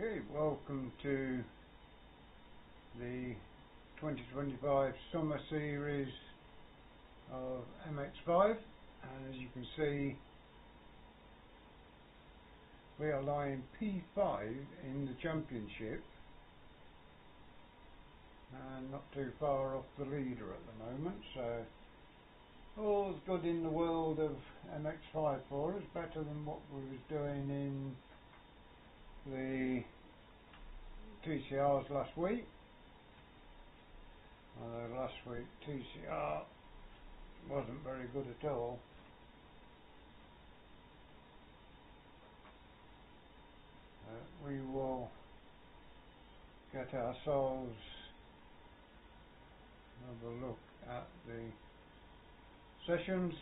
Okay, welcome to the 2025 summer series of mx5, and as you can see we are lying P5 in the championship and not too far off the leader at the moment, so all's good in the world of mx5 for us, better than what we was doing in the TCRs last week. Although last week TCR wasn't very good at all. We will get ourselves have a look at the sessions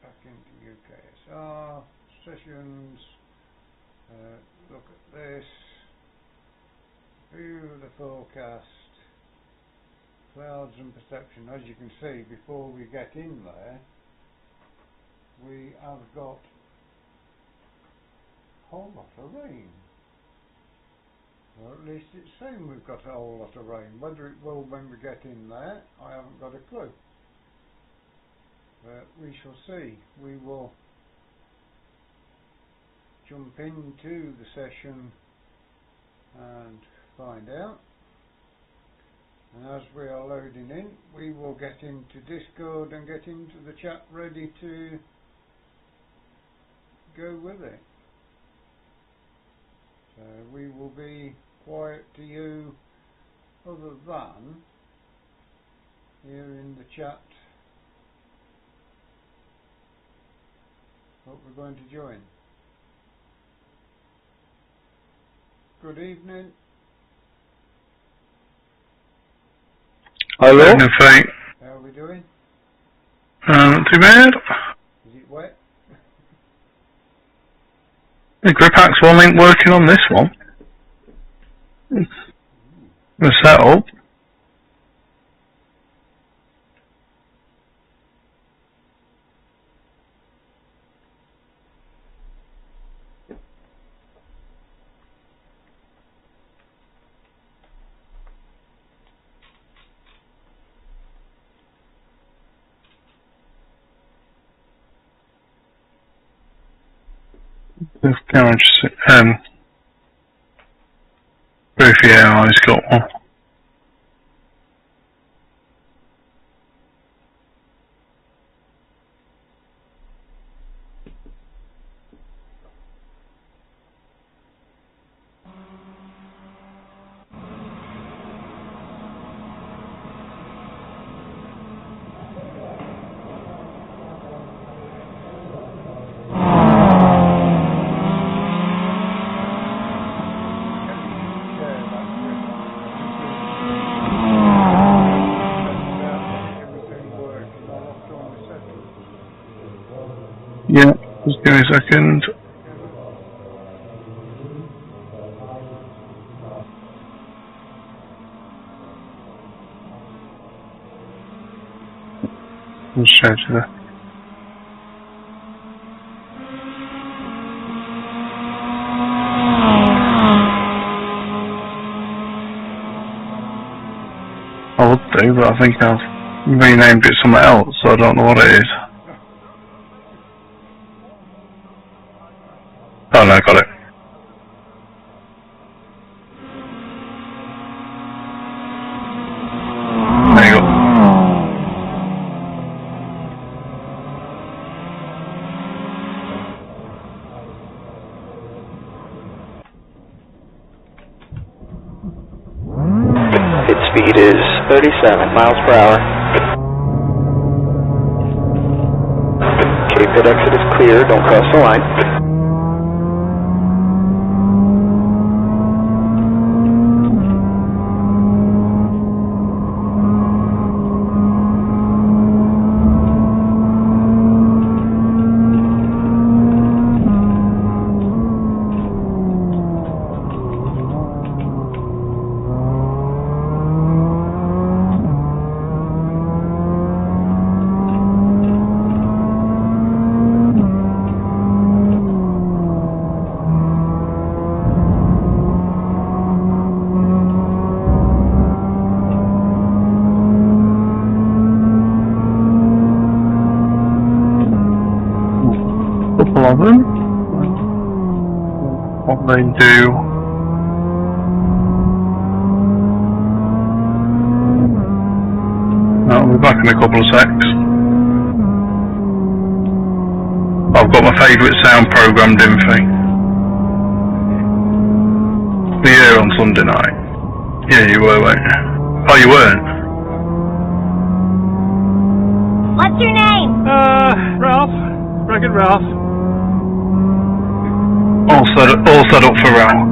back into UKSR sessions. Look at this, view the forecast, clouds and perception. As you can see, before we get in there, we have got a whole lot of rain, or at least it's saying we've got a whole lot of rain. Whether it will when we get in there, I haven't got a clue, but we shall see. We will jump into the session and find out, and as we are loading in, we will get into Discord and get into the chat ready to go with it. So we will be quiet to you other than here in the chat what we're going to join. Good evening. Hello. How are we doing? Not too bad. Is it wet? The grip axle ain't working on this one. The setup. This garage, both yeah, I's got one. Yeah, just give me a second. I'll show you that. I would do, but I think I've renamed it something else, so I don't know what it is. Oh no, got it. There you go. Hit speed is 37 miles per hour. Okay, pit exit is clear, don't cross the line. couple of them. What they do. I'll be back in a couple of secs. I've got my favourite sound programmed in for me. Were you here on Sunday night? Yeah, you were, weren't you? Oh, you weren't? What's your name? Ralph. Rugged Ralph. All set up for Ralph.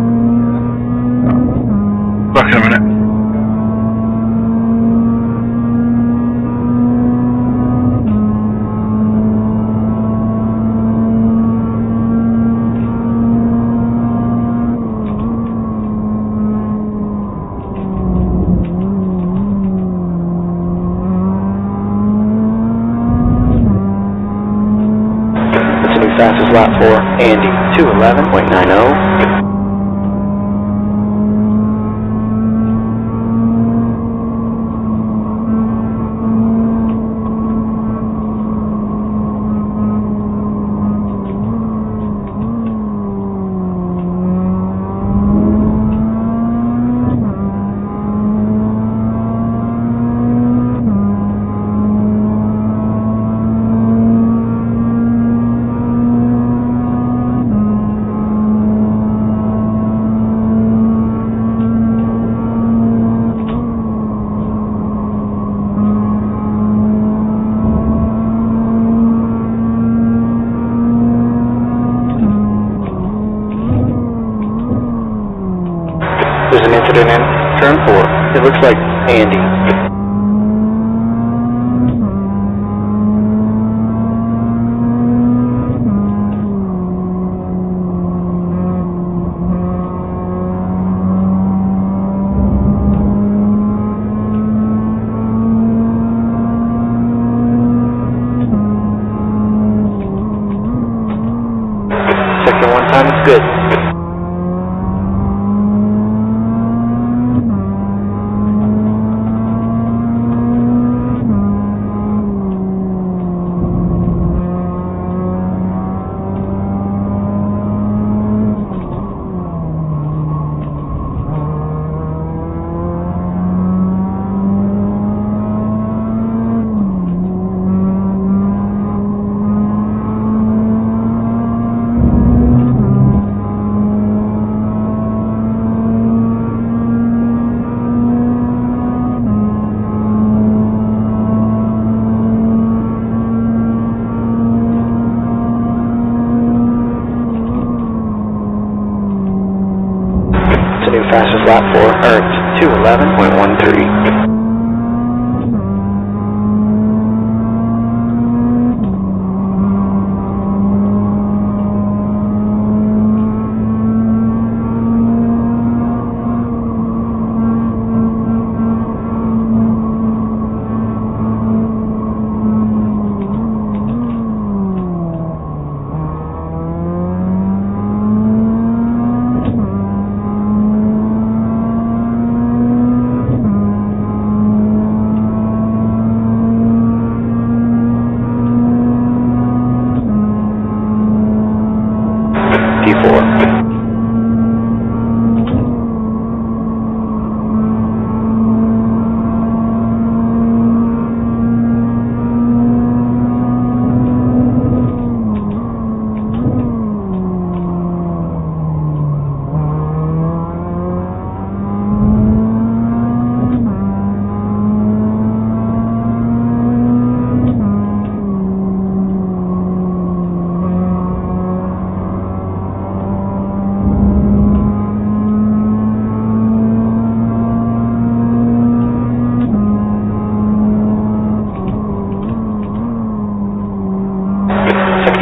Back in a minute. Fastest lap for Andy, 211.90. There's an incident in turn 4. It looks like Andy. Second one time is good. Fastest lap for Ernst, 211.13.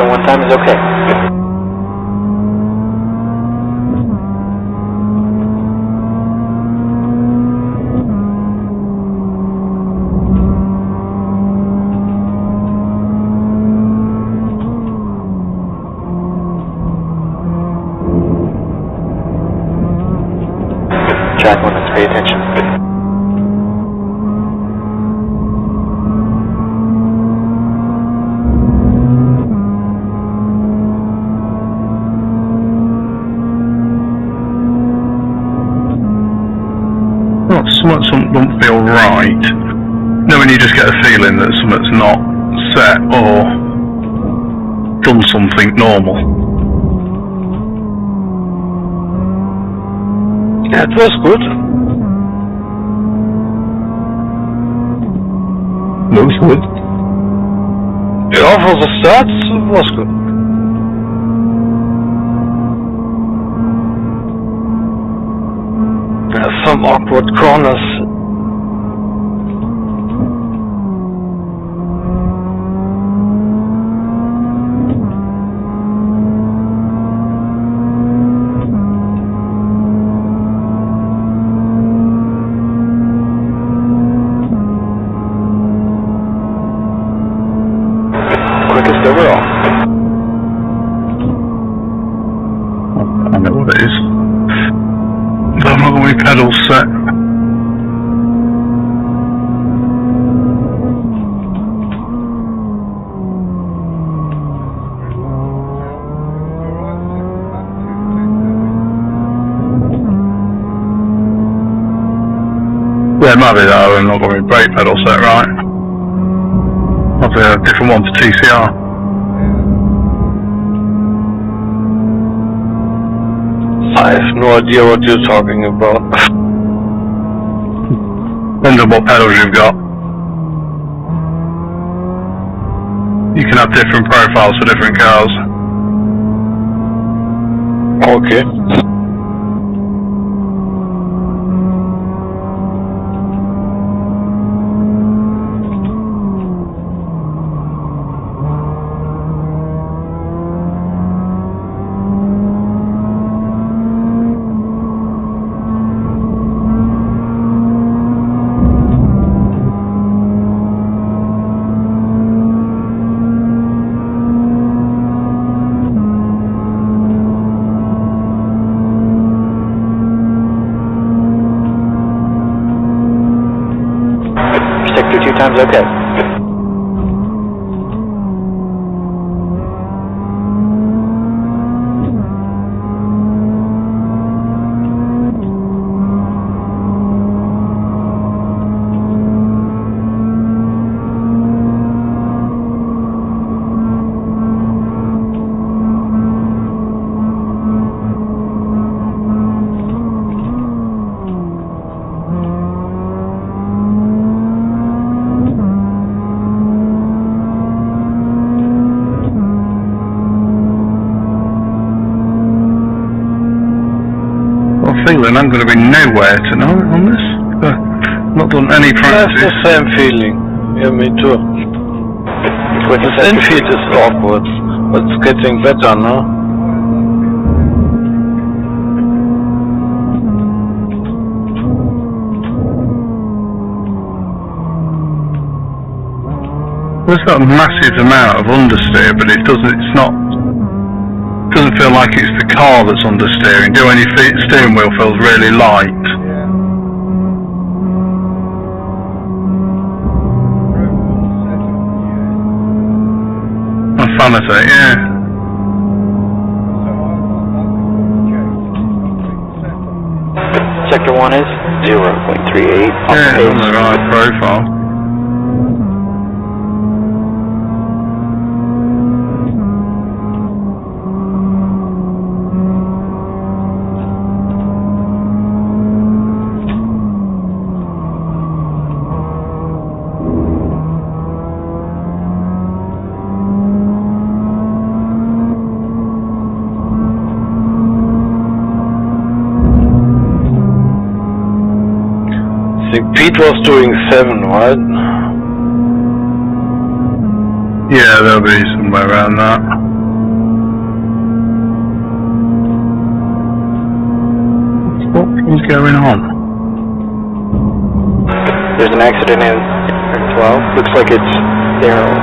One time is okay. Track one, let's pay attention. don't feel right. You know when you just get a feeling that something's not set or done something normal. Yeah, it was good. Looks good. Yeah, for the start, it was good. Some awkward corners. Quickest overall. I know what it is. But I'm not going to be pedals set. Yeah, it might be that I'm not going to be brake pedal set, right? Might be a different one for TCR. I have no idea what you're talking about. Depends on what pedals you've got. You can have different profiles for different cars. Okay. Sector 2 times okay. Feeling I'm going to be nowhere tonight on this. Not done any practice. That's the same feeling. Yeah, me too. This infield is awkward, but it's getting better now. There's got a massive amount of understeer, but it doesn't. It's not. Doesn't feel like it's the car that's understeering. Do any steering wheel feels really light. Insanity, yeah. Sector 1 is 0.38. Yeah, on the right profile. I think Pete was doing 7, right? Yeah, there'll be somewhere around that. What is going on? There's an accident in turn 12. Looks like it's Daryl.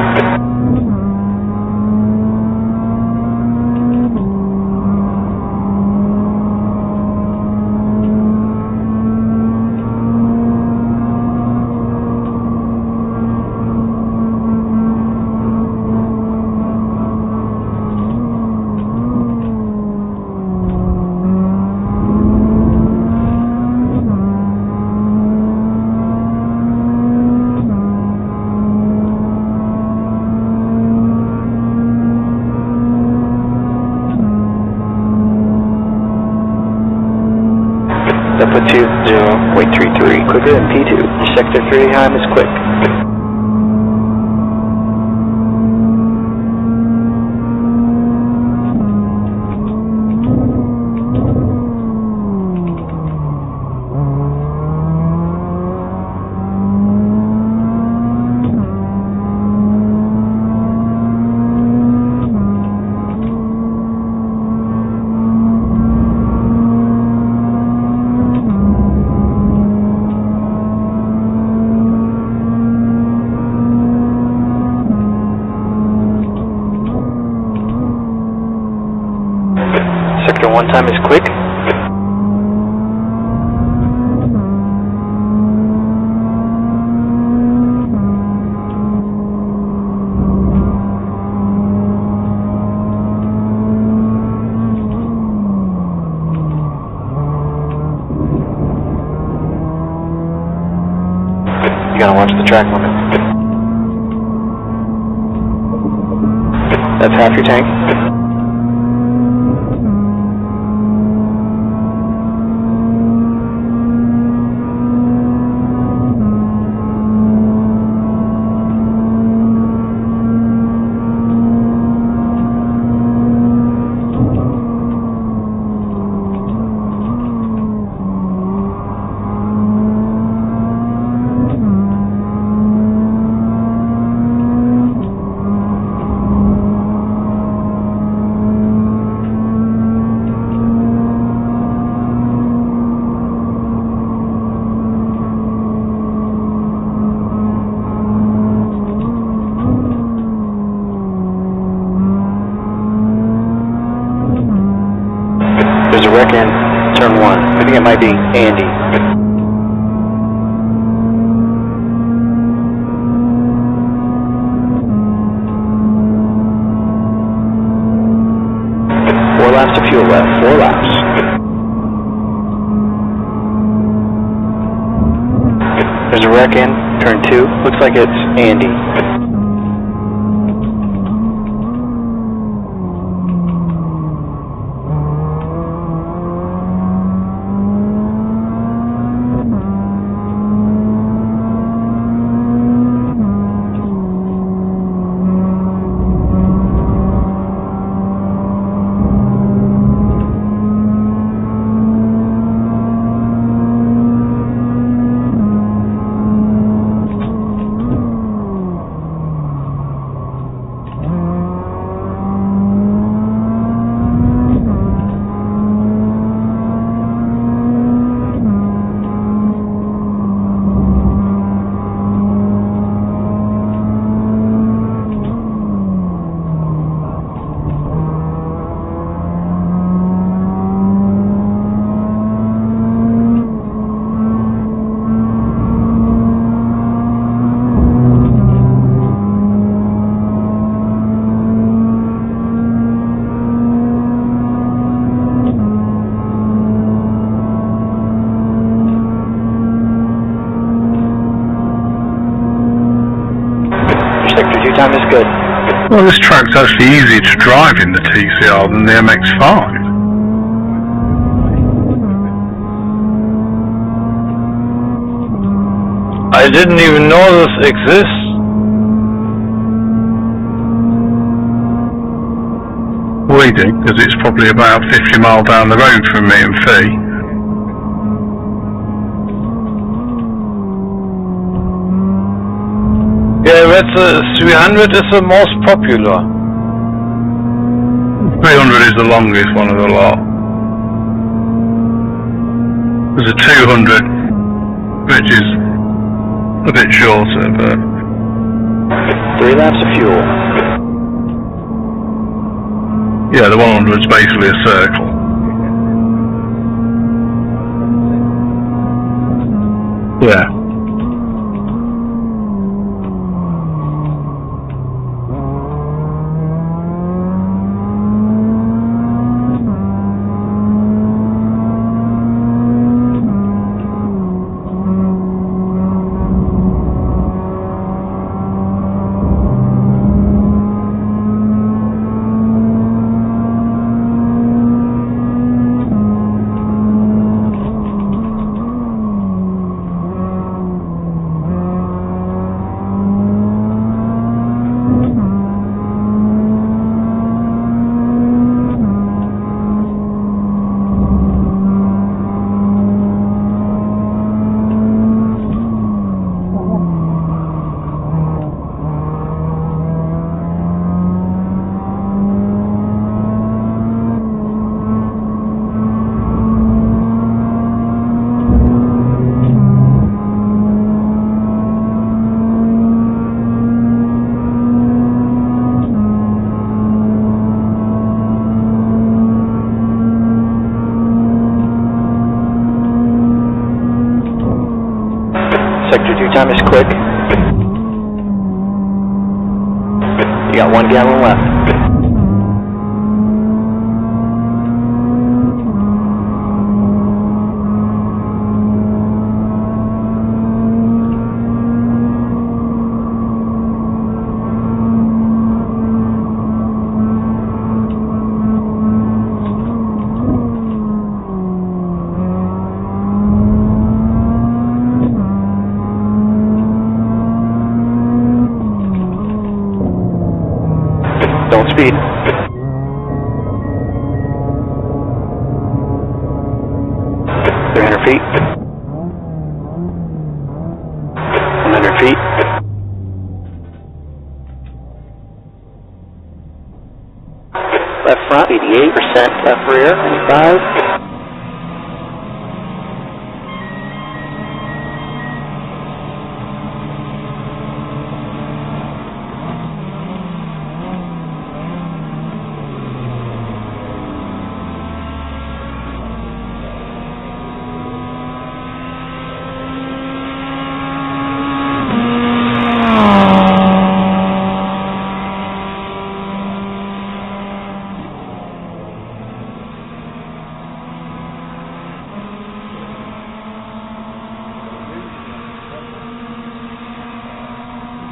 Put 20.33, quicker than P2. Your sector 3 time is quick. Sector 1 time is quick. You gotta watch the track limit. That's half your tank. There's a wreck in turn 1. I think it might be Andy. Four laps of fuel left. 4 laps. There's a wreck in turn 2. Looks like it's Andy. Sector 2 time is good. Well, this track's actually easier to drive in the TCR than the MX5. I didn't even know this exists. We do, because it's probably about 50 miles down the road from me and Fee. Yeah, that's 300 is the most popular. 300 is the longest one of the lot. There's a 200, which is a bit shorter, but... 3 laps of fuel. Yeah, the 100 is basically a circle. Yeah. Sector 2 time is quick. You got 1 gallon left. Don't speed. 300 feet. 100 feet. Left front, 88%. Left rear, 95.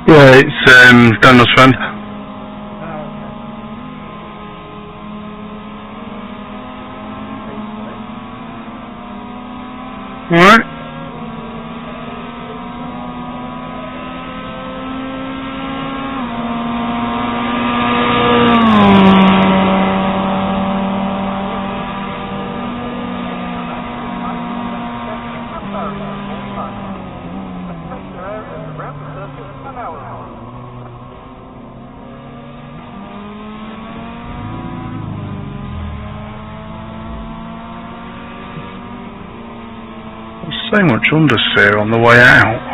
Yeah, it's Daniel's friend. Alright. So much understeer on the way out.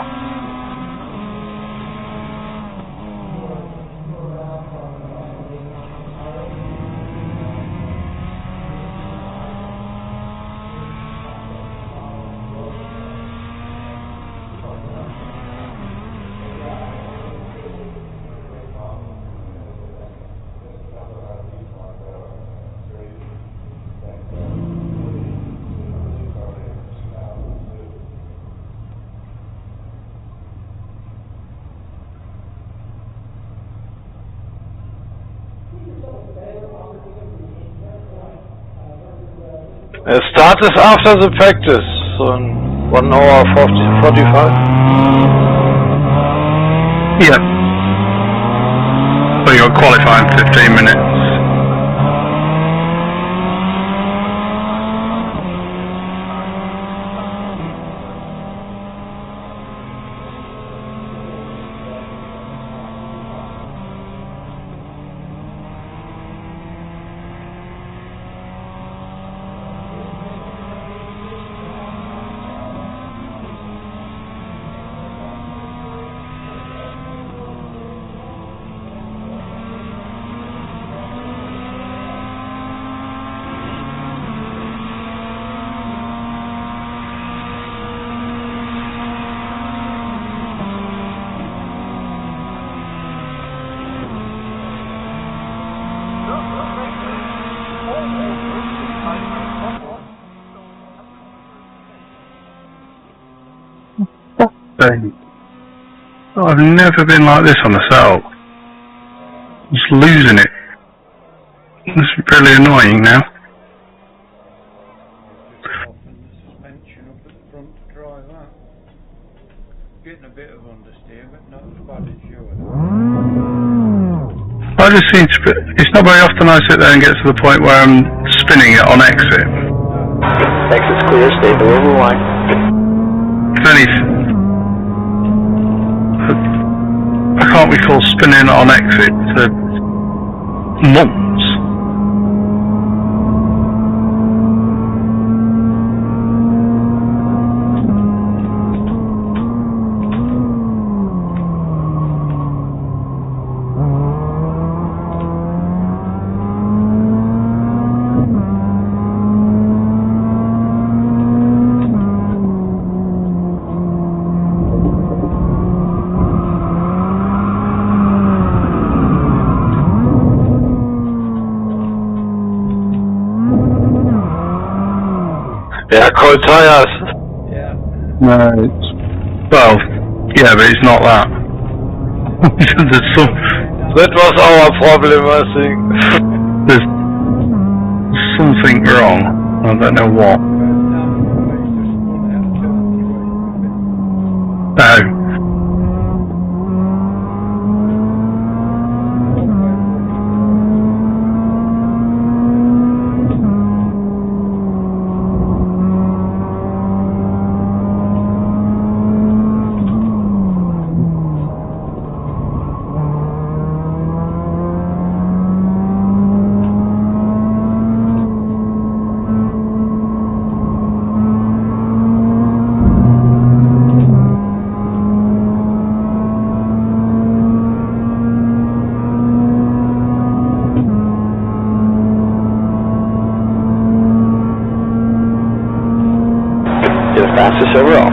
Start is after the practice, so in 1 hour 45. Yeah. So you got qualifying 15 minutes. I've never been like this on a setup. Just losing it. This is really annoying now. Soften the suspension up at the front to try that. Getting a bit of understeer, but not as bad as yours. I just seem to be, it's not very often I sit there and get to the point where I'm spinning it on exit. Exit's clear, stay below the line. If anything, I can't recall spinning it on exit for months. Yeah, cold tires. Yeah. No, it's, well, yeah, but it's not that. There's some, That was our problem, I think. there's something wrong. I don't know what. No. You're the fastest overall.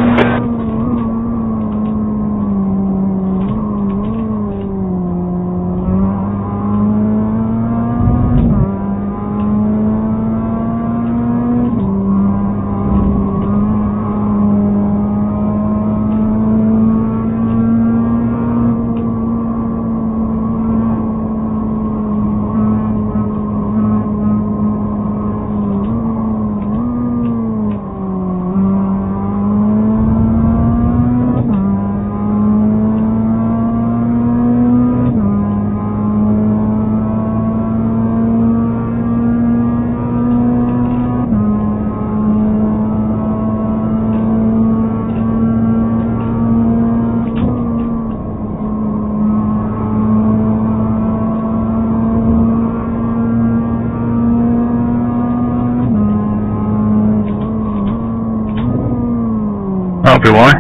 That'll be why.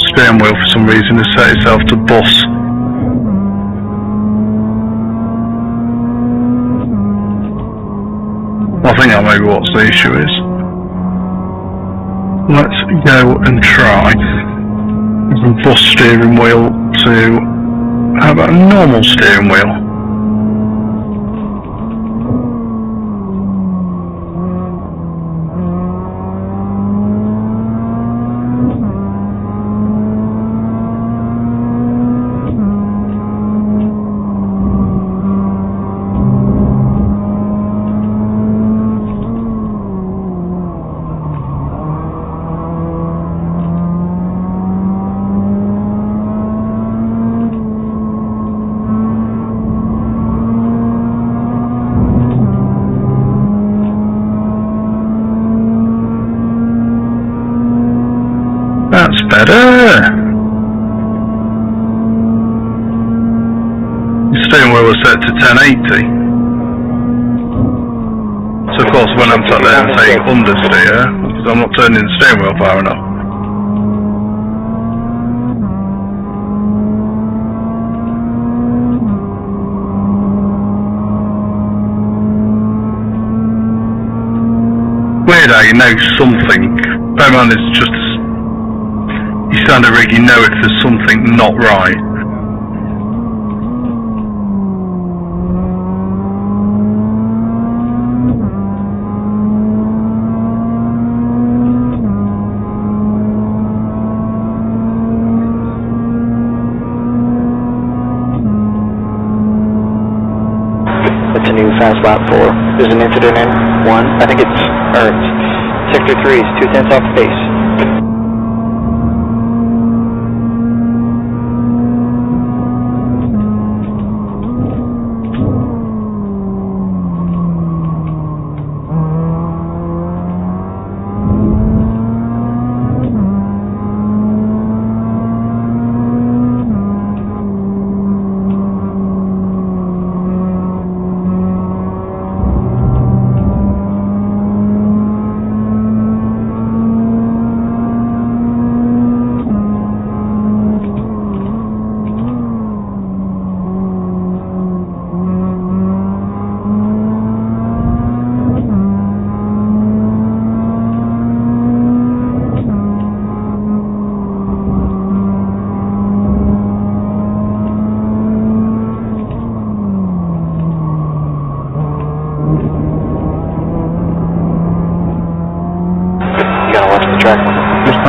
Steering wheel for some reason has set itself to bus. I think that may be what the issue is. Let's go and try the bus steering wheel to, how about a normal steering wheel? That's better. The steering wheel was set to 1080. So of course when I'm sat there and saying understeer, because I'm not turning the steering wheel far enough. Weird how you know something. Bear in mind it's just you stand a rig, you know if there's something not right. It's a new fast lap 4. There's an incident in 1. I think it's Sector 3 is 2/10 off the base.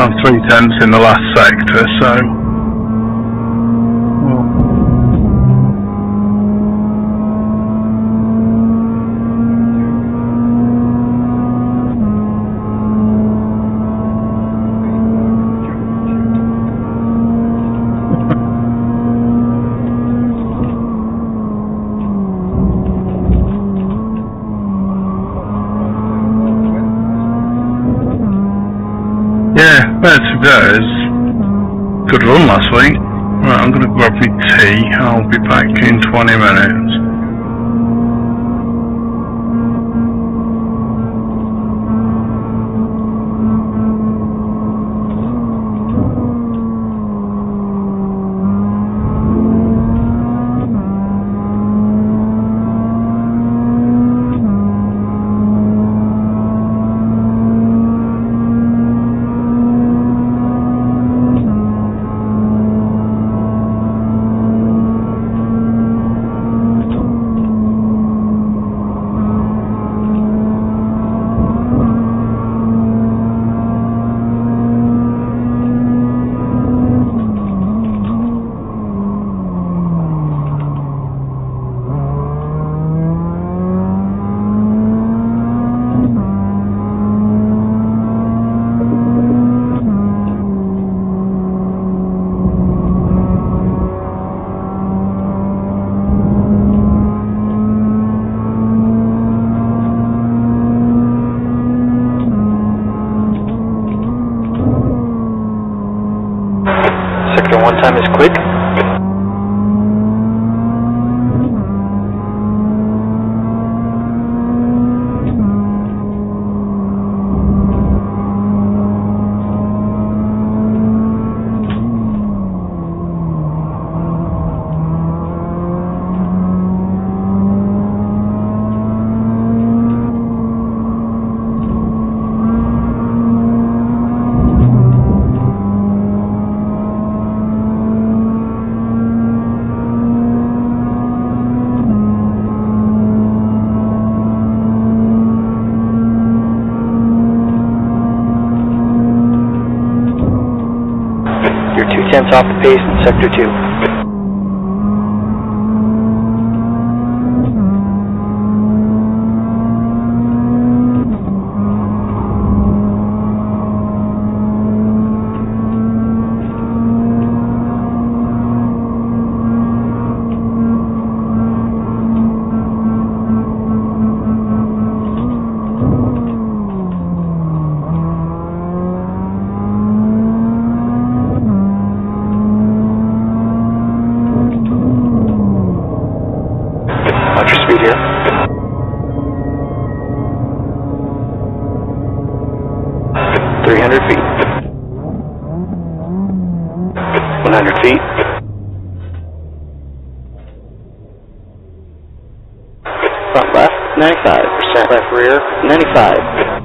have 3/10 in the last sector, so yeah, well, to be honest, good run last week. Right, I'm going to grab me tea. I'll be back in 20 minutes. Sector 1 time is quick. You're 2/10 off the pace in Sector 2. Watch your speed here. feet. 100 feet. Front left, 95%. Left rear, 95.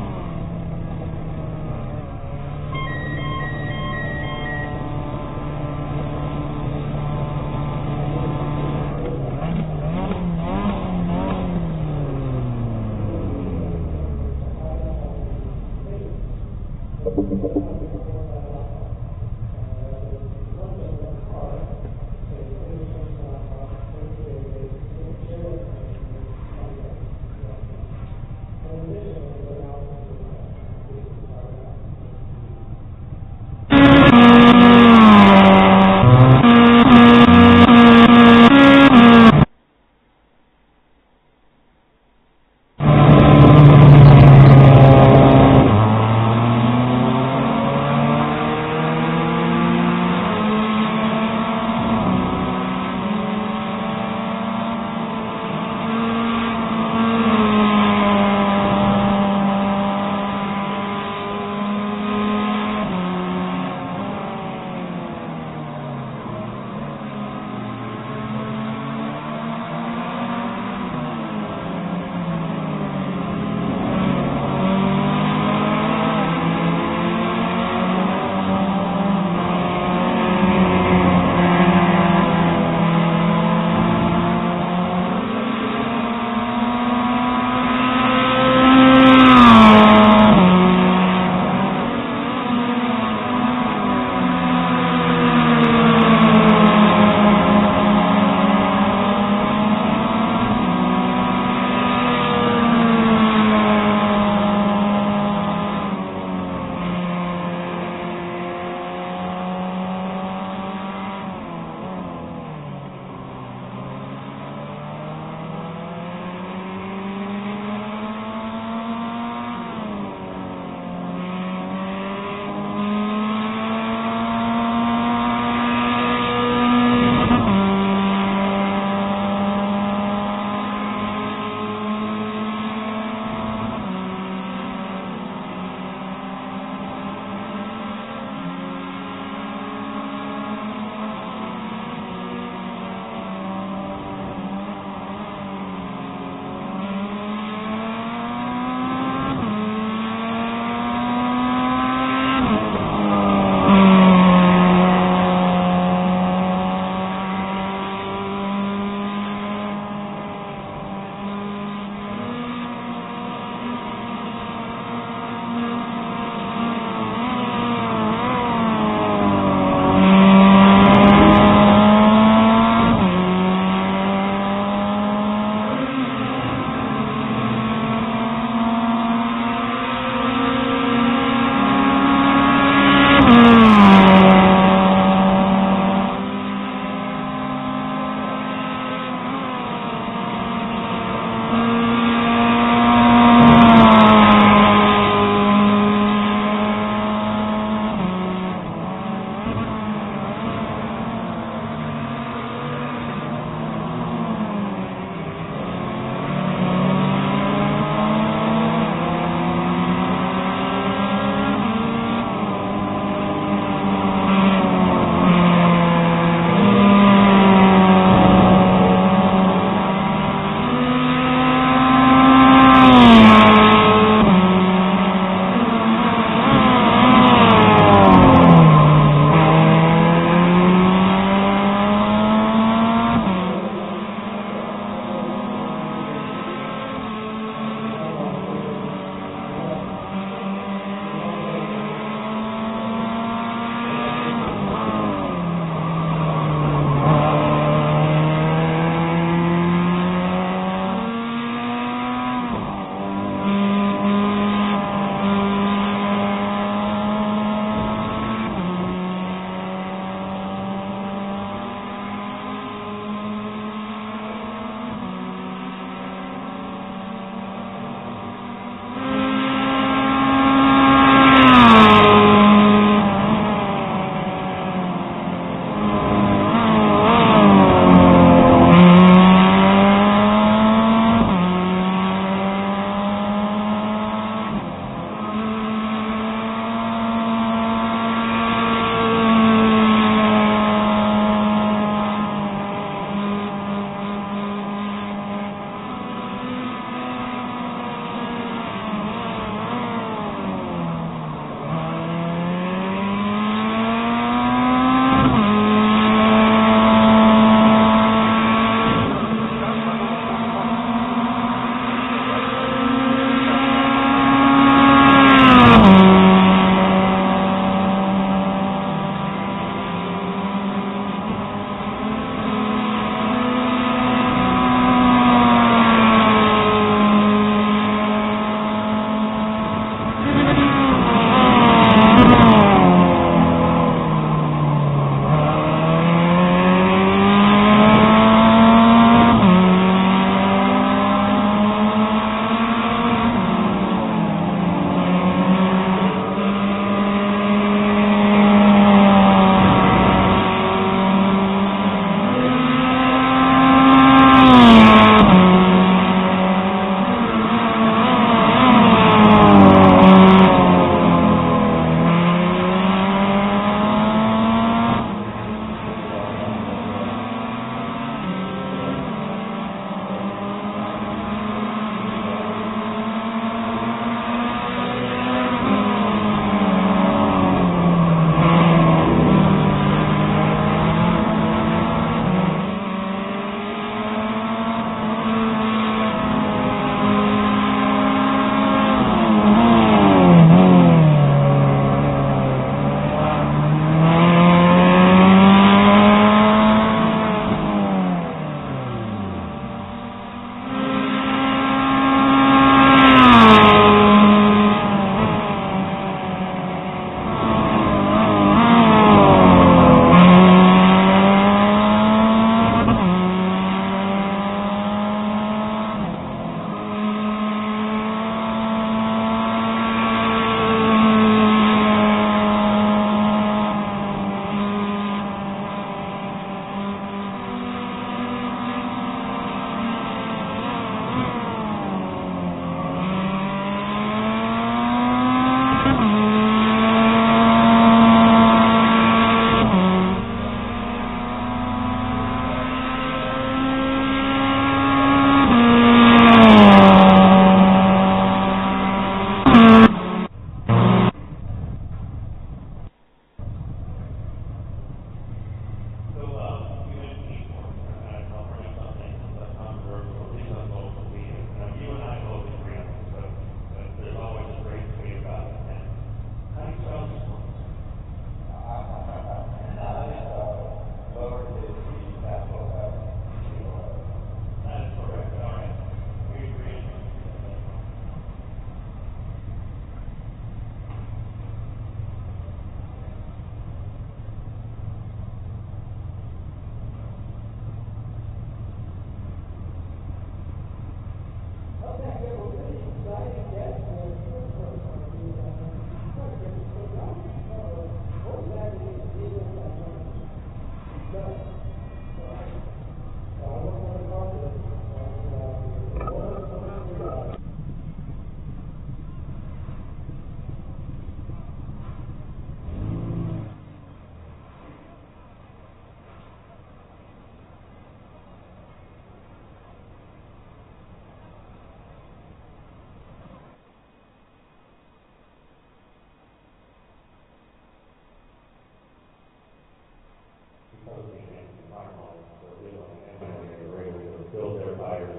Notes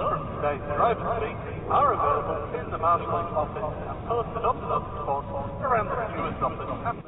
from today's driver's meeting are available in the Marshalling office and posted on the notes board around the steward's office and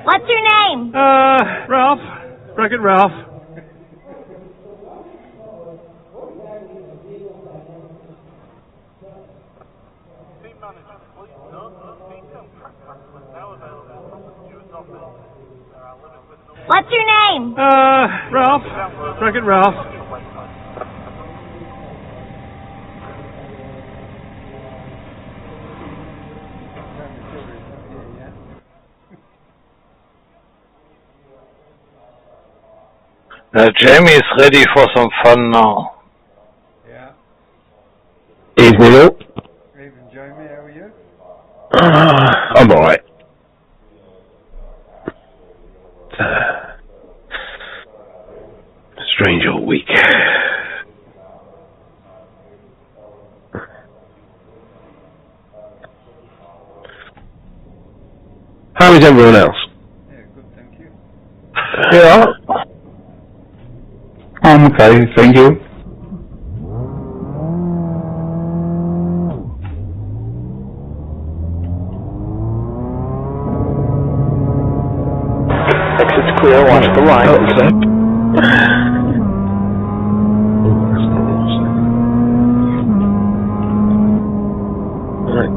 What's your name? Ralph. Bracket Ralph. Team manager, please note that detailed track maps are now available from the steward's office. There are limits with the What's your name? Ralph. Bracket Ralph. Jamie is ready for some fun now. Yeah. Evening all. Evening, Jamie. How are you? I'm alright. Strange old week. How is everyone else? Yeah, good, thank you. Yeah. I'm okay, thank you. Exit's clear, watch the line. Right.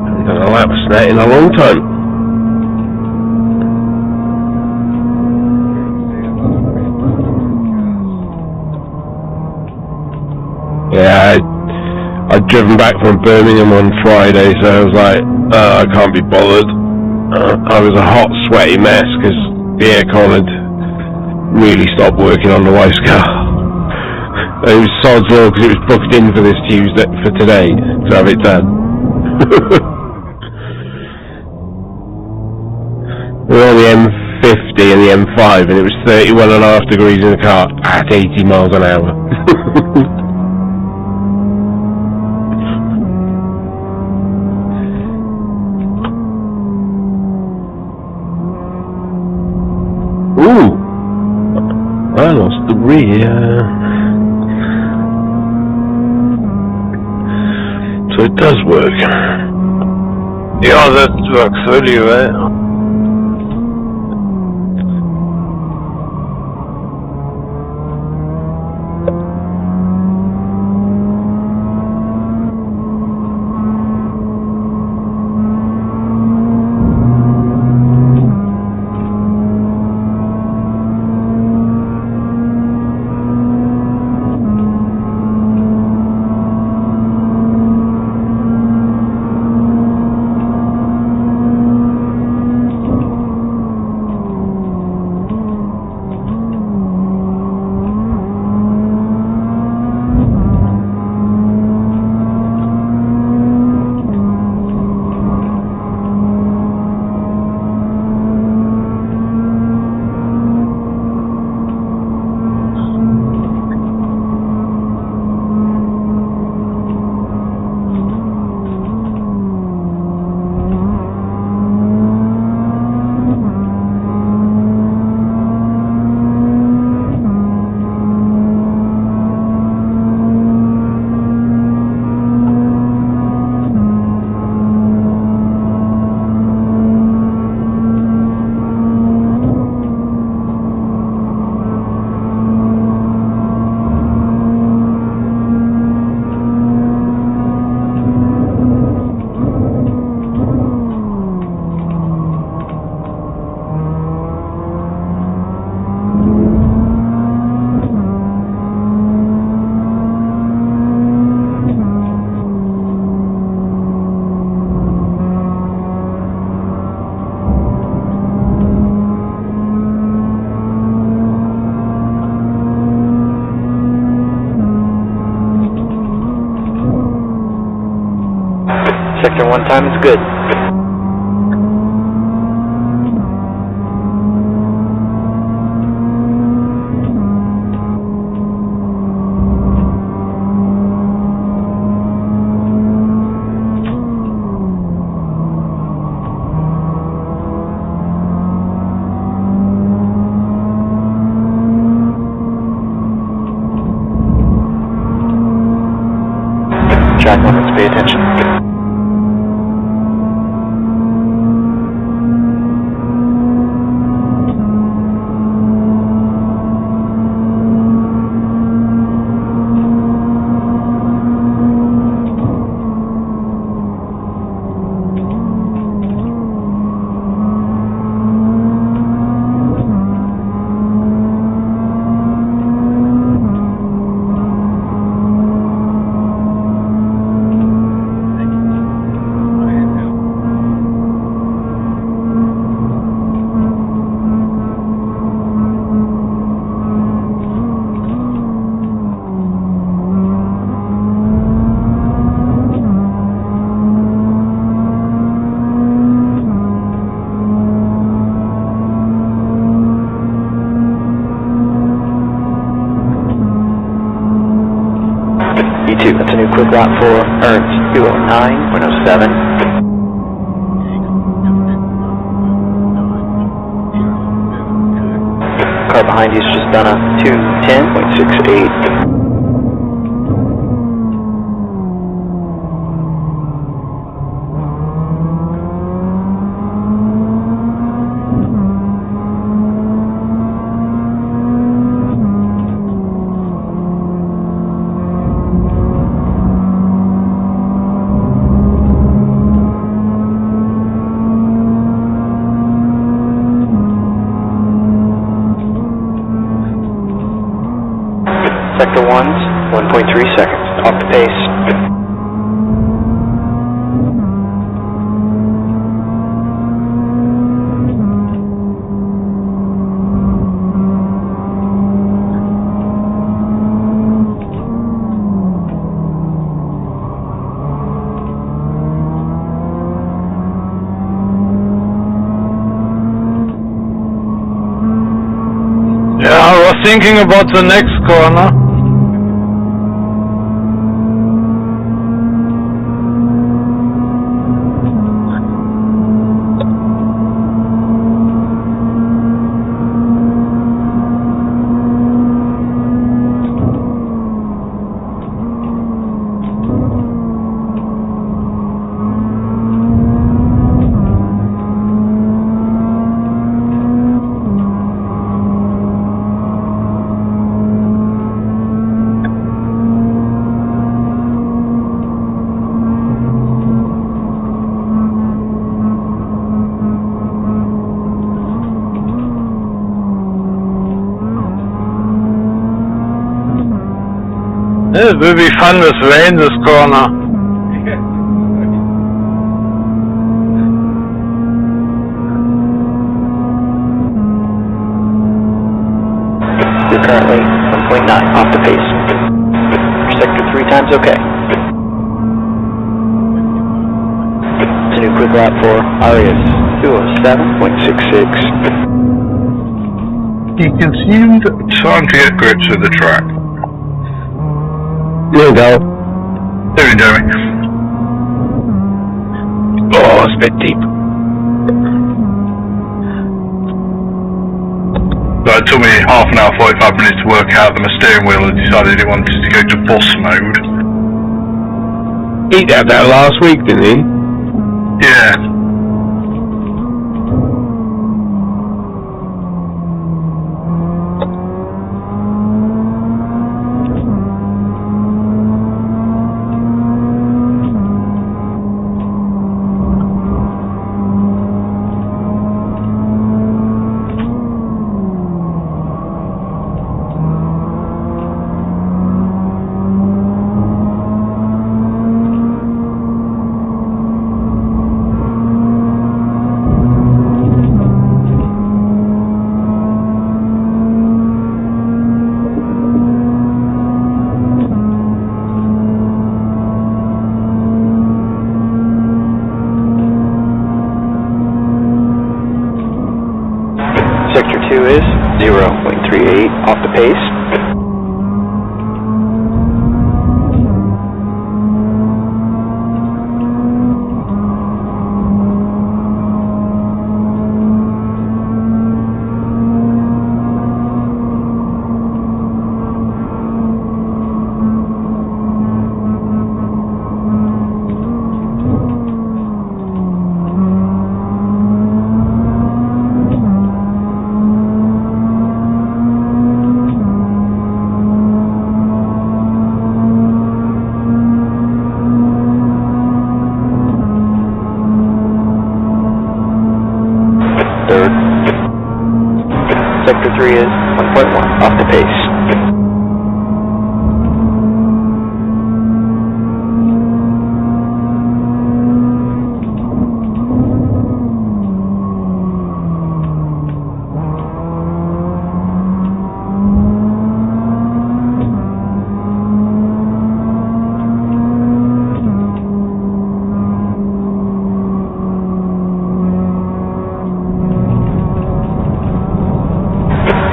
Haven't done a lap of that in a long time. Yeah, I'd driven back from Birmingham on Friday, so I was like, I can't be bothered. I was a hot, sweaty mess because the aircon had really stopped working on the wife's car. It was sod's law because it was booked in for this Tuesday, for today, to have it done. We were on the M50 and the M5, and it was 31.5 degrees in the car at 80 miles an hour. Ooh, I lost the rear. So it does work. Yeah, that works really well. Sector 1 time is good. Track limits, pay attention. E2, that's a new quick lap for Ernst, 209.07. Car behind you's just done a 210.68. Sector 1's 1.3 seconds, off the pace. Yeah, I was thinking about the next corner. It will be fun with rain this corner. You're currently 1.9 off the pace. Sector 3 times okay. It's a new quick lap for Arias, 207.66. He consumed time to get grips with the track. There you go. There we go, Jeremy. Oh, it's a bit deep. So it took me half an hour, 45 minutes to work out that my steering wheel had decided it wanted to go to boss mode. He had that last week, didn't he? Yeah. 2 is 0.38 off the pace. Third. Sector 3 is 1.1 off the pace.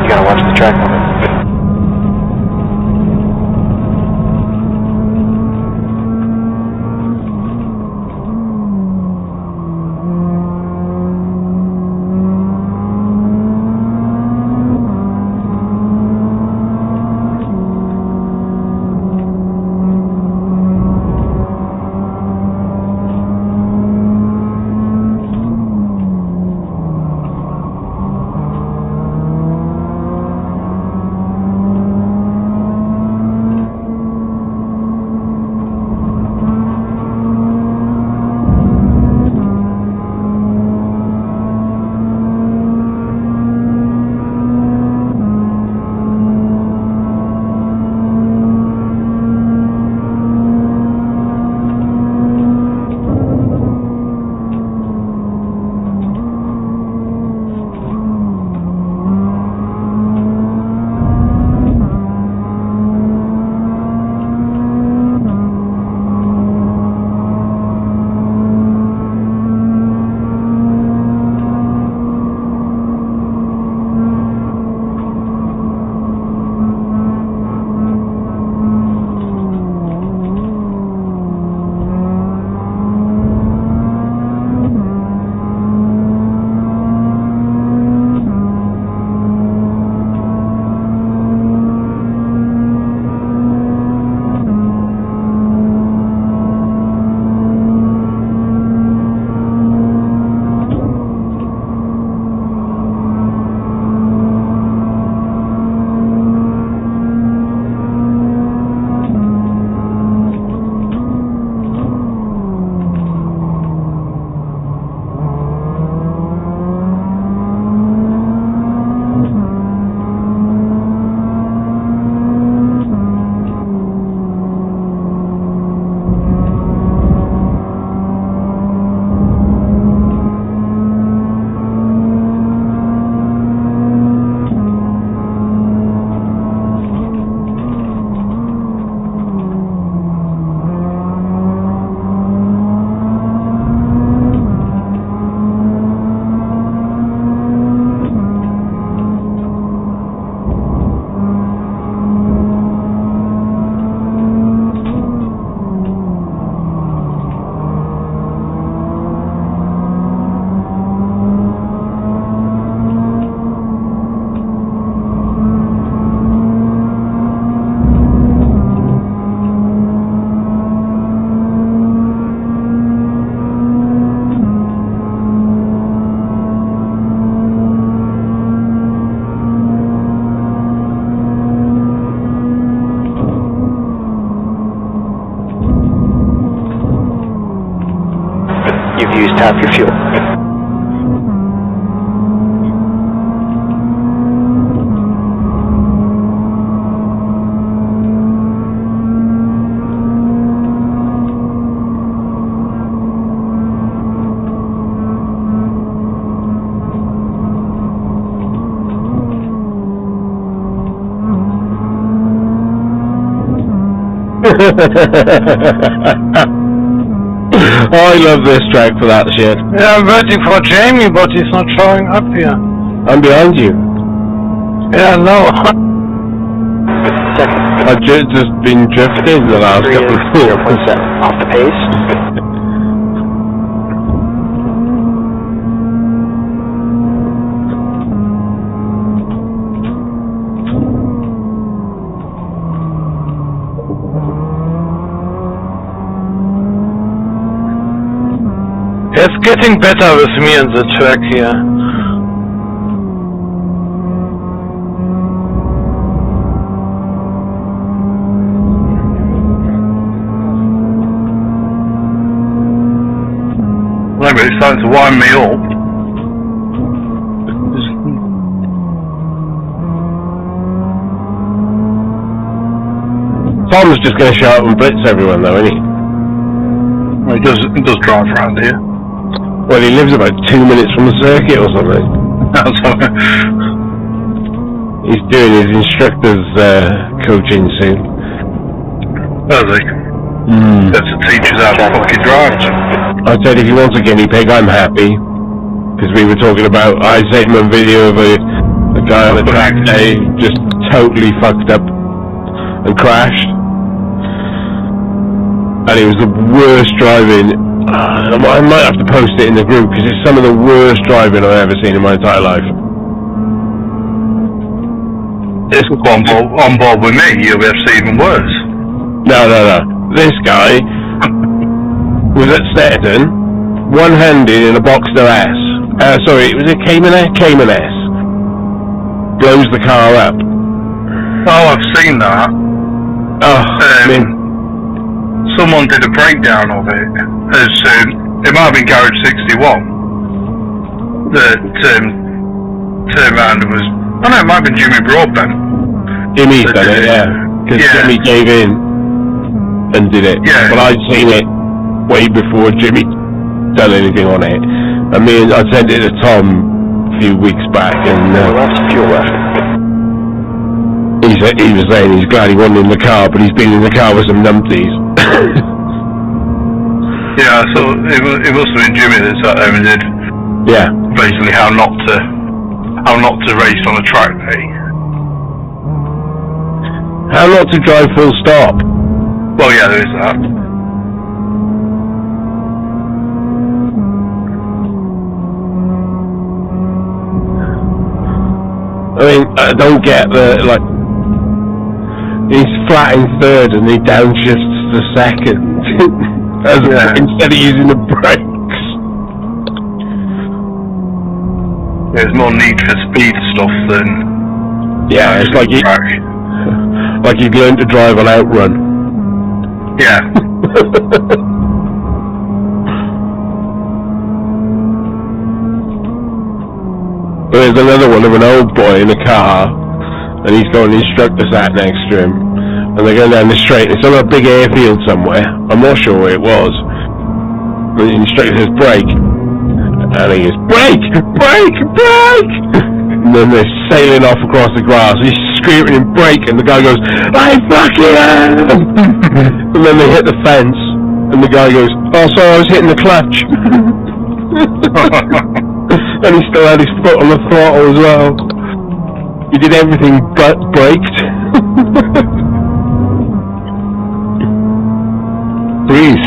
You gotta watch the track limit. You've used half your fuel. I love this track for that shit. Yeah, I'm waiting for Jamie, but he's not showing up here. I'm behind you. Yeah, no. Second. I've just been drifting the last couple of 0.7. Off the pace. It's getting better with me on the track here. Maybe it's starting to wind me up. Tom's just going to show up and blitz everyone though, isn't he? Well, he does drive around here. Well, he lives about 2 minutes from the circuit or something. He's doing his instructor's coaching soon. Does he? That's to teach us how to fucking drive. I said if he wants a guinea pig, I'm happy. Because we were talking about, I sent him a video of a guy on the track day just totally fucked up and crashed. And it was the worst driving. I might have to post it in the group because it's some of the worst driving I've ever seen in my entire life. It's on board with me, you'll be able to see even worse. No. This guy was at Snetterton, one-handed in a Boxster S. Sorry, it was a Cayman S. Blows the car up. Oh, I've seen that. Someone did a breakdown of it. It might have been Garage 61 that turned around and was. Oh no, it might have been Jimmy Broadbent. Jimmy's done it, yeah. Because Jimmy gave in and did it. Yeah. But I'd seen it way before Jimmy done anything on it. I mean, I sent it to Tom a few weeks back, and That's fuel left. he was saying he's glad he wasn't in the car, but he's been in the car with some numpties. Yeah, so it must have been Jimmy that sat there and did. Yeah. Basically, how not to race on a track day. How not to drive full stop. Well, yeah, there is that. I mean, I don't get he's flat in third and he downshifts to second. Instead of using the brakes. There's more need for speed stuff than. Yeah, it's like he'd learned to drive on Outrun. Yeah. There's another one of an old boy in a car, and he's got an instructor sat next to him, and they're going down the straight. It's on a big airfield somewhere. I'm not sure where it was. And the instructor says, brake. And he goes, brake! Brake! Brake! And then they're sailing off across the grass. He's screaming in brake, and the guy goes, I fucking am! And then they hit the fence, and the guy goes, oh, sorry, I was hitting the clutch. And he still had his foot on the throttle as well. He did everything but braked. Please.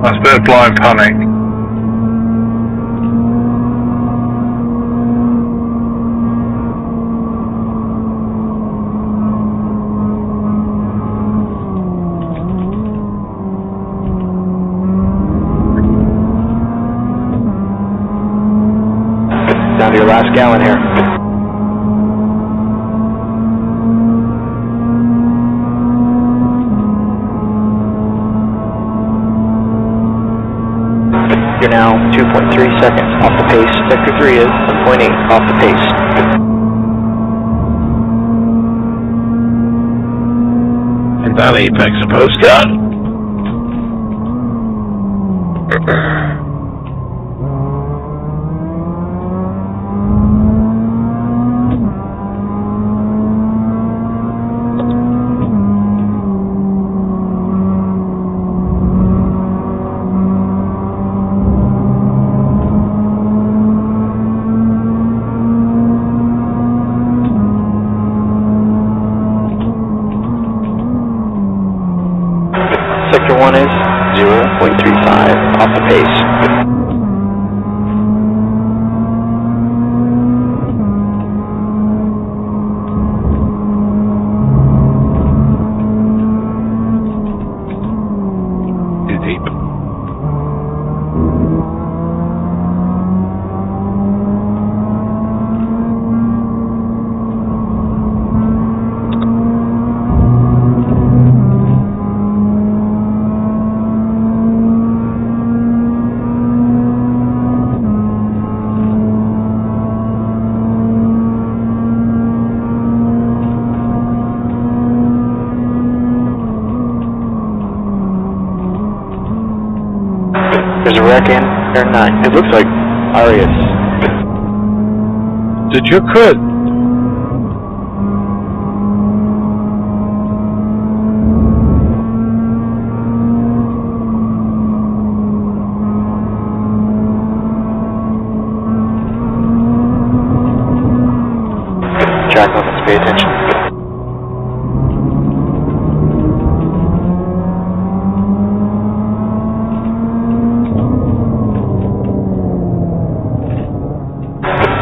That's a bit of blind panic. Down to your last gallon here. You're now 2.3 seconds off the pace. Sector 3 is 1.8 off the pace. And that Apex a postcard. 1 is 0.35 off the pace. There's a wreck in Air 9. It looks like Arias. Did you could? Track limits, pay attention.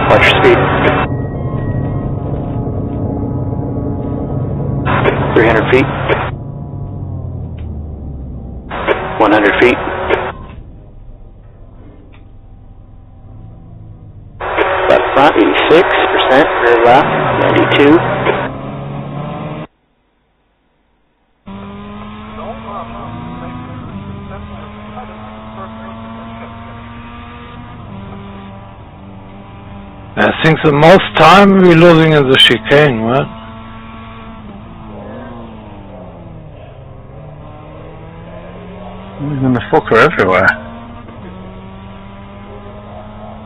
Watch your speed. 300 feet. 100 feet. Left front, 86%. Rear left, 92. I think the most time we're losing in the chicane, right? There's a fucker everywhere.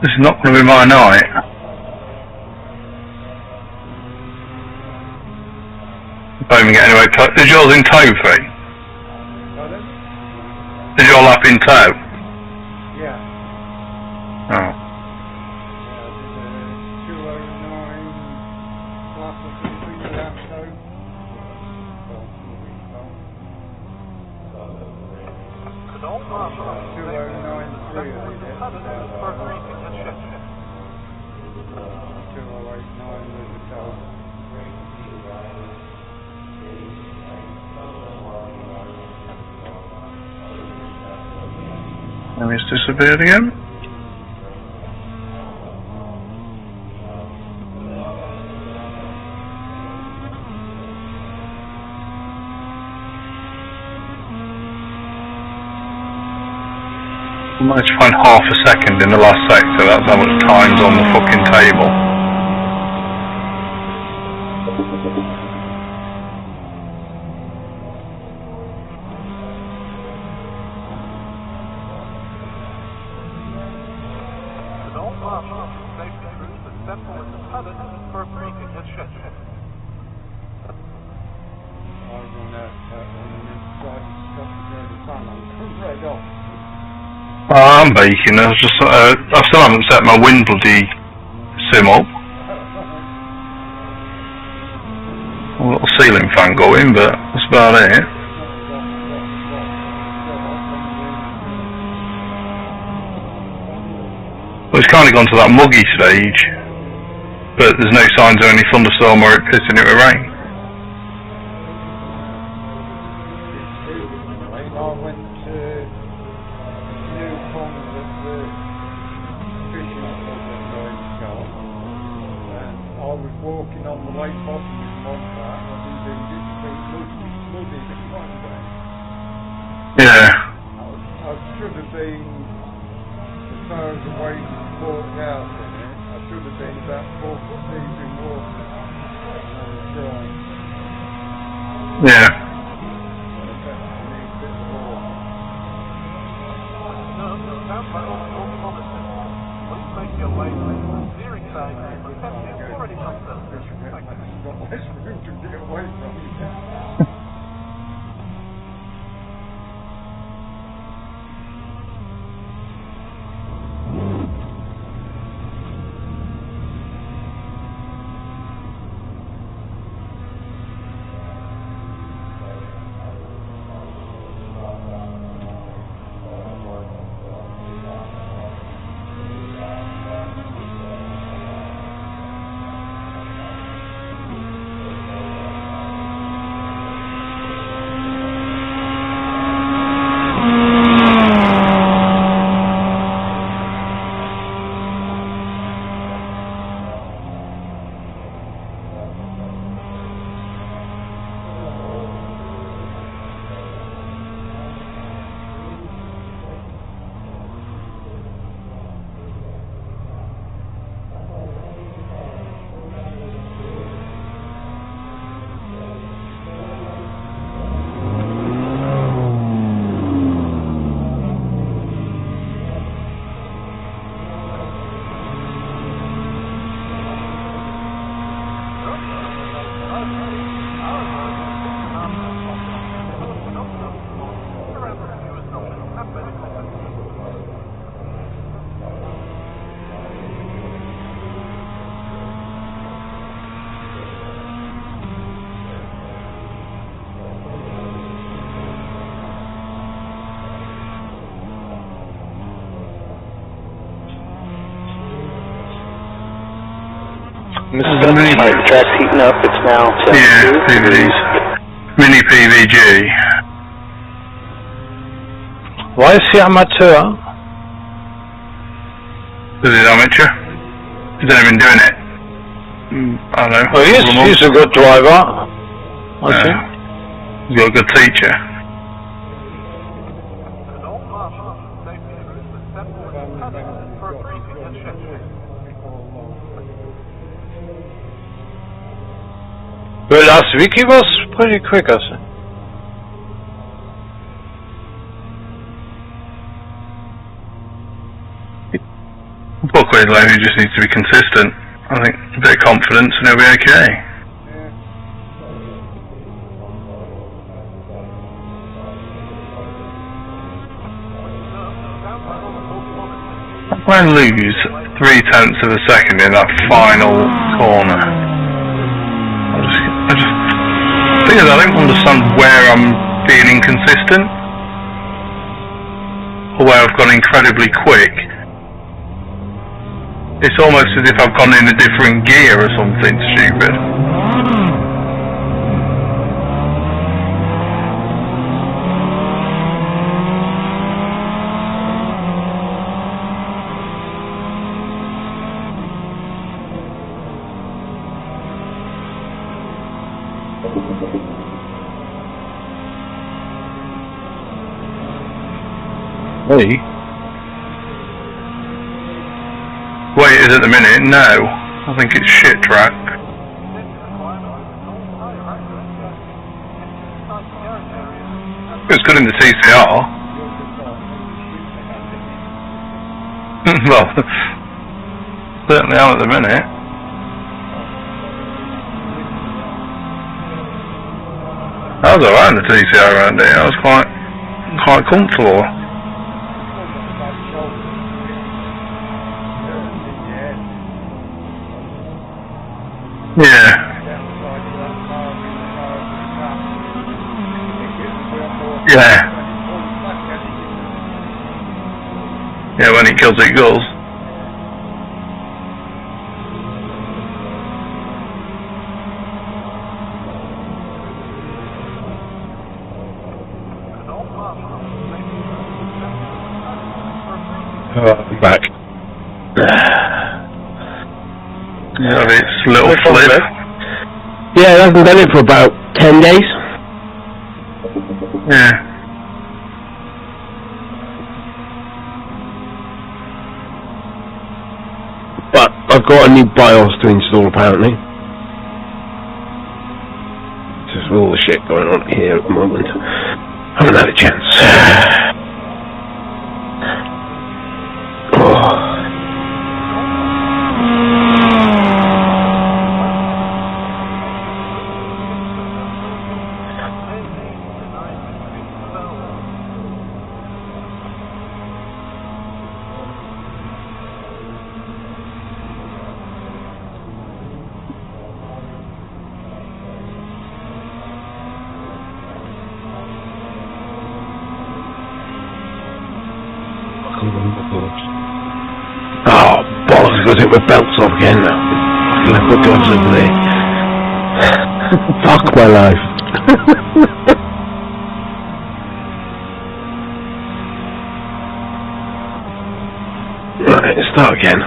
This is not going to be my night. Don't even get anywhere. Is yours in tow, Fee? Pardon? Is your lap in tow? Yeah. Oh. 209 plus the 3 laps though. Canal Marshal. 2093 I think it Padded for a briefing at Sheffield. 2089 with the tow. Now he's disappeared again. I managed to find half a second in the last sector. That's how much time's on the fucking table. Canal Marshal. Safety crews assemble in the padded for a briefing at Sheffield. I was on that one and then decided to stop to go to the sun on red off. I'm baking. I still haven't set my wind bloody sim up. A little ceiling fan going, but that's about it. Well, it's kind of gone to that muggy stage, but there's no signs of any thunderstorm or it pissing it with rain. I went to New Pond at the fishing club that I've got, and I was walking on the lake bottom in Montfort, and indeed it's been muddy this Monday. Yeah. I should have been, as far as the way to walk out in it, I should have been about 4 foot deep in water, and I was drying. Yeah. Stand by all monitors. Please make your way to the steering side and protect you already confirmed. Thank you. Got less room to get away from you. Alright, the track's heating up. It's now 72. Yeah, PVs. Mini PVG. Why is he amateur? Is it amateur? He's only been doing it. I don't know. Well, he's a good driver. I think. He's got a good teacher. An old marshal safety crews assembled in Paddington for a briefing at Sheffield. Well, last week he was pretty quick, I think. Buckley Lane, he just needs to be consistent. I think a bit of confidence and he'll be okay. When lose 0.3 of a second in that final corner. I don't understand where I'm being inconsistent or where I've gone incredibly quick. It's almost as if I've gone in a different gear or something stupid. Hey. Way it is at the minute, no. I think it's shit track. It's good in the TCR. Well, certainly am at the minute. I was alright in the TCR around here. I was quite comfortable. Yeah. Yeah. Yeah, when it kills, it goes. I'm back. Yeah, it's a little flip. Yeah, I haven't done it for about 10 days. Yeah. But I've got a new BIOS to install apparently. Just with all the shit going on here at the moment. I haven't had a chance. Oh. Oh, bollocks, I've got to take my belts off again now. I left my gloves over there. Fuck my life. Right, start again.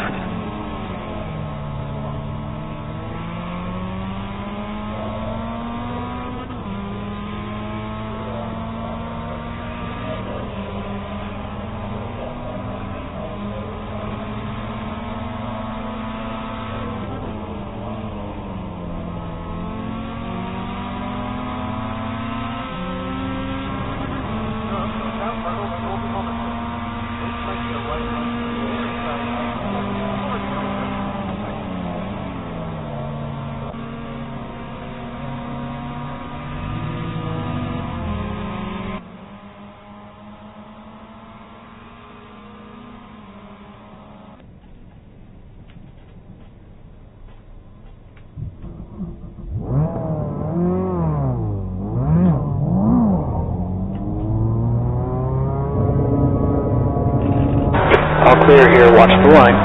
All clear here, watch the line.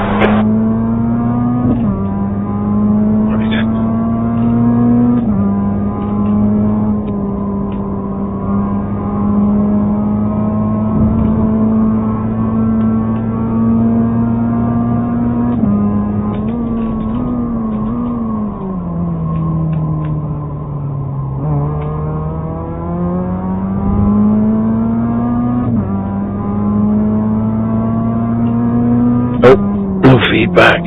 back.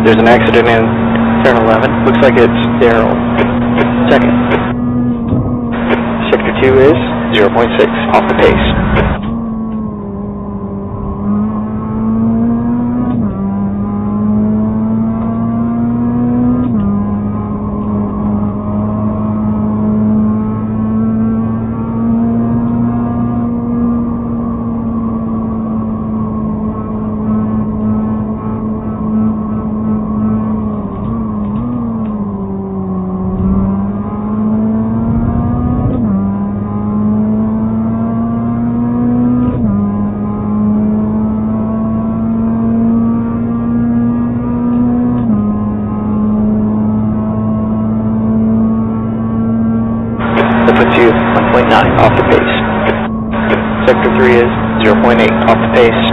There's an accident in turn 11. Looks like it's Daryl. Second. Sector 2 is 0.6 off the pace. That puts you 1.9 off the pace. Sector 3 is 0.8 off the pace.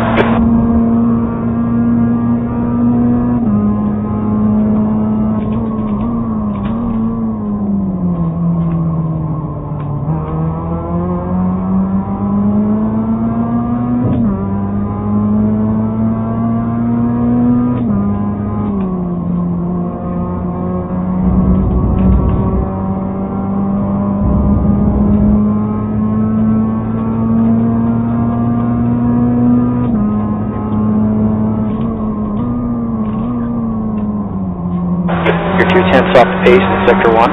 You're 2/10 off the pace in Sector 1.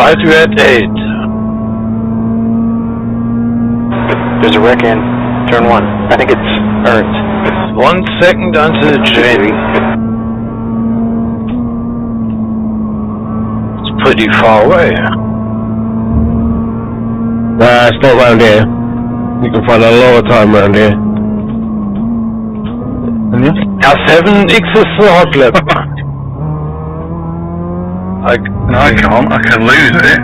right, we're at 8. There's a wreck in turn 1. I think it's earned. 1 second until the chain. It's pretty far away. Nah, it's not round here. You can find a lot of time round here. R7X is the hot lap. No, I can't. I can lose it.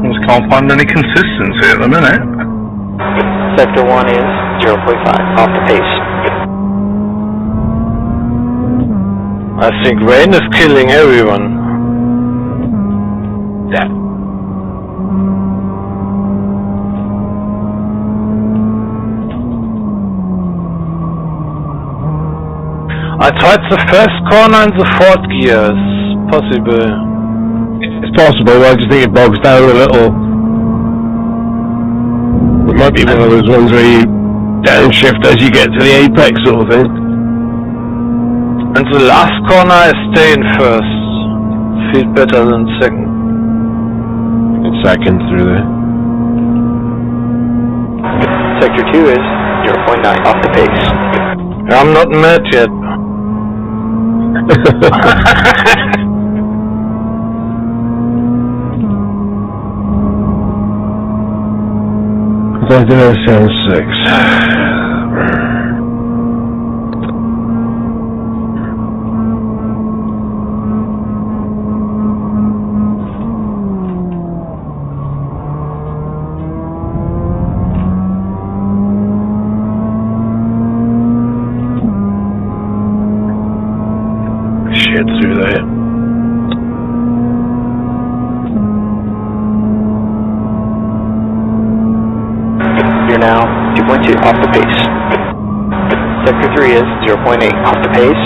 Just can't find any consistency at the minute. Sector 1 is 0.5 off the pace. I think rain is killing everyone. Yeah. I tried the first corner in the 4th gear. It's possible. It's possible, I just think it bogs down a little. It might be one of those ones where you downshift as you get to the apex sort of thing. And the last corner I stay in first. Feel better than second. It's second through there. Sector 2 is 0.9 off the pace. I'm not mad yet. That sounds 6. Shit through there. You're now 2.2 off the pace. Sector 3 is 0.8 off the pace.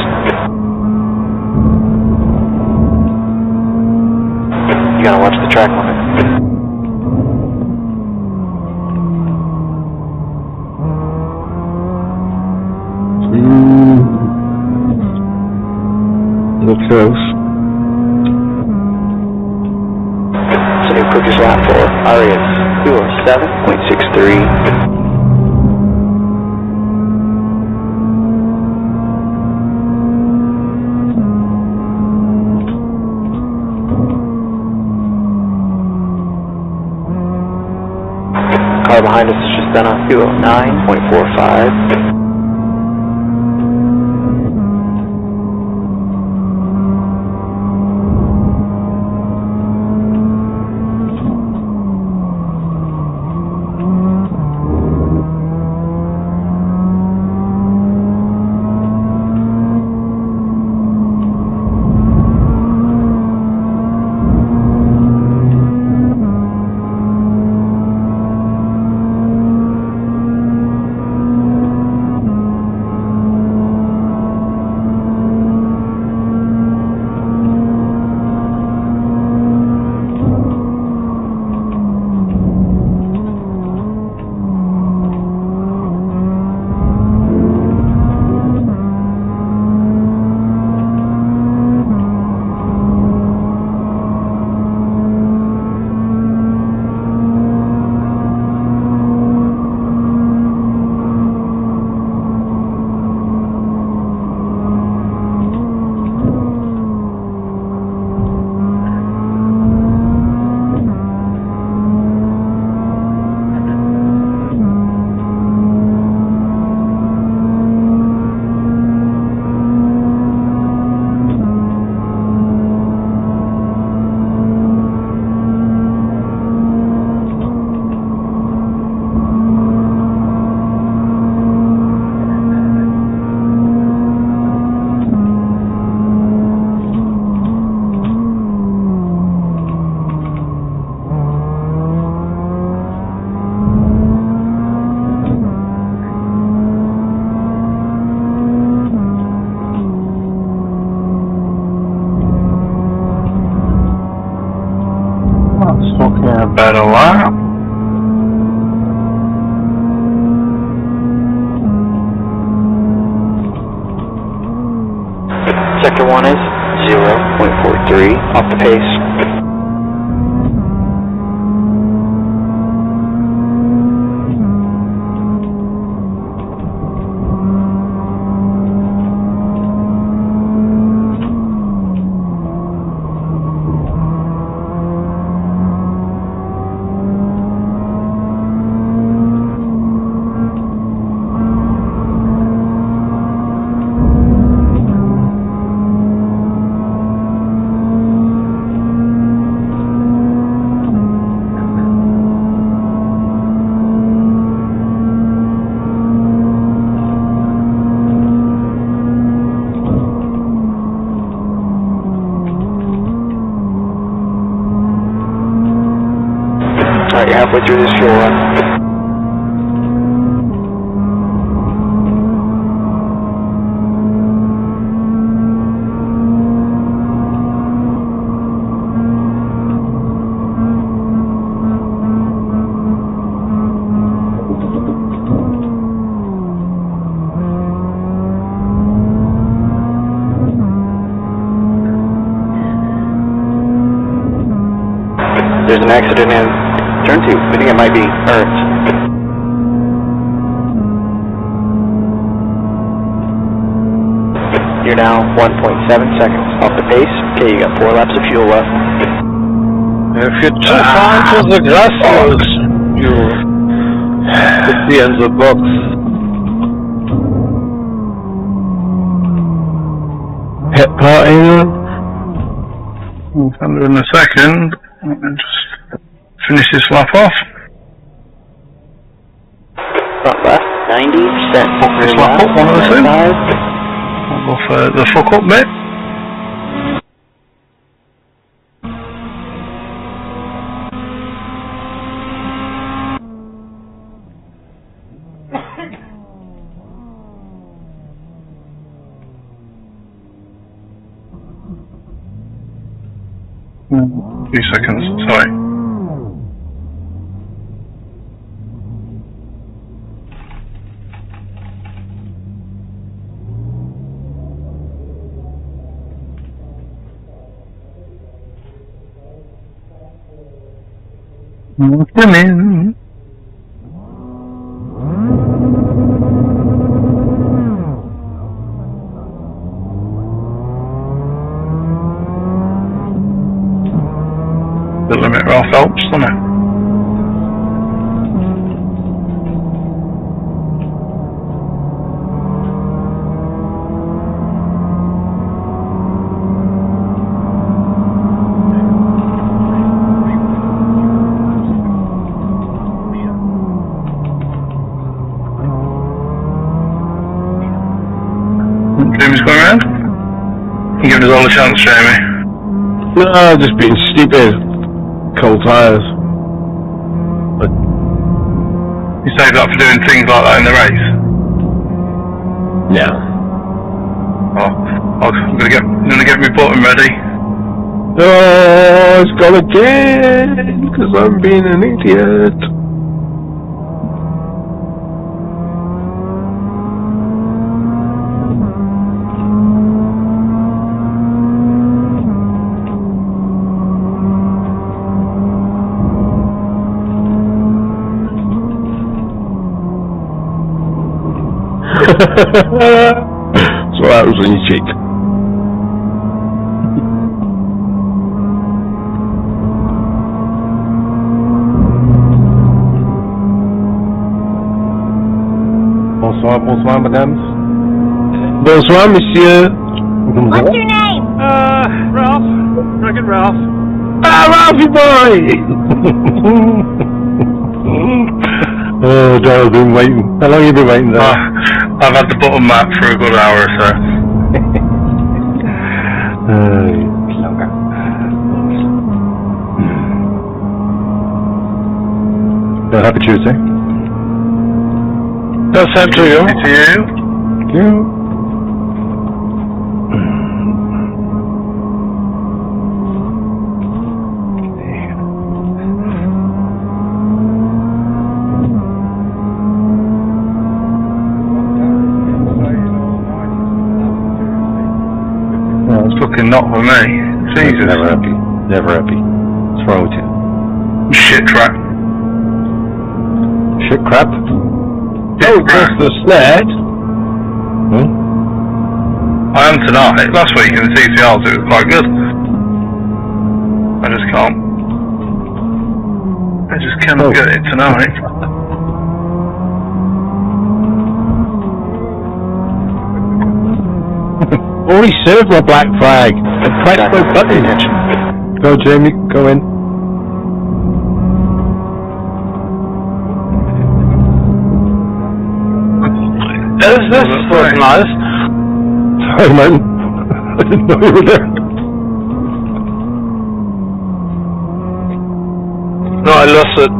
You gotta watch the track limit. Look close. It's a new quickest lap for Arias 207.63. Car behind us has just done a 209.45. Talking about a lap. Sector 1 is 0.43 off the pace. Alright, you're halfway through this fuel run. There's an accident in turn 2. I think it might be Earth. You're now 1.7 seconds off the pace. Okay, you got 4 laps of fuel left. If you're too far into the grass fields, you could be in the box. Hit party. Under in a second. Let me just finish this lap off. Front left, 90%. Fuck this lap up, one of the two. I'll go for the fuck up bit. Few seconds, sorry. Come in. The limiter off helps, doesn't it? Jamie's going around? You're giving us all a chance, Jamie. No, I've just been stupid. Cold tires. But You saved up for doing things like that in the race? yeah. Oh, I'm gonna get my button ready. Oh, it's gone again, because I'm being an idiot. So that was when you cheat. Bonsoir, madame. Bonsoir, monsieur. What's your name? Ralph. Dragon Ralph. Ah, Ralphie boy! Oh, Daryl's been waiting. How long have you been waiting there? I've had the button map for a good hour or so. Well, happy Tuesday. That's same to you. To you. Thank you. Fucking not for me. Jesus. Never happy. Never happy. What's wrong with you? Shit trap. Shit crap? Oh, that's the snare. Hmm? I am tonight. Last week in the TCRs it was quite good. I just can't. I just cannot get it tonight. Already served my black flag. Press no button. Go, Jamie. Go in. This was nice. Sorry, Martin. I didn't know you were there. No, I lost it.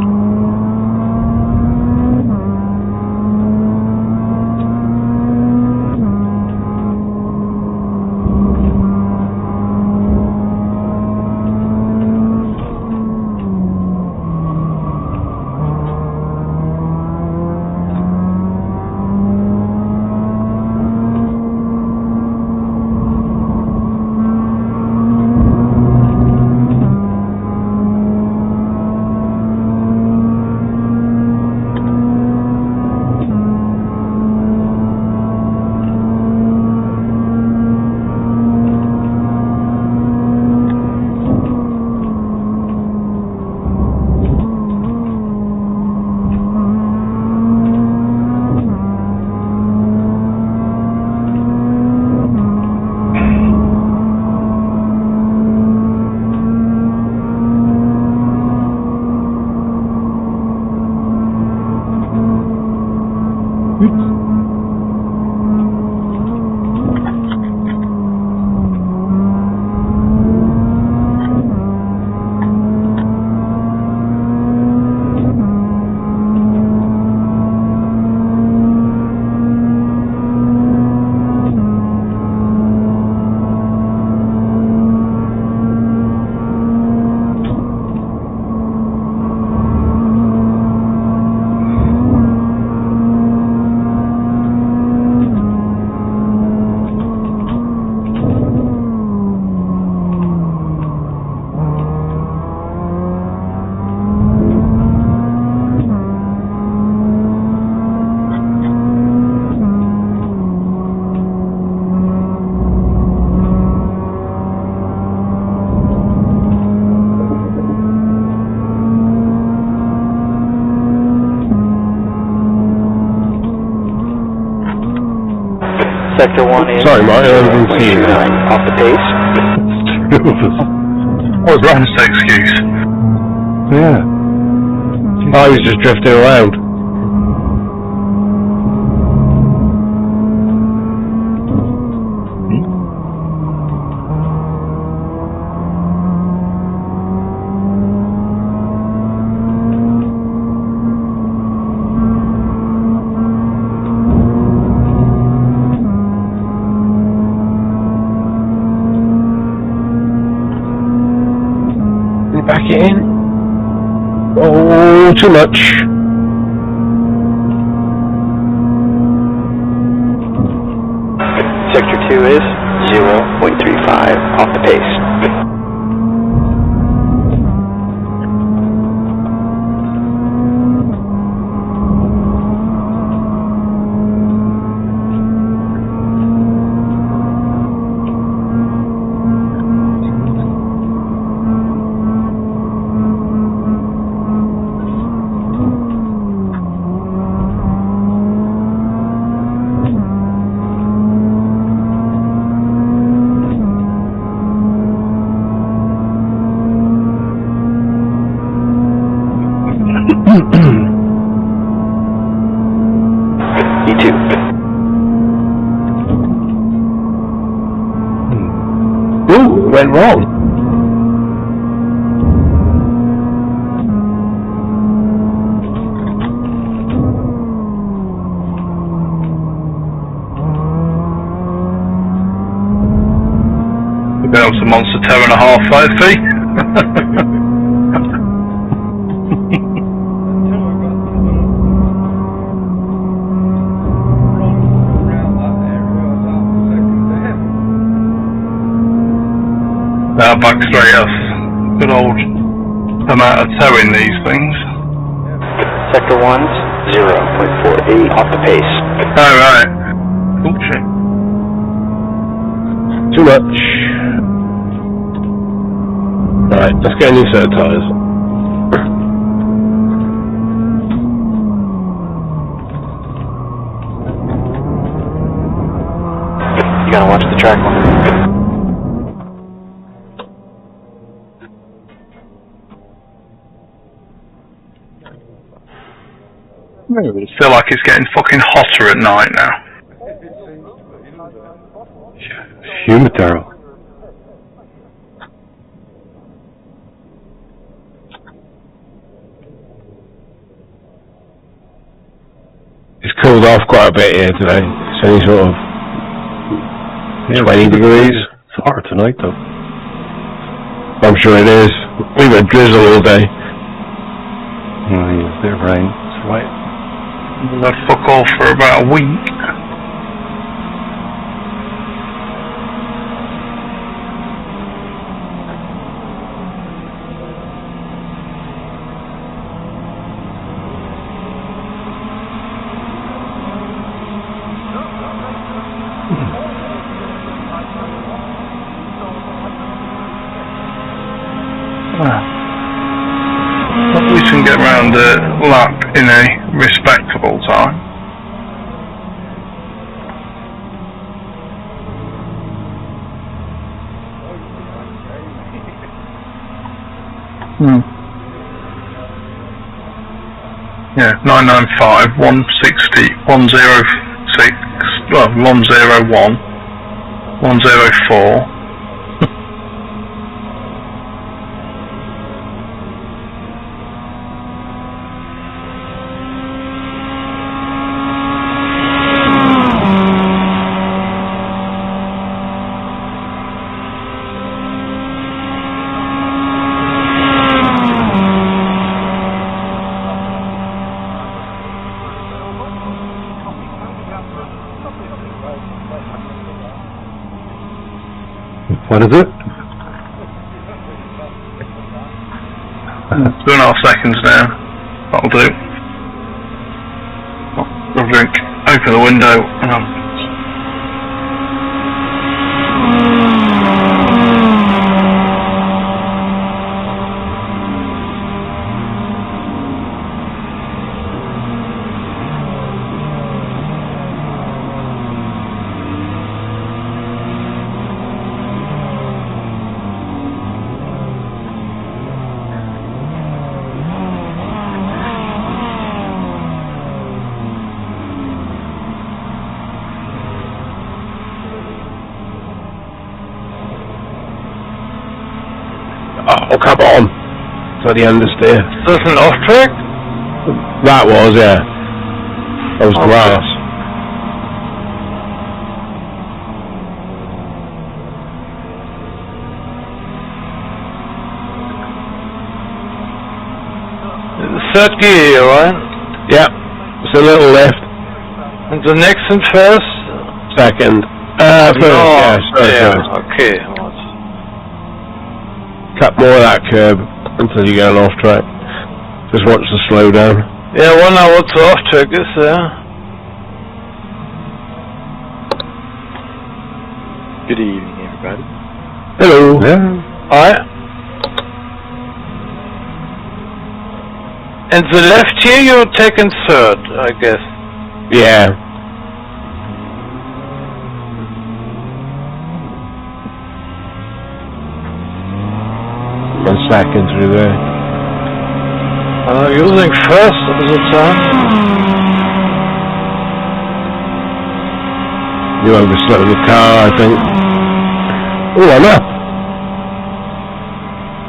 Sector 1 is Sorry, Martin, I haven't seen that. off the pace. Two of us. What was Rand's excuse? Yeah. I was just drifting around. Back it in. Oh, too much. Sector 2 is 0.35 off the pace. E2. Ooh, went wrong. You've been up to Monster 10.5 5p. car back straight off. Good old amount of towing these things. Sector 1's 0.48 off the pace. Oh, right. Oh, shit. Too much. Right, let's get a new set of tyres. You gotta watch the track one. I feel like it's getting fucking hotter at night now. Humitaro. It's cooled off quite a bit here today. It's only sort of 20 degrees. It's hard tonight though. I'm sure it is. We've had drizzle all day. Oh, yeah, bit of rain. It's right. We've had fuck off for about a week. But we can get round the lap in a respectable time. Yeah, 995, 160, 106, well, 101, 104. What is it? 2.5 seconds now. That'll do. I'll drink. Open the window and I'm... Oh, come on! For the understeer. Is this an off track? That was, yeah. That was grass. Third gear here, right? Yeah. It's a little left. And the next and first? Second. First, yeah, first. Okay. Cut more of that curb until you get an off track. Just watch the slowdown. Yeah, I wonder what the off track is there. Good evening, everybody. Hello. Yeah. Alright. And the left here you're taking third, I guess. Yeah. One second through there. I'm using first all the time. You overslowed the car, I think. Oh, I'm up.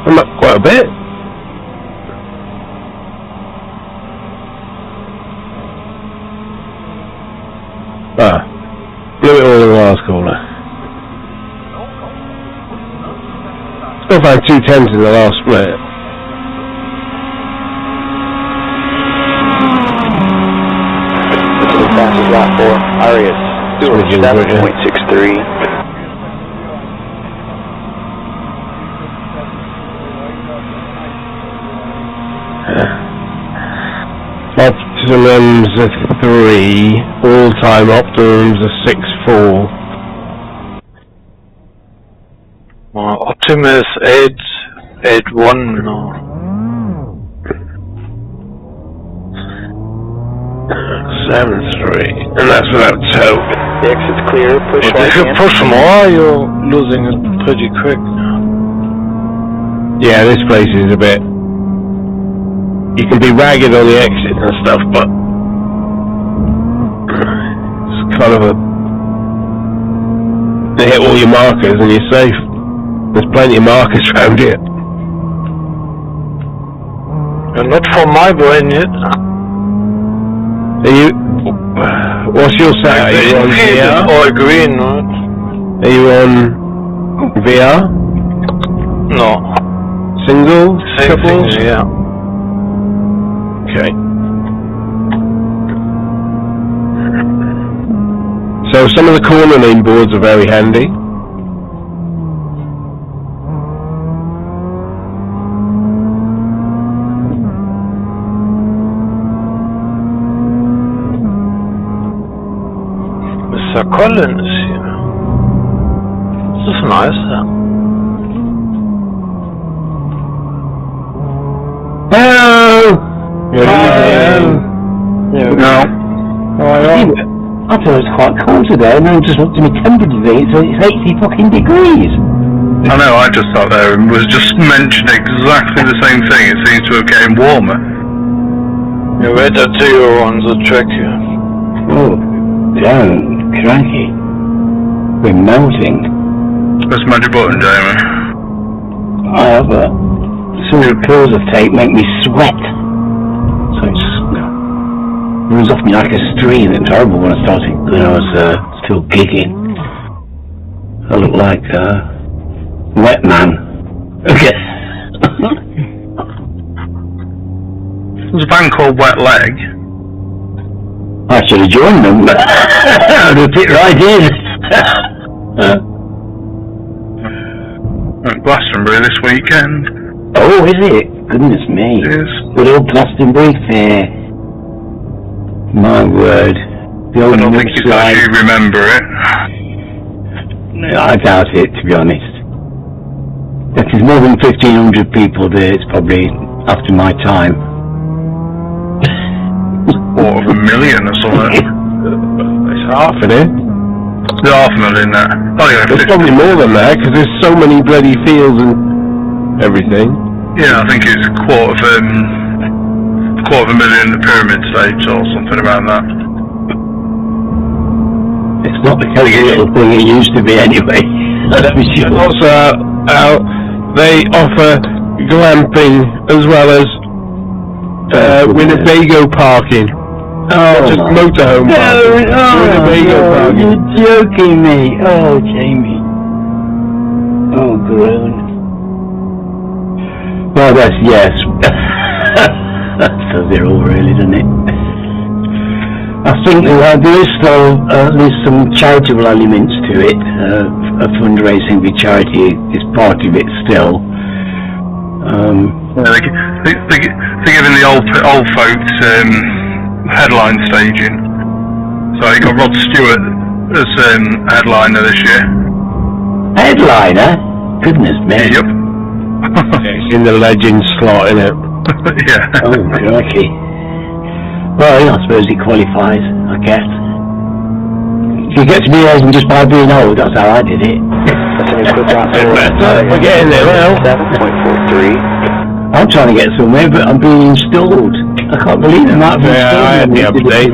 I'm up quite a bit. Ah, blew it all in the last corner. Still found 2 10s in the last split. This is the fastest lap for Arias. 207.63. Optimums are 3, all-time optimums are 6.4. Optimus 8.1 now. 7.3, and that's without tow. The exit's clear. Push If right you hand. push more, you're losing it pretty quick. Yeah, this place is a bit... You can be ragged on the exit and stuff, but... It's kind of a... They hit all your markers and you're safe. There's plenty of markers around here. You're not from my brain yet. Are you... What's your set? Are you on VR? Or green, right? Are you on VR? No. Single? Same Couples? thing, yeah. Okay. So some of the corner lane boards are very handy. Mr. Collins here. This is nice, yeah. Hello! Good evening. No. How are you? I thought it was quite cold today, and I just looked at my temperature today, so it's 80 fucking degrees. I know, I just sat there and was just mentioning exactly the same thing. It seems to have getting warmer. You wait until you're on the track here. Oh, don't, cranky. We're melting. Press magic button, Jamie. I have some of the pills of tape make me sweat. So it's runs off me like a stream. It's horrible when I was still gigging. I look like wet man. Okay. There's a band called Wet Leg. I should have joined them. I'd have fit right in. At Glastonbury this weekend. Oh, is it? Goodness me. It is. Good old Glastonbury Fair. My word. The I old don't think you actually remember it. I doubt it, to be honest. If there's more than 1,500 people there, it's probably after my time. 250,000 or something. It's half of it. There's 500,000 there. Oh yeah, There's probably more than that, because there's so many bloody fields and everything. yeah, I think it's a quarter of a million at the pyramid stage or something around that. It's not the kind of little thing it used to be anyway. Let me see. Also, they offer glamping as well as Winnebago parking. Oh, Just motorhome parking. Winnebago parking. You're joking me. Oh, Jamie. Oh, groan. Well, that's yes. That does it all, really, doesn't it? I think there is still at least some charitable elements to it. A fundraising with charity is part of it still. Yeah, they're giving the old folks headline staging. So you got Rod Stewart as headliner this year. Headliner? Goodness me. Yep. It's in the legend slot, isn't it? Yeah. Oh, crikey. Well, I suppose it qualifies, I guess. If you get to be old and just by being old, that's how I did it. That's an input drop for We're getting there now. 7.43. I'm trying to get somewhere, but I'm being installed. I can't believe it might be installed. I had the update.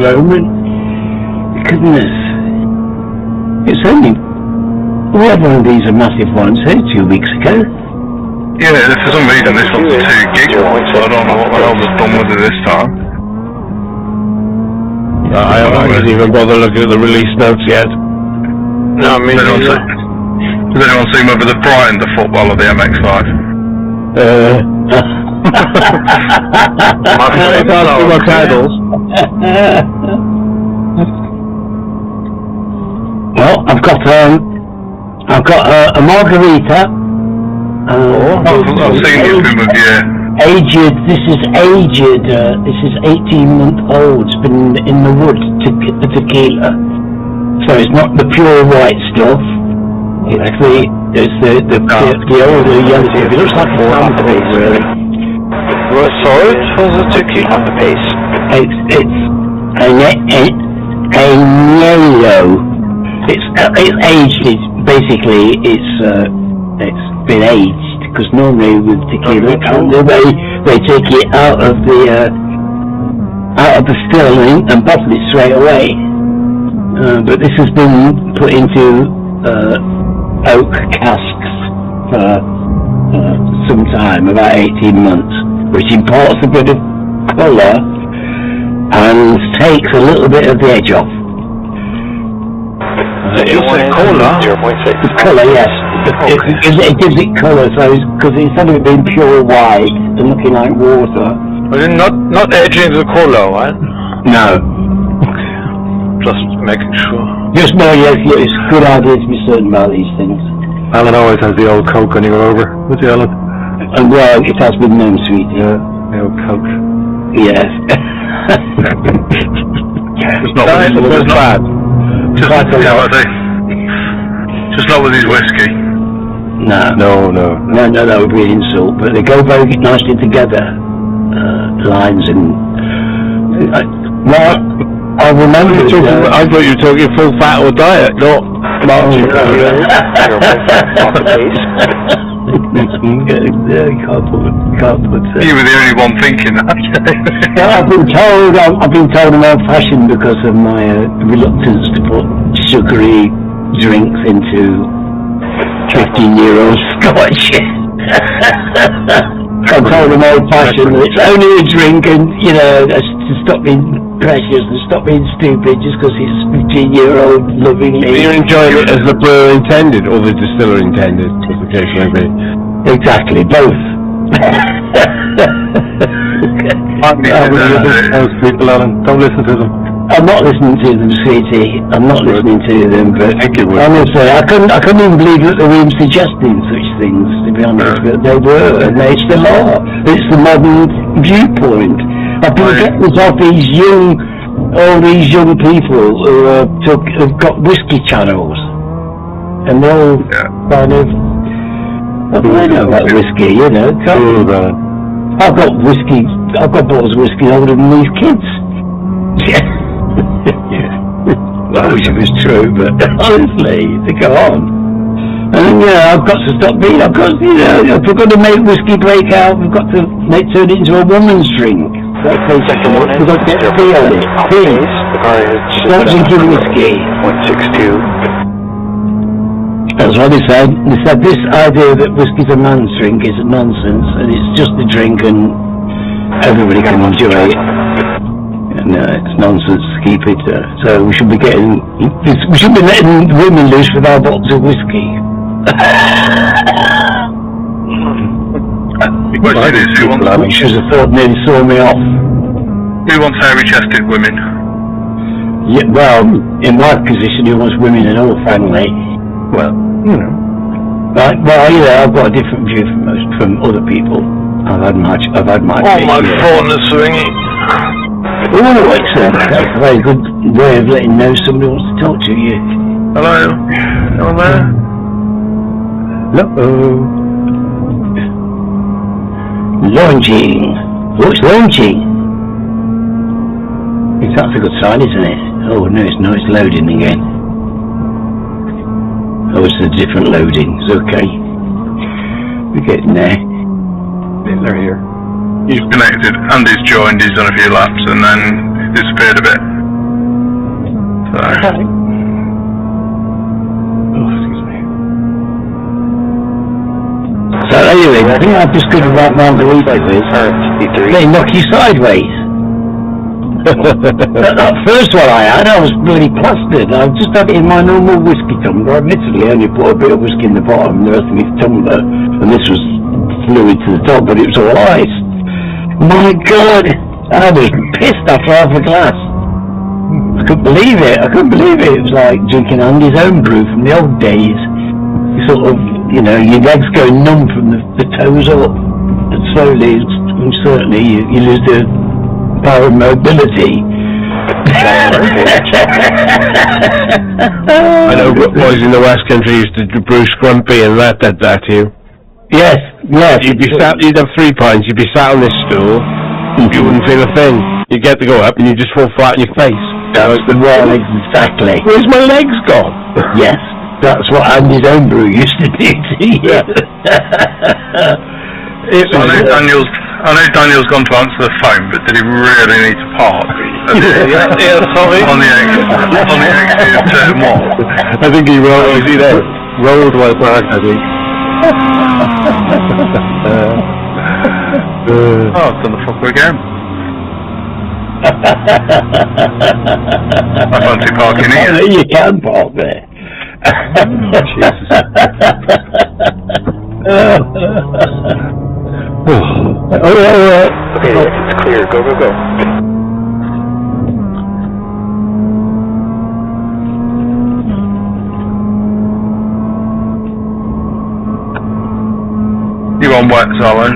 Goodness. It's only... We had one of these massive ones here 2 weeks ago. Yeah, for some reason this one's 2 gigawatts, so I don't know what the hell was done with it this time. I didn't even bother looking at the release notes yet. No, I mean, Does anyone see whether they've brightened the football of the MX5? I can't see my pedals. Well, I've got a margarita. I've seen it's been with you. aged. This is aged. This is 18-month-old. It's been in the woods. Tequila. So it's not the pure white stuff. It's the older yellow stuff. It looks like a sample base, really. What sort for the tequila? On the base. It's a yellow. It's aged. It's basically it's been aged, because normally with tequila they take it out of the still and bottle it straight away. But this has been put into oak casks for some time, about 18 months, which imparts a bit of colour and takes a little bit of the edge off. You say colour? 0.6. Colour, yes. It gives it colour, so because instead of it being pure white and looking like water. But you're not edging the colour, right? No. Just making sure. Just know, yes, it's a good idea to be certain about these things. Alan always has the old Coke when you go over. What's the Alan? And well, it has been known, sweetie. Yeah, the old Coke. Yes. Just not with his bad. Just not with his whiskey. No, that would be an insult. But they go very nicely together. Lines and. I remember. I thought you were talking full fat or diet, not. On the base. Can't put. You were the only one thinking that. I've been told I'm old-fashioned because of my reluctance to put sugary drinks into 15-year-old Scotch. I'm told I'm old-fashioned. It's only a drink, and to stop being precious and stop being stupid just because it's 15-year-old lovingly. You're enjoying it as the brewer intended, or the distiller intended, as the case may be. Exactly, both. Those people, Alan, don't listen to them. I'm not listening to them, sweetie. I'm not listening to them, but Thank you, honestly, I couldn't even believe that they were even suggesting such things, to be honest, but they were, and they still are. It's the modern viewpoint. I've been getting this off all these young people who have got whiskey channels, and they're all kind of, what do I know about whiskey, I've got bottles of whiskey older than these kids. Well, I wish it was true, but honestly, they go on. And I've got to stop being, if we're going to make whiskey break out, we've got to turn it into a woman's drink. That's basically what we've got to get pee on it. Pee. Stop drinking whiskey. 0.62. That's what they said. They said this idea that whiskey's a man's drink is nonsense, and it's just a drink and everybody can enjoy it. And it's nonsense to keep it. So we should be letting women loose with our bottles of whiskey. The question is, who nearly saw me off. Who wants hairy-chested women? Yeah, well, in my position, who wants women in all family? Well, Right, well, I've got a different view from other people. I've had my. Oh, my phone is ringing. Oh, excellent. That's a very good way of letting know somebody wants to talk to you. Hello? Hello there? Hello. Launching. Oh, it's launching. That's a good sign, isn't it? Oh, no, it's loading again. Oh, it's a different loading. It's okay. We're getting there. They're here. He's connected, Andy's joined, he's done a few laps, and then disappeared a bit. So. Oh, excuse me. So anyway, the thing I've discovered about margaritas is they knock you sideways. that first one I had, I was bloody plastered. I just had it in my normal whiskey tumbler. Admittedly, I only put a bit of whiskey in the bottom, the rest of my tumbler, and this was fluid to the top, but it was all ice. My God, I was pissed after half a glass. I couldn't believe it. It was like drinking Andy's own brew from the old days. You sort of, your legs go numb from the toes up, and slowly certainly you lose the power of mobility. I know boys in the West Country used to do Bruce Grumpy, and that did that to you. Yes. You'd have 3 pints, you'd be sat on this stool, you wouldn't feel a thing. You'd get to go up and you'd just fall flat on your face. That was the legs, exactly. Where's my legs gone? Yes, that's what Andy's own brew used to do to you. I know Daniel's gone to answer the phone, but did he really need to park? Sorry. On the exit of turn 1. I think he rolled while parked, I think. I've done the fucker again. I fancy parking here. You can park there. Jesus. Okay, it's clear. Go. You on wet, Solon?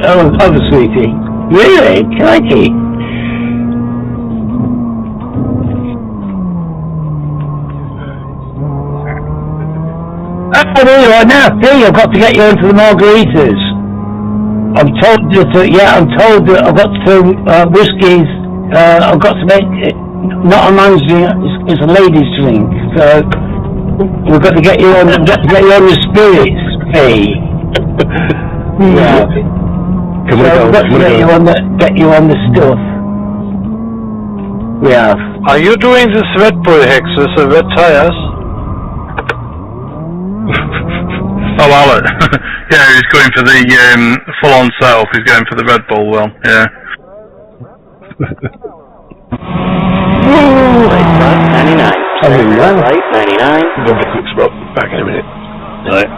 Oh, sweetie. Really? Crikey. Oh, there you are now. See, I've got to get you into the margaritas. I'm told that I've got some whiskies. I've got to make it not a man's drink. It's a lady's drink. So we've got to get you on. The spirits. Hey. Yeah. Come on, We've got to get you on the stuff. We have. Are you doing this Red Bull hex with the red tires? Oh, Alan. Yeah, he's going for the full-on setup. He's going for the Red Bull well, yeah. Right, 99. Right, 99. Don't get quick spot. Back in a minute. Right.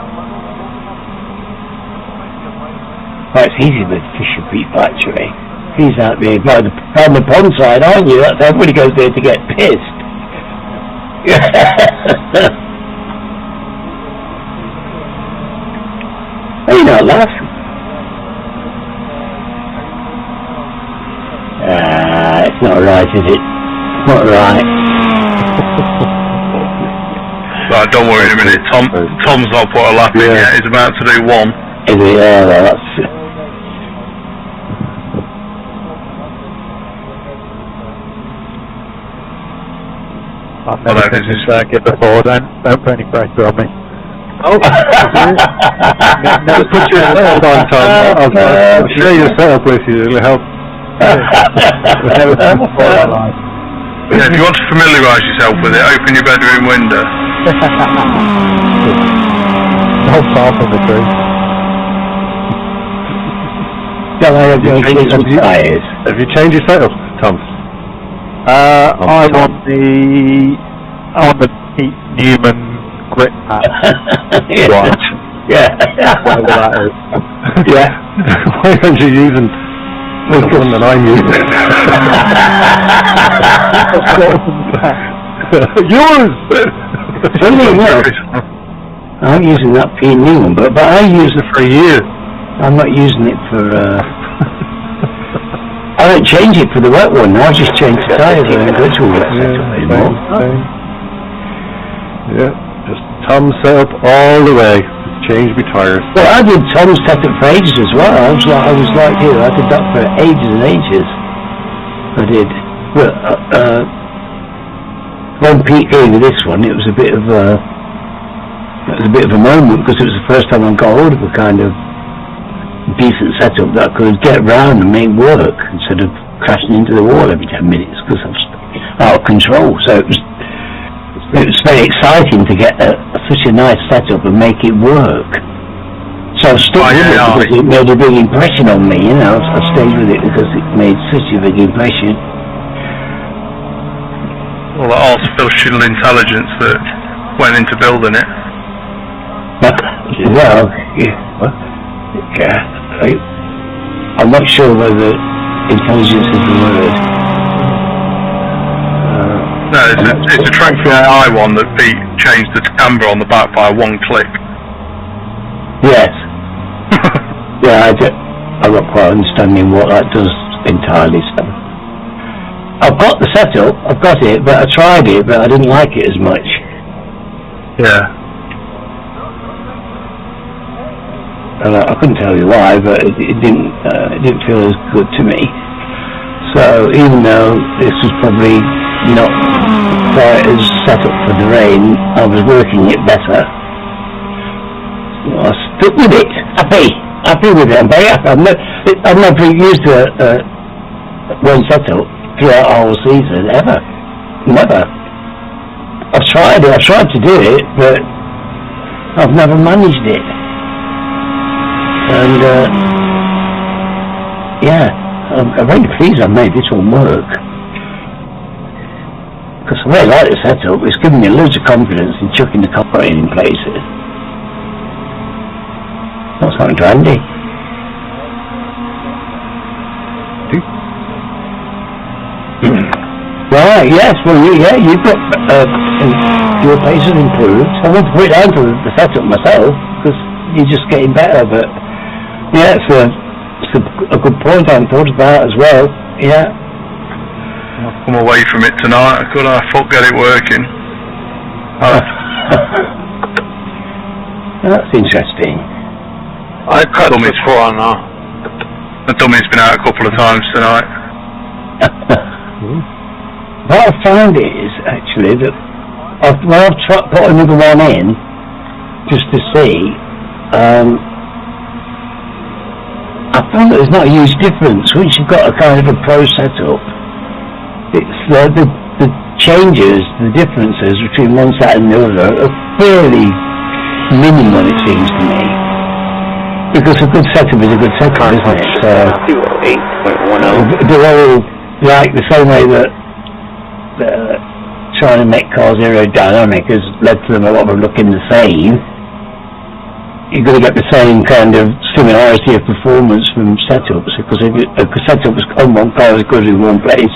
Well, it's easy with Fisher Beef Factory. He's out there by the pond side, aren't you? That's everybody goes there to get pissed. Are you not laughing? It's not right, is it? It's not right. Right, don't worry in a minute. Tom's not put a lap in yet. He's about to do 1. Is it? Yeah, well, that's... I've never been to circuit before, don't put any pressure on me. Oh, never put you in the setup on, Tom. I'll show you the setup with you, it'll help. Yeah, if you want to familiarise yourself with it, open your bedroom window. Not far from the tree. Have you changed your setup, Tom? I'm on the Pete Newman grip pad. What? Yeah. Whatever that is. Yeah. Why aren't you using the one that I'm using? Yours! Funny enough, I'm using that Pete Newman, but I use it for a year. I'm not using it for, I don't change it for the wet one, I just change the tyres and go to a wet setup anymore. Yeah, just Tom setup all the way. Change my tyres. Well, I did Tom's setup for ages as well. I was like you. I did that for ages and ages. I did. But when Pete gave me this one, it was a bit of a moment because it was the first time I got hold of a kind of decent setup that I could get round and make work instead of crashing into the wall every 10 minutes because I was out of control. So it was very exciting to get such a nice setup and make it work. So I stuck with it because it made a big impression on me, you know. I stayed with it because it made such a big impression. All the artificial intelligence that went into building it. Well, yeah, I'm not sure whether intelligence is the word. No, it's a Tranquil AI one that Pete changed the camber on the back by 1 click. Yes. Yeah, I'm not quite understanding what that does entirely. So I've got the setup, I've got it, but I tried it, but I didn't like it as much. Yeah. And I couldn't tell you why, but it didn't feel as good to me. So even though this was probably not quite as set up for the rain, I was working it better. I stuck with it. Happy with it. I'm very happy. I've never used one setup throughout the whole season ever. Never. I've tried to do it, but I've never managed it. And yeah, I'm very pleased I've made this one work. Because I really like the setup. It's given me loads of confidence in chucking the copper in places. That sounds handy. Right, yes, well, yeah, you've got, your pace has improved. I want to put it down to the setup myself, because you're just getting better, but, yeah, it's a good point I hadn't thought about as well, yeah. I'll come away from it tonight. I could get it working. That's interesting. I cut the corner. The dummy's been out a couple of times tonight. What I found is, actually, that when I've put another one in, just to see, I found that there's not a huge difference. Once you've got a kind of a pro setup, it's the changes, the differences between one set and the other are fairly minimal, it seems to me. Because a good setup is a good setup, isn't it? So, they're all like the same way that trying to make cars aerodynamic has led to them a lot of them looking the same. You're going to get the same kind of similarity of performance from setups, because if a setup on one car is good in one place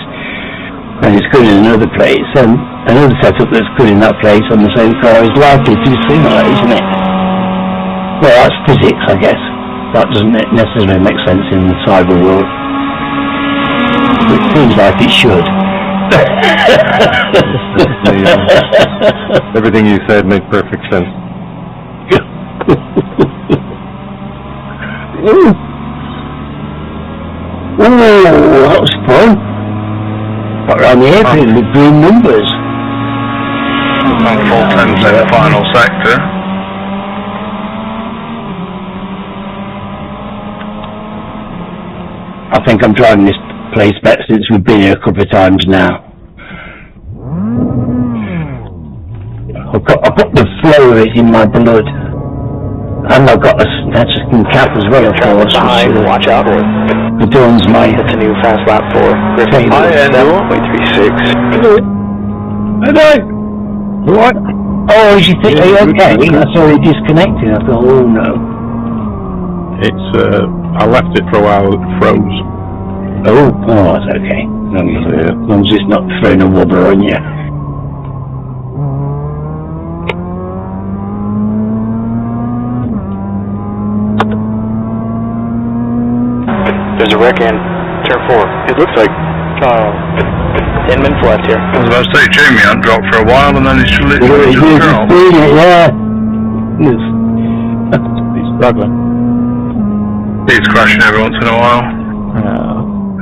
and it's good in another place, and another setup that's good in that place on the same car is likely to be similar, isn't it? Well, that's physics, I guess. That doesn't necessarily make sense in the cyber world. It seems like it should. Everything you said made perfect sense. Ooh, that was fun. Got around the airplane with green numbers. Full 10's in the final sector. I think I'm driving this place better since we've been here a couple of times now. I've got the flow of it in my blood. And I've got a snatching cap as well, of course. Watch out for it. The dawn's my... It's a new fast lap for Griffin. 7.36. Hello. What? Oh, is you think, are you okay? I saw you disconnected. I thought, oh no. It's, I left it for a while, it froze. Oh, that's okay. As long as it's not throwing a wobbler on you. There's a wreck in turn 4. It looks like 10 minutes left here. I was about to say, Jamie hadn't dropped for a while, and then he's literally just dropped. Yeah. He's struggling. He's crashing every once in a while.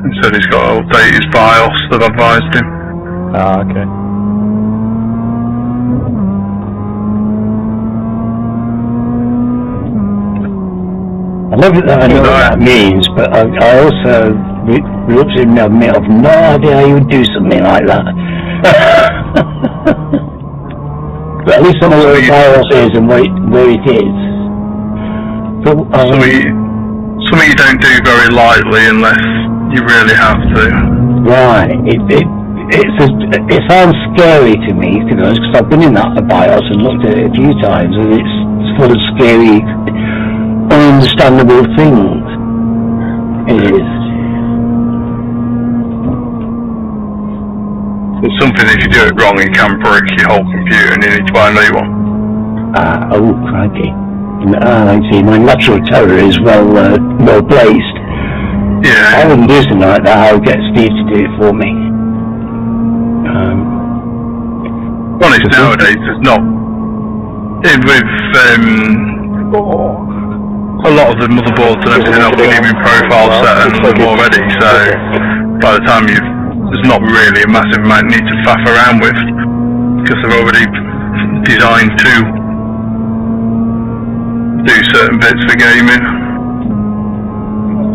He said he's got to update his BIOS, they've advised him. Okay. I know what that means, but I also reluctantly admit I've no idea how you would do something like that. But at least I know where the BIOS is and where it is. But, something you don't do very lightly unless you really have to. Right. It sounds scary to me, to be honest, because I've been in that BIOS and looked at it a few times, and it's full of scary, ununderstandable things. It is. It's something, if you do it wrong, it can break your whole computer and you need to buy a new one. Oh, crikey. I see, my natural terror is well placed. Yeah. I wouldn't do something like that. I would get Steve to do it for me. Honest, nowadays, there's not. With a lot of the motherboards and everything else are giving profile set and them already, so by the time there's not really a massive amount you need to faff around with, because they're already designed to do certain bits for gaming.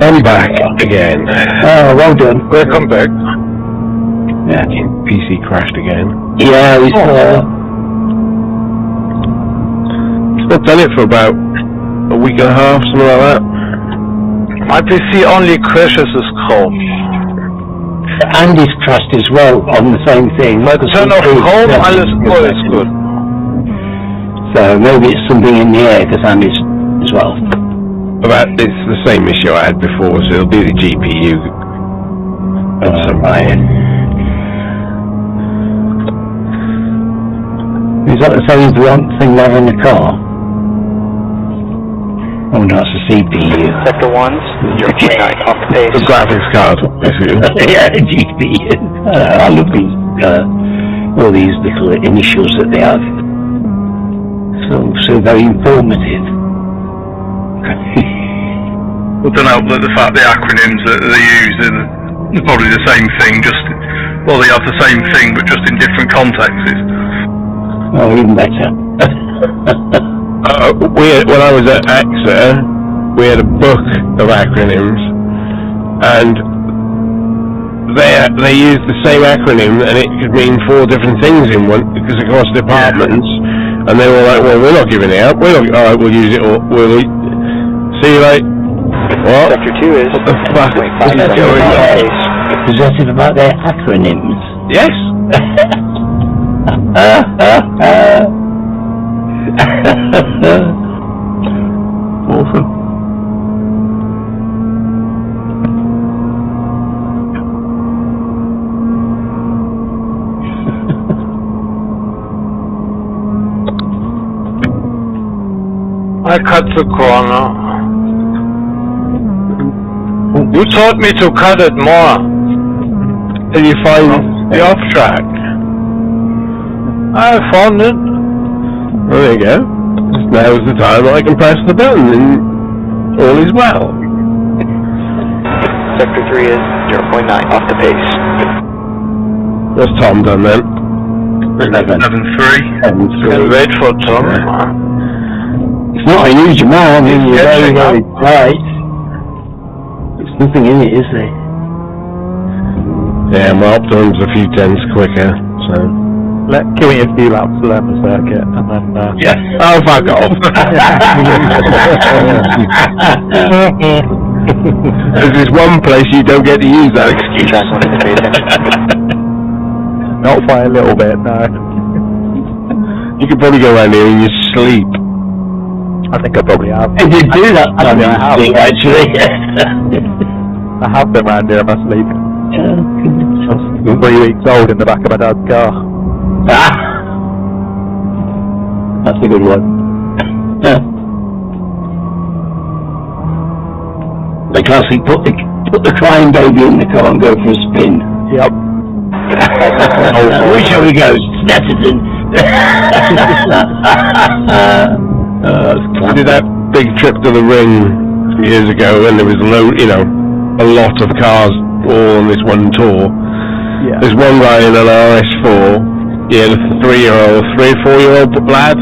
I'm back again. Oh, well done. Welcome back. Yeah. PC crashed again. Yeah, we saw. I've done it for about a week and a half, something like that. My PC only crashes with Chrome. Andy's crashed as well on the same thing. But turn off Chrome, alles good. So maybe it's something in the air because Andy's as well. It's the same issue I had before, so it'll be the GPU. Right. Is that the same thing there in the car? Oh no, it's a CPU. Sector 1's 0.9 off the pace. The graphics card, basically. Yeah, GPU. I love these, all these little initials that they have. So very informative. I don't know, but the fact the acronyms that they use are probably the same thing, they have the same thing, but just in different contexts. Oh, even better. When I was at uksr, we had a book of acronyms, and they used the same acronym, and it could mean 4 different things in one, because across departments, and they were like, well, we're not giving it up, alright, we'll use it, or we'll see you later. What? Sector 2 is what the fuck is going on? Possessive about their acronyms. Yes! Awesome. I cut the corner. You told me to cut it more. And you find the off track. I found it. Well, there you go. Now's the time I can press the button and all is well. Sector 3 is 0.9 off the pace. What's Tom done then? 11.3. Can wait for Tom. It's not a huge amount, I mean, you're very, very bright. There's nothing in it, is there? Yeah, my Optimum's a few tenths quicker, so... Give me a few laps to learn the circuit, and then... Yeah. Oh, fuck off! There's one place you don't get to use that excuse. Not by a little bit, no. You could probably go around here in your sleep. I think I probably have. I did do that I have. thing, actually. I have been around here in my sleep. I was 3 weeks old in the back of my dad's car. Ah! That's a good one. The classic, put the crying baby in the car and go for a spin. Yep. Which way we go? Snetterton. We did that big trip to the ring years ago, and there was a lot of cars all on this one tour. Yeah. There's one guy in an RS4. He had a 3 or 4-year-old lad.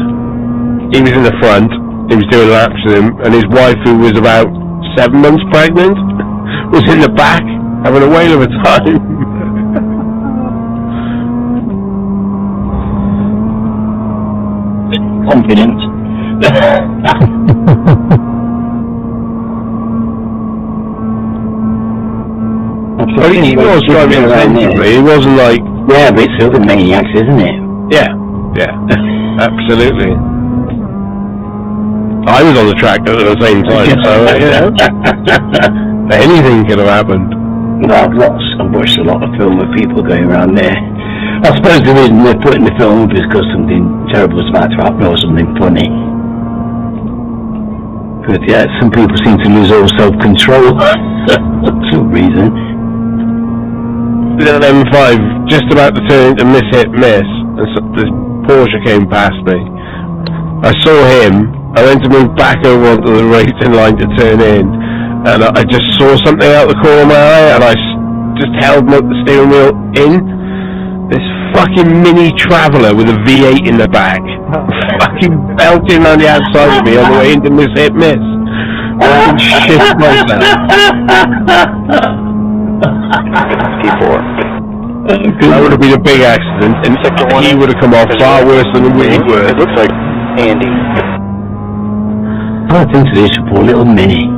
He was in the front. He was doing laps with him, and his wife, who was about 7 months pregnant, was in the back having a whale of a time. Confident. Well, he was driving sensibly. He wasn't like... Yeah, but it's still the maniacs, isn't it? Yeah, absolutely. I was on the track at the same time, so anything could have happened. No, I've watched a lot of film of people going around there. I suppose the reason they're putting the film up is because something terrible is about to happen or something funny. But yeah, some people seem to lose all self-control. For some reason. An M5 just about to turn into miss, and so this Porsche came past me. I saw him. I went to move back over onto the racing line to turn in, and I just saw something out the corner of my eye, and I just held the steering wheel in. This fucking mini Traveller with a V8 in the back, fucking belting on the outside of me on the way into miss. Fucking shit myself. That would have been a big accident, and he would have come off far worse than we were. It looks like Andy. I think it is a poor little Mini.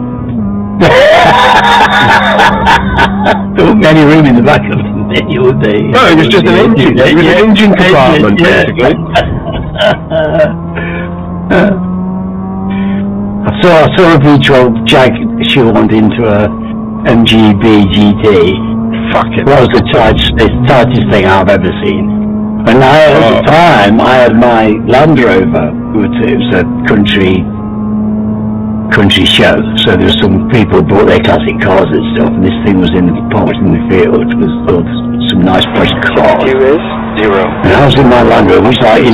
There wasn't any room in the back of the Mini, would they? No, it was just an engine. It was an engine compartment, basically. I saw a V12 Jag shoehorned into a MGB GT. Fucking That was the tightest thing I've ever seen. And at the time, I had my Land Rover, it was a country show, so there were some people who bought their classic cars and stuff, and this thing was parked in the field with some nice fresh cars. Q is 0. And I was in my Land Rover, which like, you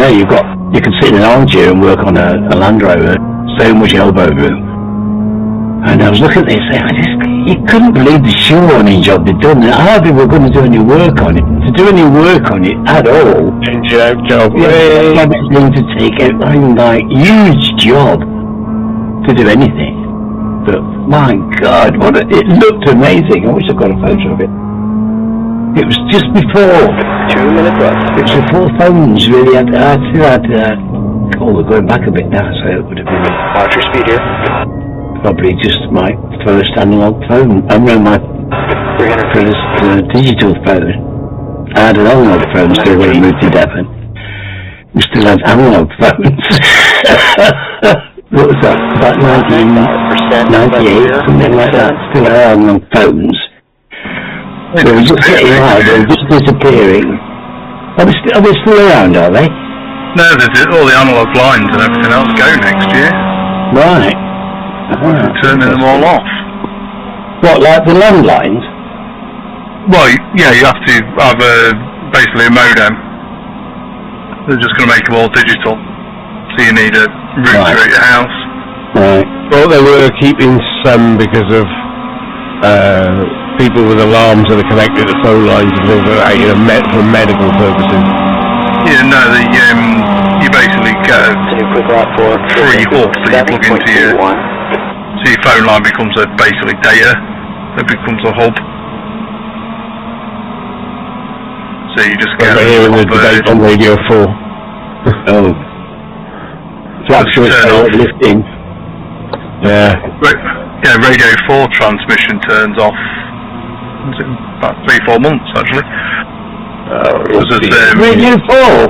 can sit in an armchair and work on a Land Rover, so much elbow room. And I was looking at this, you couldn't believe the shoehorning job they'd done. And hardly were going to do any work on it. To do any work on it at all, engine job. It's going to take a huge job to do anything. But my God, it looked amazing. I wish I got a photo of it. It was just before 2 minutes left. it was before phones really had we're going back a bit now, so it would have been Watch your speed here. probably just my first analog phone. I mean my 300 feet. first digital phone. I had an analog phone still when I moved to Devon. We still had analog phones. What was that? About 1998, something like that. Still had analog phones. So it was just getting out, they were just disappearing. Are they still around, are they? No, all the analog lines and everything else go next year. Right. Turning them all off. What, like the landlines? Well, yeah, you have to have basically a modem. They're just going to make them all digital. So you need a router at your house. Right. Well, they were keeping some because of people with alarms that are connected to phone lines and things like that, for medical purposes. Yeah, no, you basically get a Quick lap for free hub that you plug into your... So your phone line becomes basically data. It becomes a hub. So you just get... Over here in the debate on Radio 4. Oh. Fluctuates lifting. Yeah. Yeah, Radio 4 transmission turns off. Was it about 3-4 months actually? Radio 4?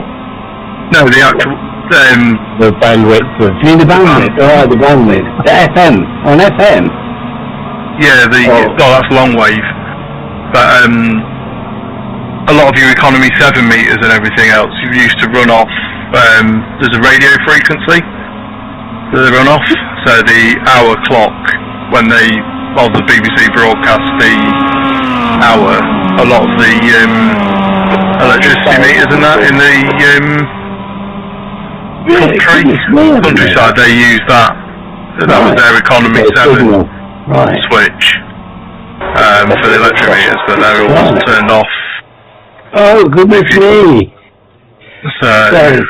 No, the actual the bandwidth. You mean the bandwidth? Oh, the bandwidth. The FM. On FM? Yeah, that's long wave. But a lot of your economy 7 meters and everything else you used to run off. There's a radio frequency that they run off. So the hour clock when the BBC broadcast the hour, a lot of the electricity meters and that in the countryside, they use that. So that was their economy 7 switch for the electric meters, but they were all turned off. Oh, goodness me! So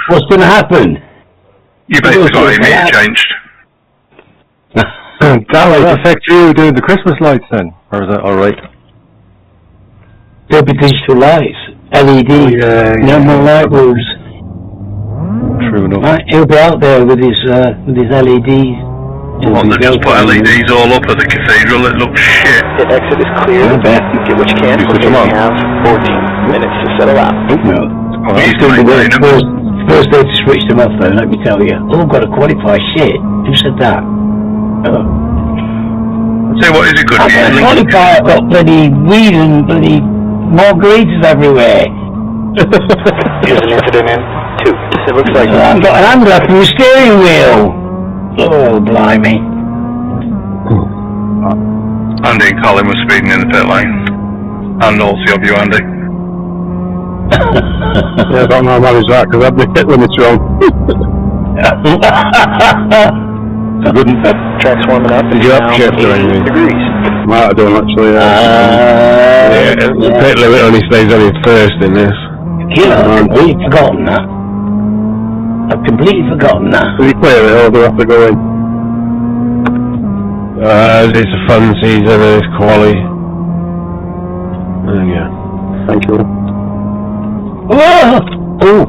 what's going to happen? You basically got your meter changed. That will affect you doing the Christmas lights then, or is that alright? There'll be digital lights, LED, no more light bulbs. True enough. Right, he'll be out there with his LEDs. They just put LEDs all up at the cathedral. It looks shit. The exit is clear. Get what you can. You have 14 minutes to settle out. He's maintaining them. First day to switch them off though, let me tell you. Oh, got to qualify shit. Who said that? Say what is it good for you? I've got bloody weed and bloody margaritas everywhere. Here's an incident in 2. It looks like I've got an handle up from the steering wheel. Oh, blimey. Andy and Colin were speeding in the pit lane. And naughty of you, Andy. Yeah, I don't know how I managed that because I had my pit limits wrong. I couldn't. Track's warming up. Did you upshift or anything? Degrees. Might have done actually. Yeah, the pit limit only stays on first in this. I've completely forgotten that. I've completely forgotten that. Can you clear it or do I have to go in? It's a fun season and it's quality. Yeah. Thank you. Oh! Oh!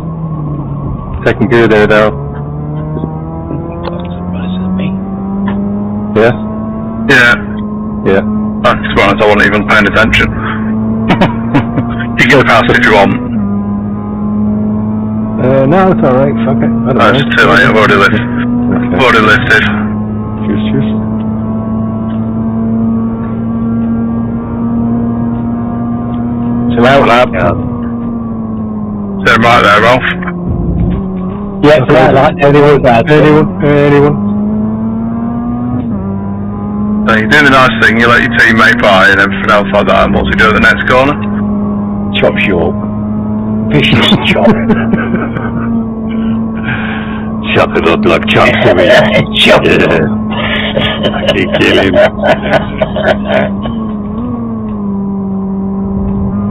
Taking good there now. Yes? Yeah. Yeah. To be honest, I wasn't even paying attention. You can pass if you want. No, it's alright, fuck it. I don't know. It's too late, I've already lifted. Okay. I've already lifted. Cheers. Chill out, lad. Is that right there, Ralph? Yeah, it's right, like anyone. So you do the nice thing, you let your teammate by and everything else like that, and what's he do at the next corner? Chop short. Vicious chop. Chop it up like chop suey. Chop it up. You kill him.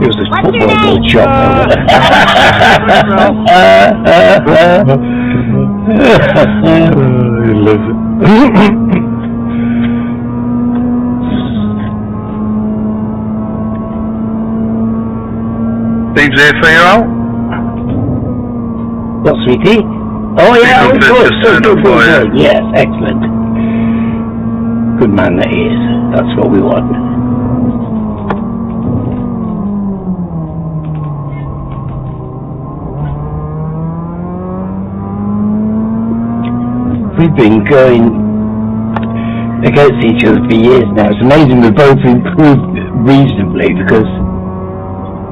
It was a football ball chop. He loves it. Steve's here for you out? What, sweetie? Oh yeah, Good, good. Yes, excellent. Good man that he is. That's what we want. We've been going against each other for years now. It's amazing we've both improved reasonably because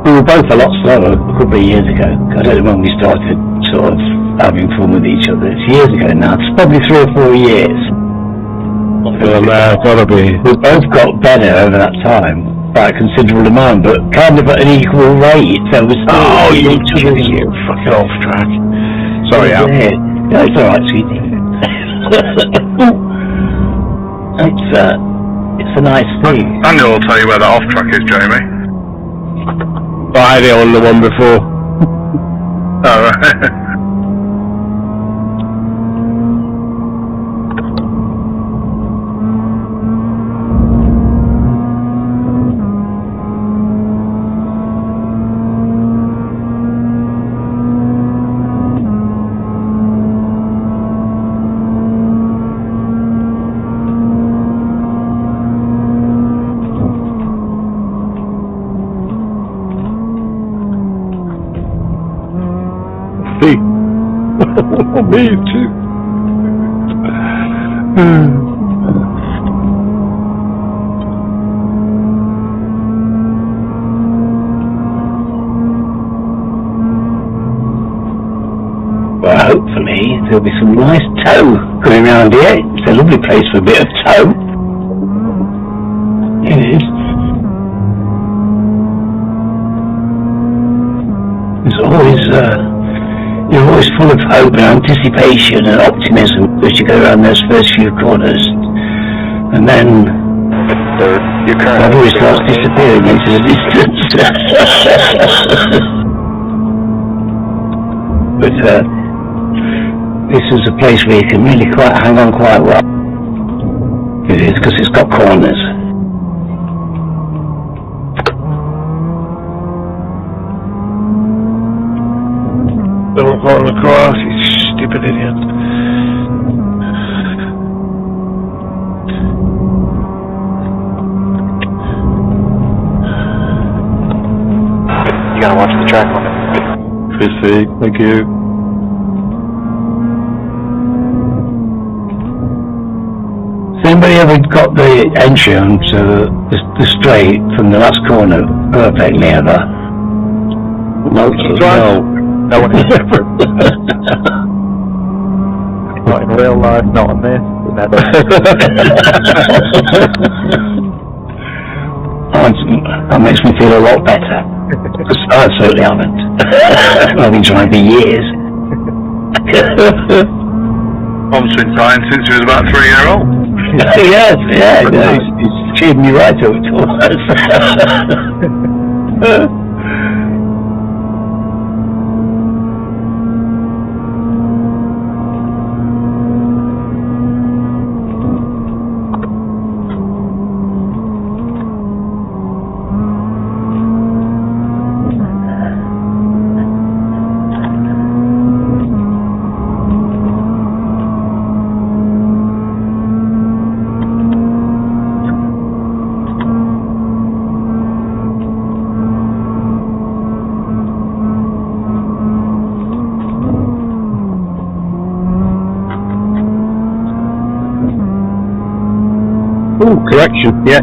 we were both a lot slower a couple of years ago. I don't know when we started sort of having fun with each other. It's years ago now. It's probably 3 or 4 years. Well, no, it's gotta be. We've both got better over that time by a considerable amount, but kind of at an equal rate. So we're still you fucking off track. Sorry, Al. No, it's alright, sweetie. It's a nice thing. Andy will tell you where that off track is, Jamie. I had it on the one before. Oh, right. Me too. Well, hopefully there'll be some nice tow going around here. It's a lovely place for a bit of tow. It is. There's always you're always full of hope and anticipation and optimism as you go around those first few corners. And then everybody starts disappearing into the distance. But this is a place where you can really hang on quite well. It is, because it's got corners. Don't go on the cross, you stupid idiot. You gotta watch the track limit. Fizzy, thank you. Has anybody ever got the entry onto the straight from the last corner perfectly ever? No. No one is ever. Not in real life, not on this, never. That makes me feel a lot better. Because I certainly haven't. I've been trying for years. Tom's been trying since he was about 3 years old. Yes, yeah, he's cheered me right to it. Ooh, correction, yes.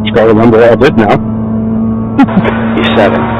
Just gotta remember what I did now. E7.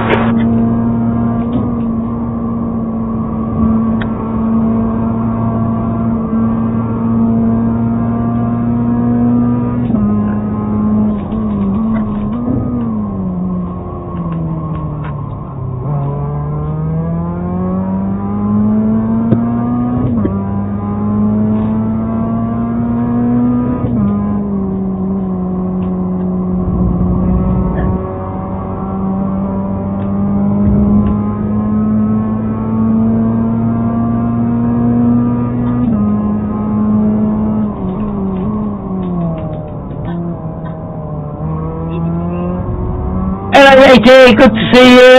Hey, good to see you.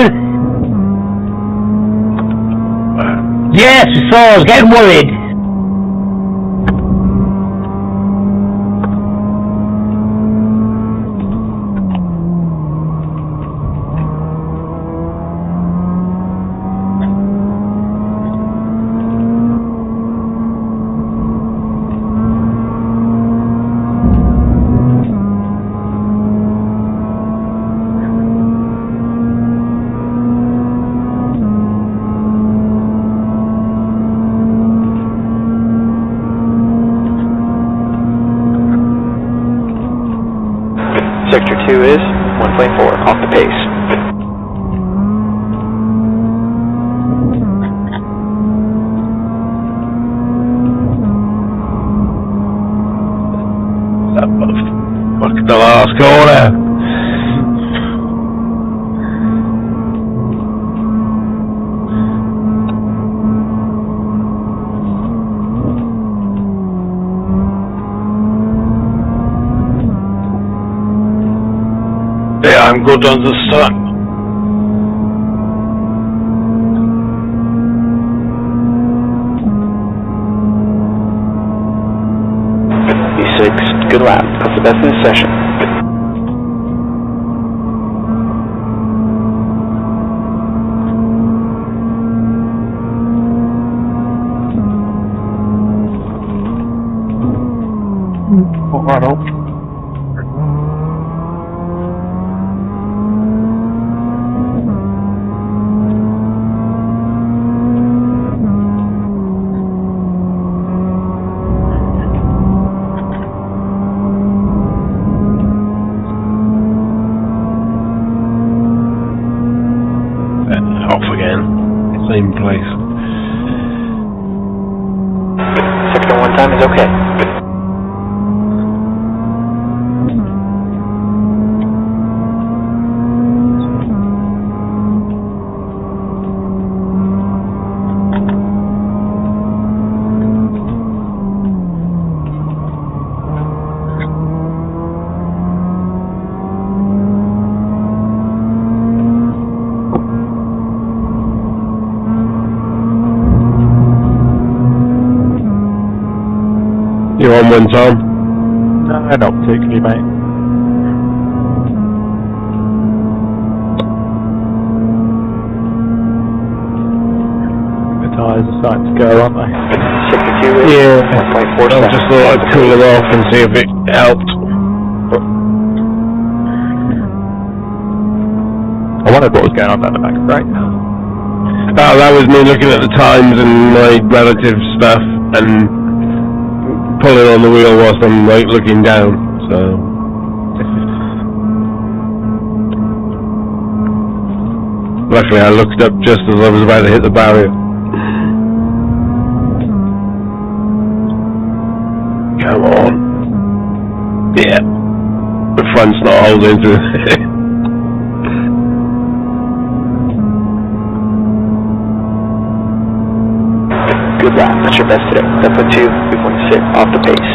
Yes, I saw. I was getting worried. Sector 2 is 1.4, off the pace. Fuck the last corner. Yeah, I'm good on the sun. E6, good lap. That's the best in the session. Right on. Same place. Sector 1 time is okay. You're on one, Tom? No, not particularly, mate. The tyres are starting to go, aren't they? Sector 2 is Yeah. 1.4. I just thought I'd cool them off and see if it helped. I wondered what was going on down the back, right? that was me looking at the times and my relative stuff and pulling on the wheel whilst I'm like looking down. So. Luckily I looked up just as I was about to hit the barrier. Come on. Yeah. The front's not holding to it. Good lap. That's your best today. That's a 2. You're going to sit off the pace.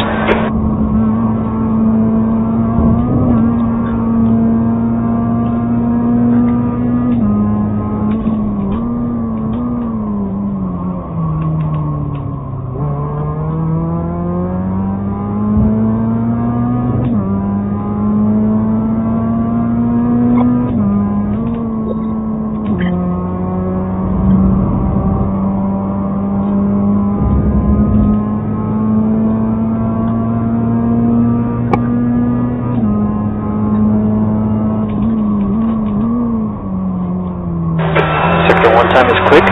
Time is quick.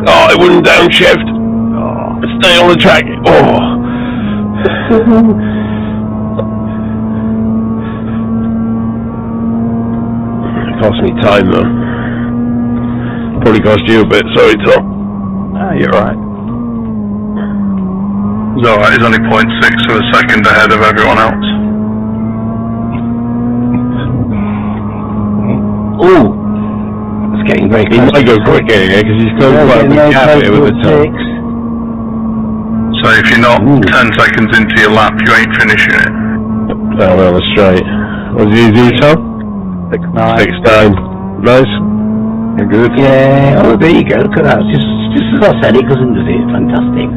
I wouldn't downshift. Stay on the track. Oh. It cost me time though. Probably cost you a bit. Sorry, Tom. Ah, you're right. It's alright, he's only 0.6 of a second ahead of everyone else. Ooh. It's getting very close. He might go quicker here because he's going quite a big gap here with the time. So if you're not 10 seconds into your lap, you ain't finishing it. Down on the straight. What did you do, Tom? 6-9. 6-9. Nice. You're good. Yeah, oh, there you go. Look at that. Just as I said, it doesn't, does it? Fantastic.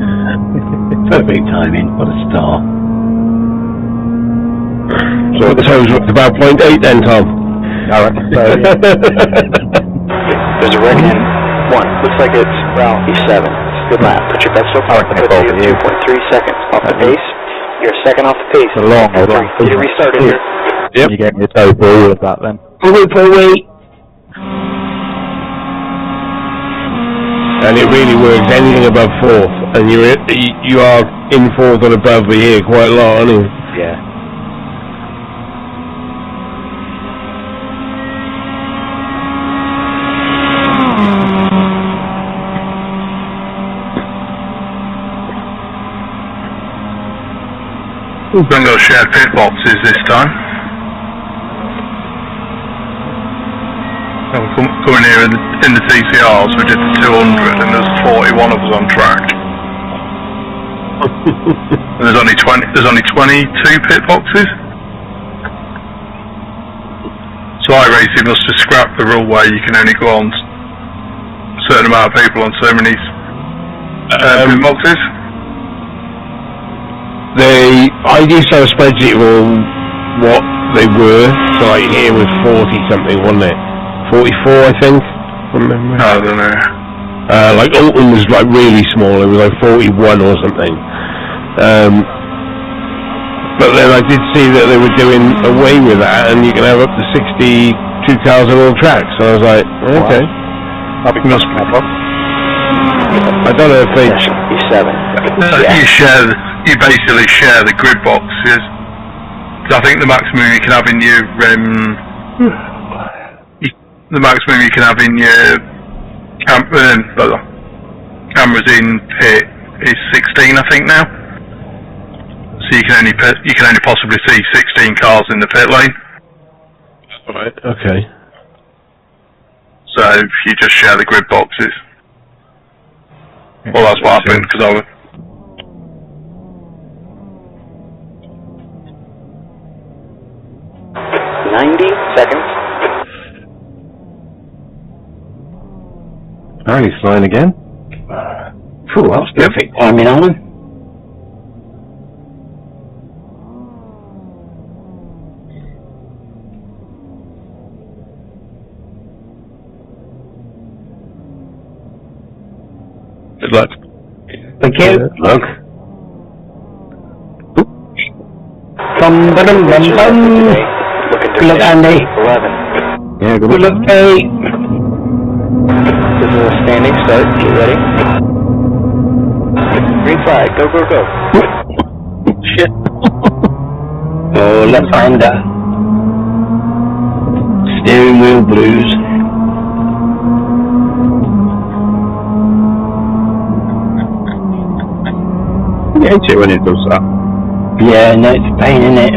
Perfect timing. What a star. So the time's about 0.8 then, Tom? I reckon so, yeah. There's a wreck in 1. Looks like it's Ralph E7. Good lap. Put your best so far. I reckon it's over you. 2.3 seconds off the pace. You're a second off the pace. It's a long one. You restarted here. Yep. You gave me a toe ball with that then. Wait. And it really works. Anything above 4th, and you are in 4th and above, but here quite a lot, aren't you? Yeah. We're going to go share pit boxes this time. So we're coming here in the TCRs, we did the 200 and there's 41 of us on track. And there's only 22 pit boxes. So iRacing must have scrapped the rule where you can only go on a certain amount of people on so many pit boxes. I used to have a spreadsheet of all what they were, so like here was 40 something, wasn't it? 44 I think, from memory. I don't know. Like Alton was like really small, it was like 41 or something. But then I did see that they were doing away with that and you can have up to 62 cars on all tracks, so I was like, okay. That'd be nice to have one. I don't know if they... E7. You basically share the grid boxes. I think the maximum you can have in your cameras in pit is 16, I think now. So you can only possibly see 16 cars in the pit lane. Right. Okay. So you just share the grid boxes. Well, that's what happened because I was. 90 seconds. Oh, he's flying again? Phew, that was perfect timing, Alan. Good luck. Thank you. Good luck. Bum, ba-dum, bum, bum. Good luck, Andy. 11. Yeah, good luck, Kate. This is a standing start. Get ready. Green flag. Go, go, go. Shit. Oh, left-hander. Steering wheel blues. I hate it when it does that. Yeah, no, it's a pain, isn't it?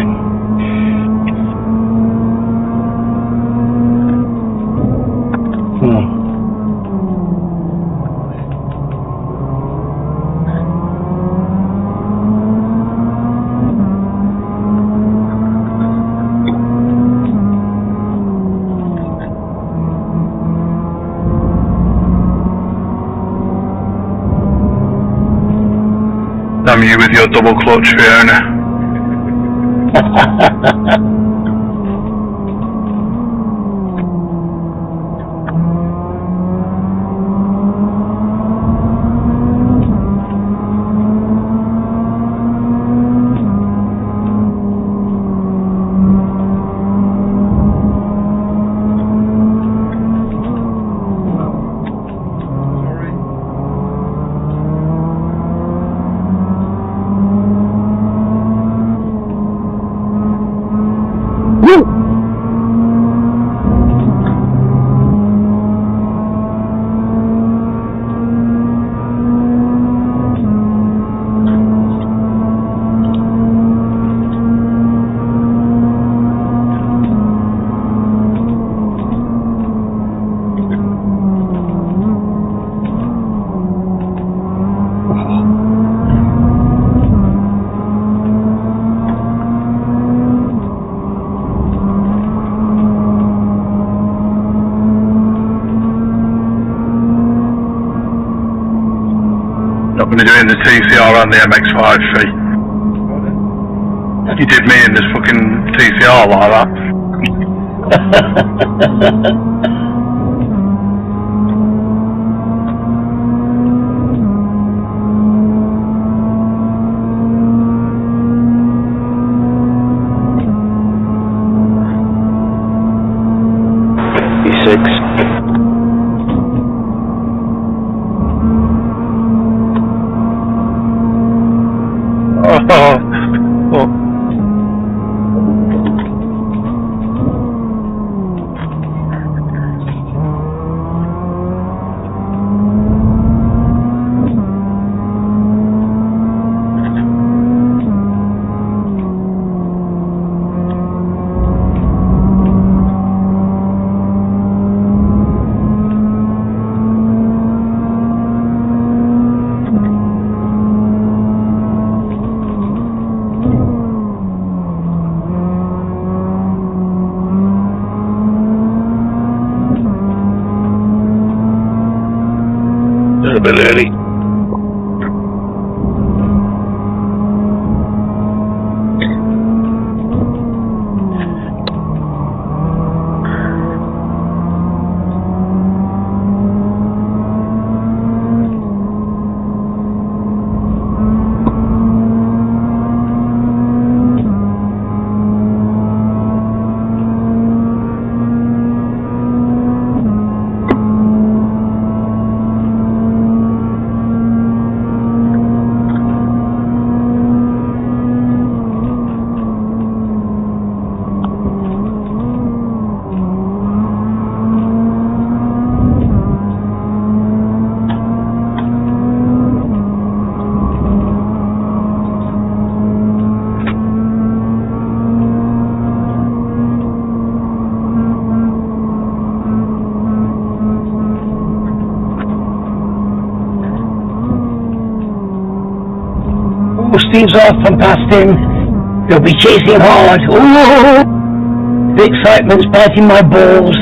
Damn you with your double clutch, Fiona. Not going to do it in the TCR and the mx5 fee. You did me in this fucking TCR like that. A bit early. Steve's off and past him. He'll be chasing hard. Ooh! The excitement's biting my balls.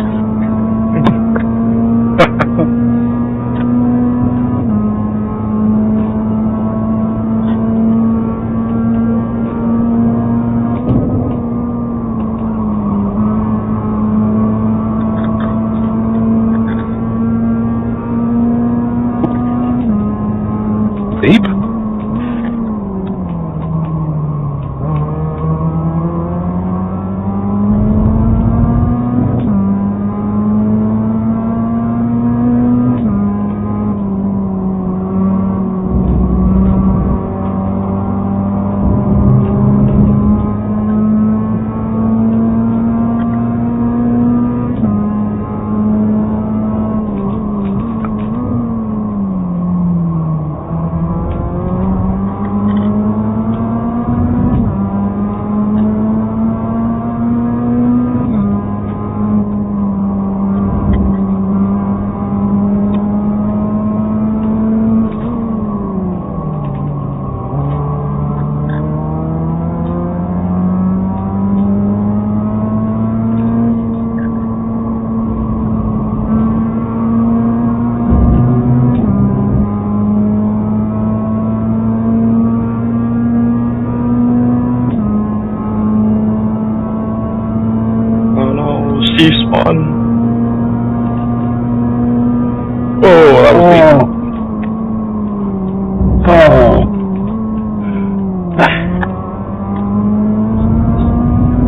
one. Oh, that was deep.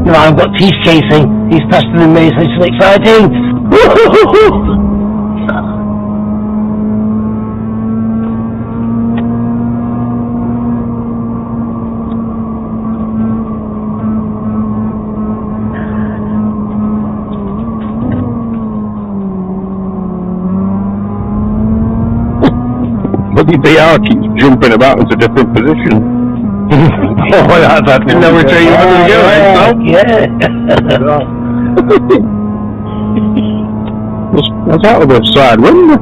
No, I've got teeth chasing. He's faster than me, so it's so exciting. But the BR keeps jumping about into different positions. I didn't know which way you were going to go, Yeah. That's out of the side window.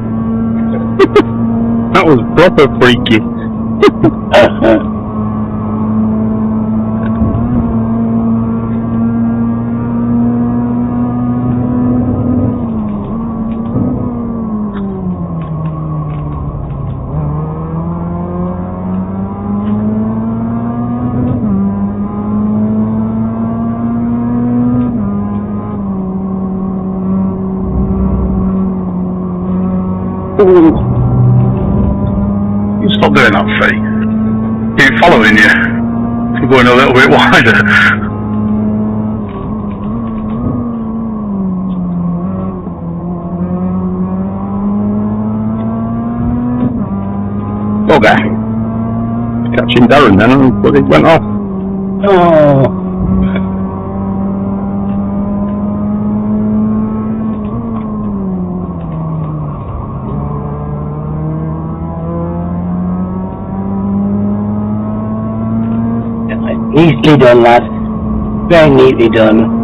That was proper freaky. You stop doing that, Fee. Keep following you. You're going a little bit wider. Okay. Catching Darren then, but it went off. Oh. Easily done, lad. Very neatly done.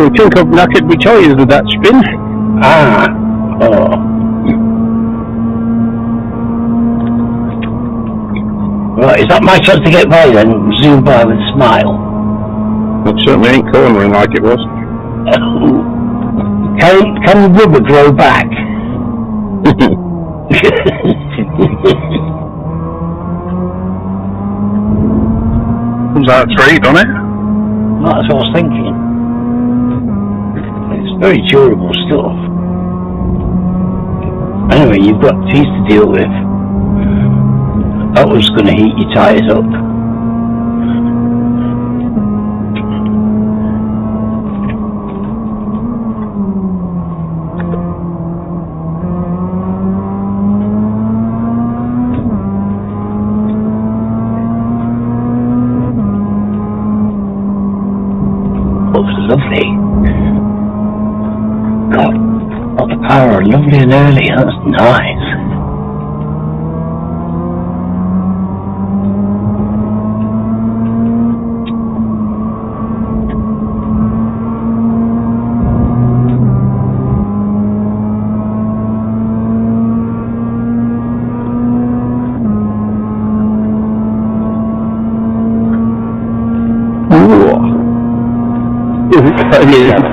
I think I've knackered my toys with that spin. Ah. Oh. Right, is that my chance to get by then? Zoom by with a smile. It certainly ain't cornering like it was. Can rubber grow back? Comes out a tree, doesn't it? That's what I was thinking. It's very durable stuff. Anyway, you've got teeth to deal with. That was going to heat your tyres up. Looks lovely. God, got the power lovely and early. That's nice.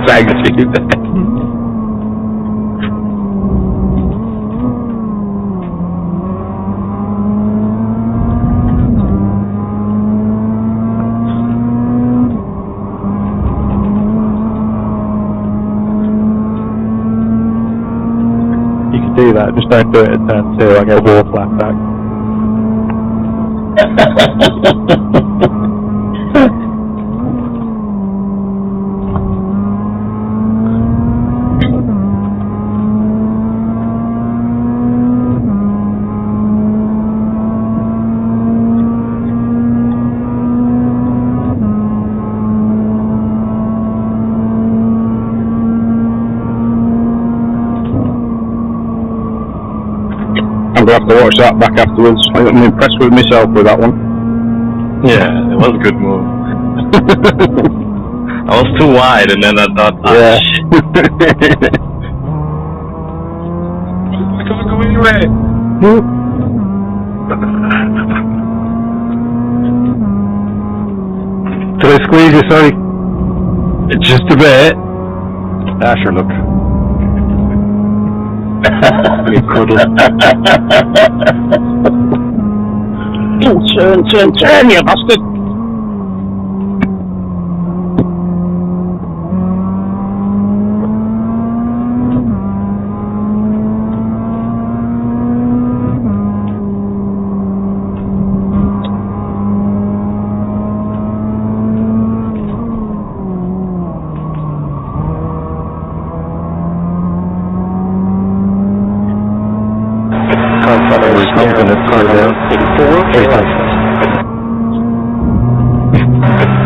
Thank you. You can do that, just don't do it at turn 2, I get war flashback. I'm going to have to watch that back afterwards. I'm impressed with myself with that one. Yeah, it was a good move. I was too wide, and then I thought, Yeah. shit. I can't go anywhere. Did I squeeze you, sorry? Just a bit. Ah, sure, look. You cuddle. Turn, you bastard!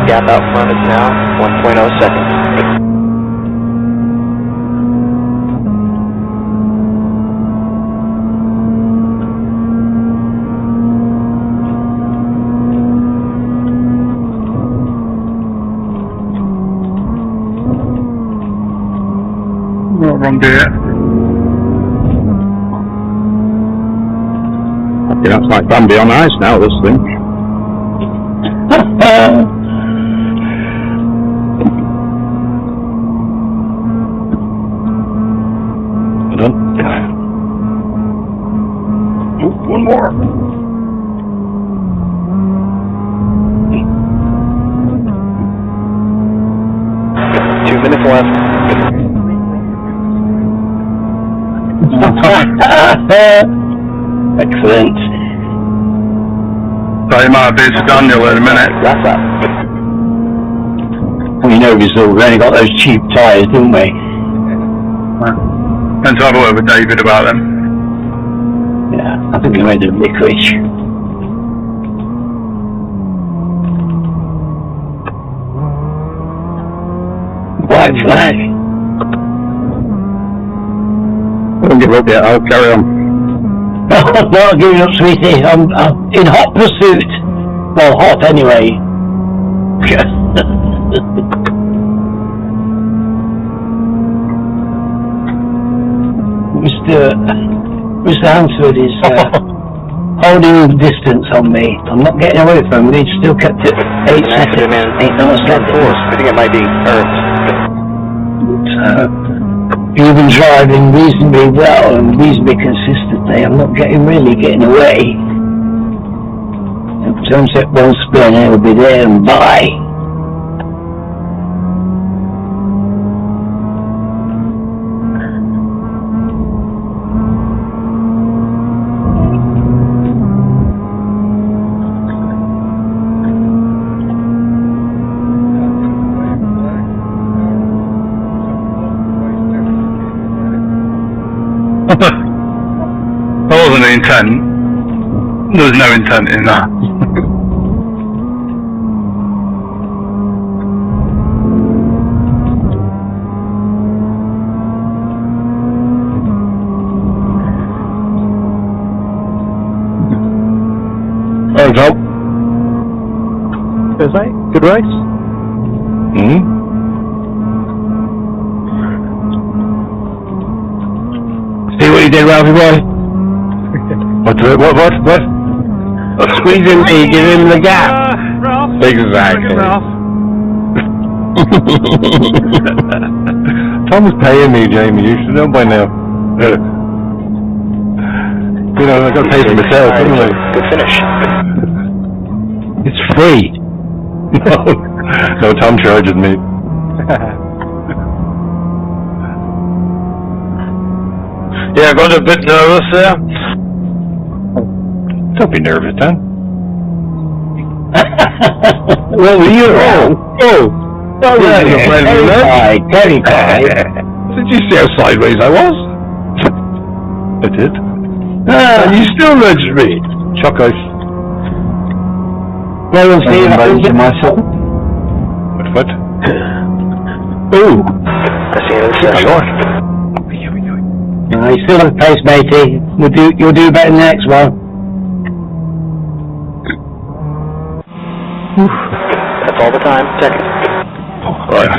Gap out front is now 1.0 seconds. Not wrong gear. Yeah, that's like Bambi on ice now, this thing. Done. Oh, one more. Two minutes left. Excellent. So you might be to Daniel in a minute. Wrap up. Well, you know, we've only got those cheap tyres, didn't we? And to have a word with David about them. Yeah, I think we made them licorice. White flag. Don't give up yet, I'll carry on. No, I'm not giving up, sweetie. I'm in hot pursuit. Well, hot anyway. Mr. Hansford is holding distance on me. I'm not getting away from him. He's still kept it 8 seconds. 8 seconds. I think it might be Earth. You've been driving reasonably well and reasonably consistently. I'm not really getting away. Sunset won't spin, it'll be there and bye. That wasn't the intent. There was no intent in that. Thanks, Tom. Cheers, mate. Good race. See what you did, Ralphie boy? What? Squeezing me, give him the gap. Ralph. Exactly. Ralph. Tom's paying me, Jamie. You should know by now. You know, I've got to pay for myself, haven't I? Good finish. It's free. No, Tom charges me. Yeah, I got a bit nervous there. Don't be nervous, Dan. Well, you're wrong. Terrified. Did you see how sideways I was? I did. And you still nudged me. Chuck ice. Well, and see if I can get myself. What? Ooh. That's the end of the session. Short. No, you still have pace, matey. You'll do better than the next one. That's all the time. Check it. Right.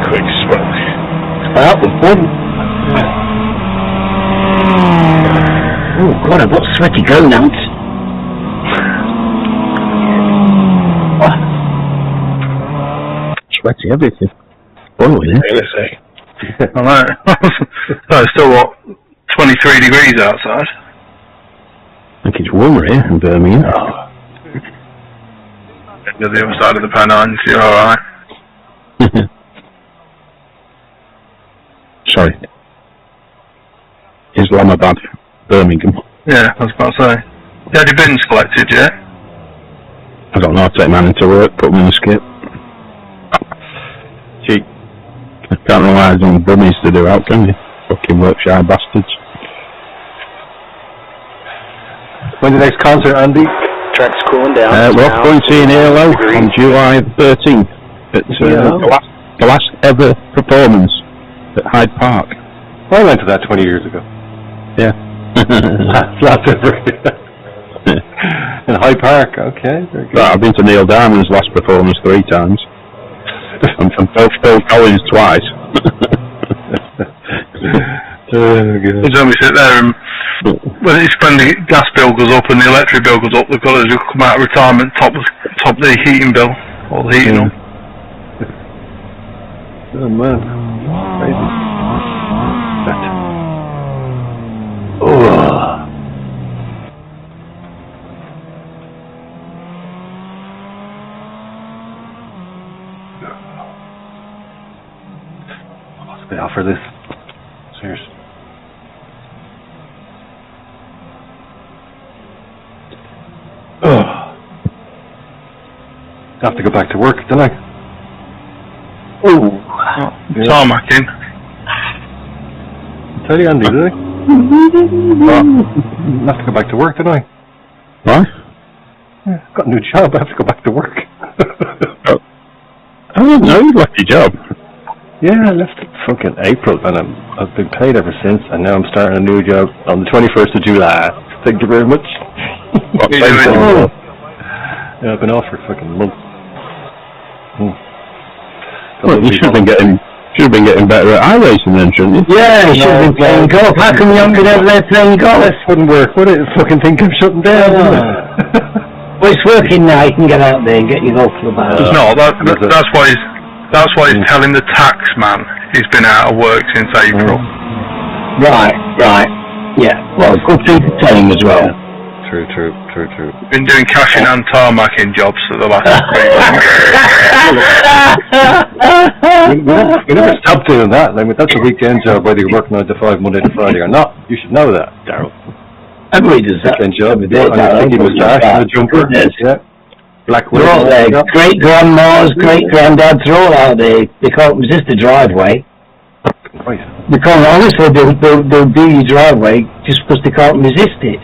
Quick smoke. Well, one. Oh God, I've got sweaty gonads. Sweaty everything. Oh, yeah. I know. So it's still what, 23 degrees outside. I think it's warmer here in Birmingham. You're the other side of the Pennines, you're alright. Sorry. Islamabad, Birmingham. Yeah, I was about to say. You had your bins collected yet? I don't know, I'll take man into work, put them in the skip. Cheap. I can't rely on dummies to do out, can you? Fucking work-shy bastards. When's the next concert, Andy? Track's cooling down. We're off going to see an ELO on July 13th. It's the last ever performance at Hyde Park. I went to that 20 years ago. Yeah. Last ever. In Hyde Park, okay. Very good. I've been to Neil Diamond's last performance 3 times. And Phil Collins twice. It's when we sit there and when the gas bill goes up and the electric bill goes up, they've got to come out of retirement, top the heating bill, or the heating on. Oh man, crazy. What's the bit for this? Seriously. I have to go back to work, don't I? Tarmacking. Tell you, Andy, did I? I have to go back to work, don't I? What? Yeah, I've got a new job, I have to go back to work. I didn't know you left your job. Yeah, I left in fucking April, and I've been paid ever since, and now I'm starting a new job on the 21st of July. Thank you very much. Yeah, I've been off for a fucking month. Well, you should have been getting better at iRacing then, shouldn't you? Yeah, you should have been playing golf. How come you haven't been over there playing golf? This wouldn't work, would it? Fucking think I'm shutting down. Well, it's working now. You can get out there and get your golf club out. It's not. That's why he's telling the tax man he's been out of work since April. Right. Yeah. Well, good thing to tell him as well. True. Been doing cashing and tarmacking jobs for the last 3 months. we never stopped doing that. I mean, that's a weekend job, whether you're working 9 to 5, Monday to Friday or not. You should know that, Daryl. Everybody does that. Weekend job. On your moustache and a jumper. Yeah. Black They're all there. Great grandmas, great granddads are all out there. They can't resist the driveway. Right. Because honestly, they'll do your driveway just because they can't resist it.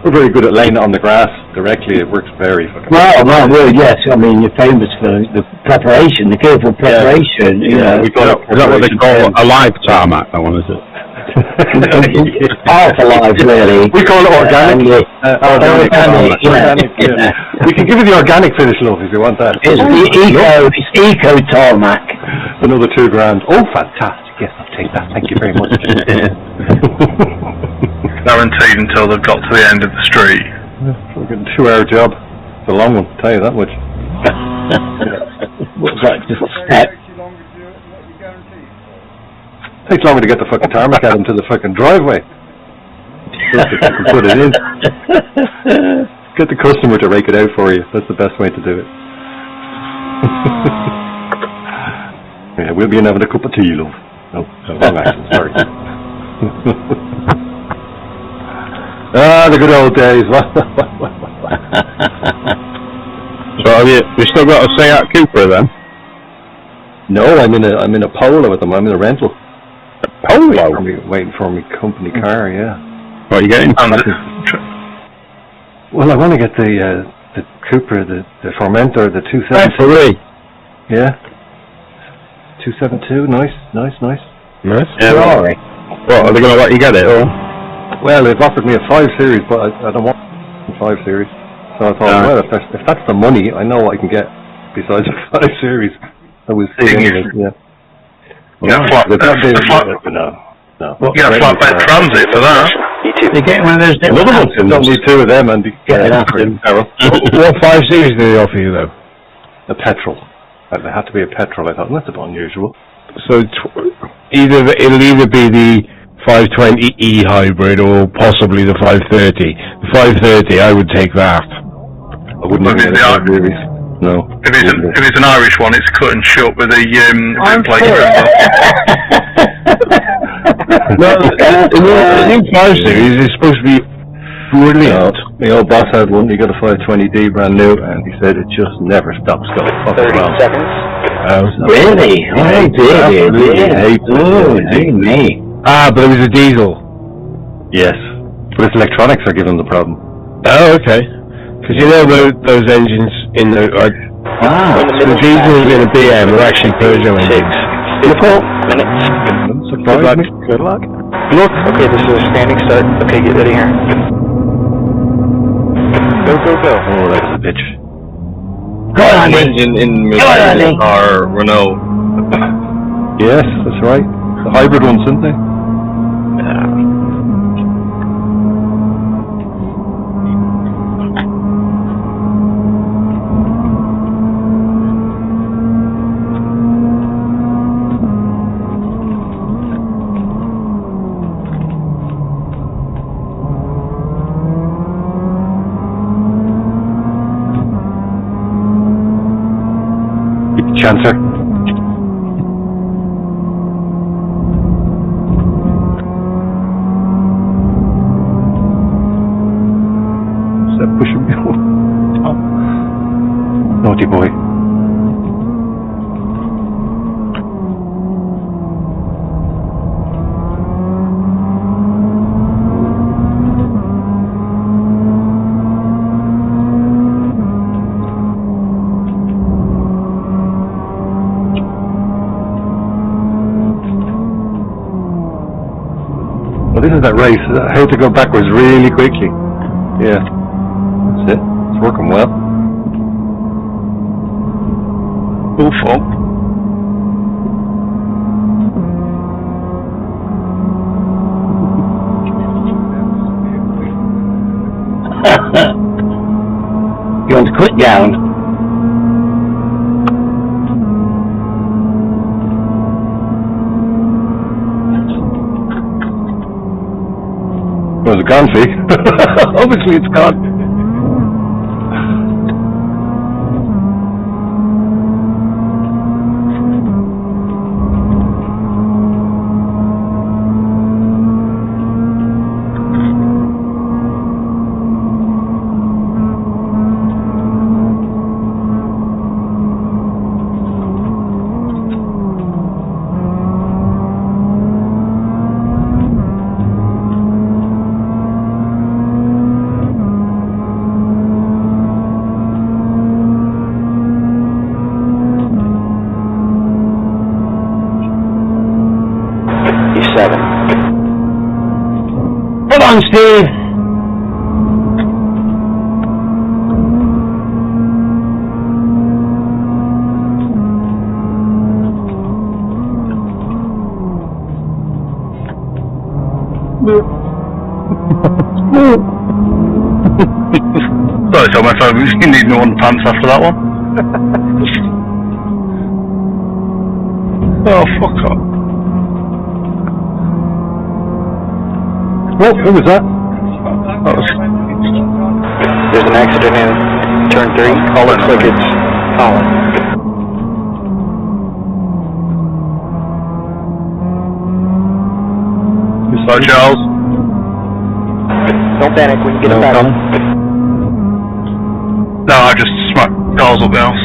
We're very good at laying it on the grass directly. It works very fucking well, yes. I mean, you're famous for the preparation, the careful preparation. Yeah, is that what they call a live tarmac? That one, is it? Half alive, really. We call it organic. Organic. Yeah. We can give you the organic finish, love, if you want that. It's eco tarmac. Another $2,000. Oh, fantastic! Yes, I'll take that. Thank you very much. Guaranteed until they've got to the end of the street. Fucking 2-hour job. It's a long one, I'll tell you that much. What's that? Just a step. Takes longer to get the fucking tarmac out into the fucking driveway. Put it in. Get the customer to rake it out for you. That's the best way to do it. Yeah, we'll be in having a cup of tea, love. No, wrong action, sorry. The good old days. So have you still got a Seat Cupra then? No, I'm in a Polo at the moment. I'm in a rental. Polo? Waiting for me company car, yeah. What are you getting? Well, I want to get the Cupra, the Formentor, the 273. Yeah. 272, nice. Nice? Yeah, Well, alright. What, are they going to let you get it, or? Well, they've offered me a 5 Series, but I don't want a 5 Series. So I thought, well, if that's the money, I know what I can get besides a 5 Series. I will see anyway, yeah. Yeah, flat bet transit for that. They get one of those little Another one, don't need 2 of them, Andy. Get it after. What 5 Series do they offer you, though? A petrol. They had to be a petrol, I thought, and that's a bit unusual. So it'll either be the 520e hybrid or possibly the 530. The 530, I would take that. I wouldn't have Maybe it really. No. If it's an Irish one, it's cut and shut with the plate. No, the new 5 Series is supposed to be brilliant. My old boss had one, he got a 520D brand new, and he said it just never stops going fucking 30 well. seconds. Really? I did. Hey, me. Ah, but it was a diesel. Yes. But its electronics are giving them the problem. Oh, okay. Because you know those engines in the... the diesels in a BM are actually Peugeot engines. Minutes. Good luck. Look. Okay, this is a standing start. Okay, get ready here. Go. Oh, that's a bitch. Go on, Engine in Mercedes or Renault. Yes, that's right. The hybrid ones, isn't they? Chancer. Is that pushing me? Oh. Naughty boy. Well, this is that race. How to go backwards really quickly. Yeah. That's it. It's working well. Awful. You want to quit down? Well, it's gone, see? Obviously it's gone. Come on, Steve. Sorry, so my phone, you need no underpants after that one. Oh, fuck off. Well, who was that? There's an accident in turn 3. Looks like it's Colin. Hello, Charles. Don't panic, we can get him back. No, I just smacked Charles up the house.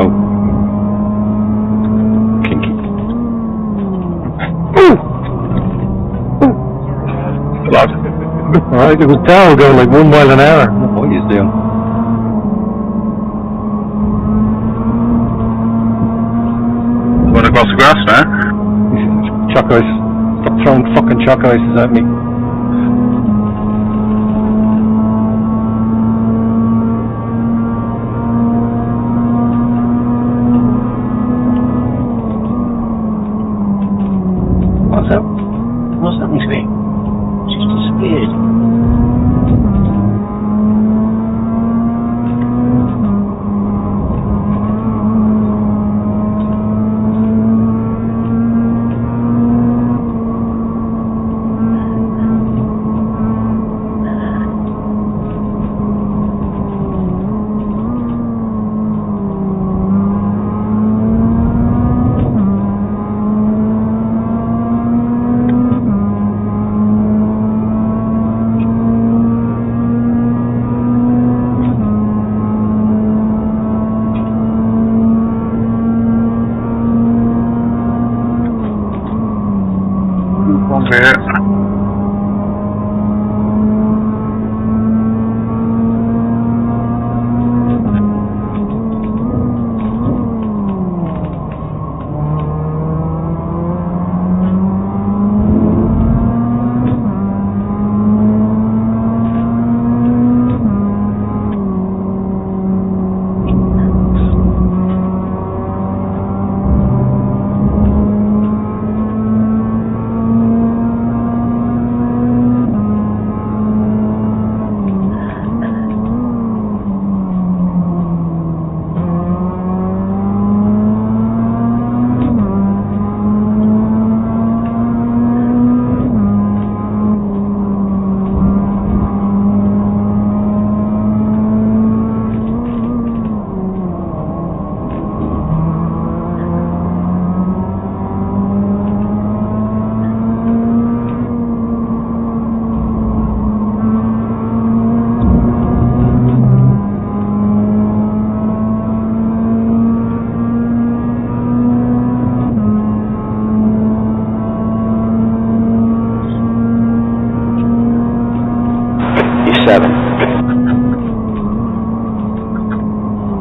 Oh. Kinky. Alright, it was down going like 1 mile an hour. What are you doing? Went across miles of grass now. Chalk ice. Stop throwing fucking chalk ices at me. What's up? What's happening to me? Just disappeared.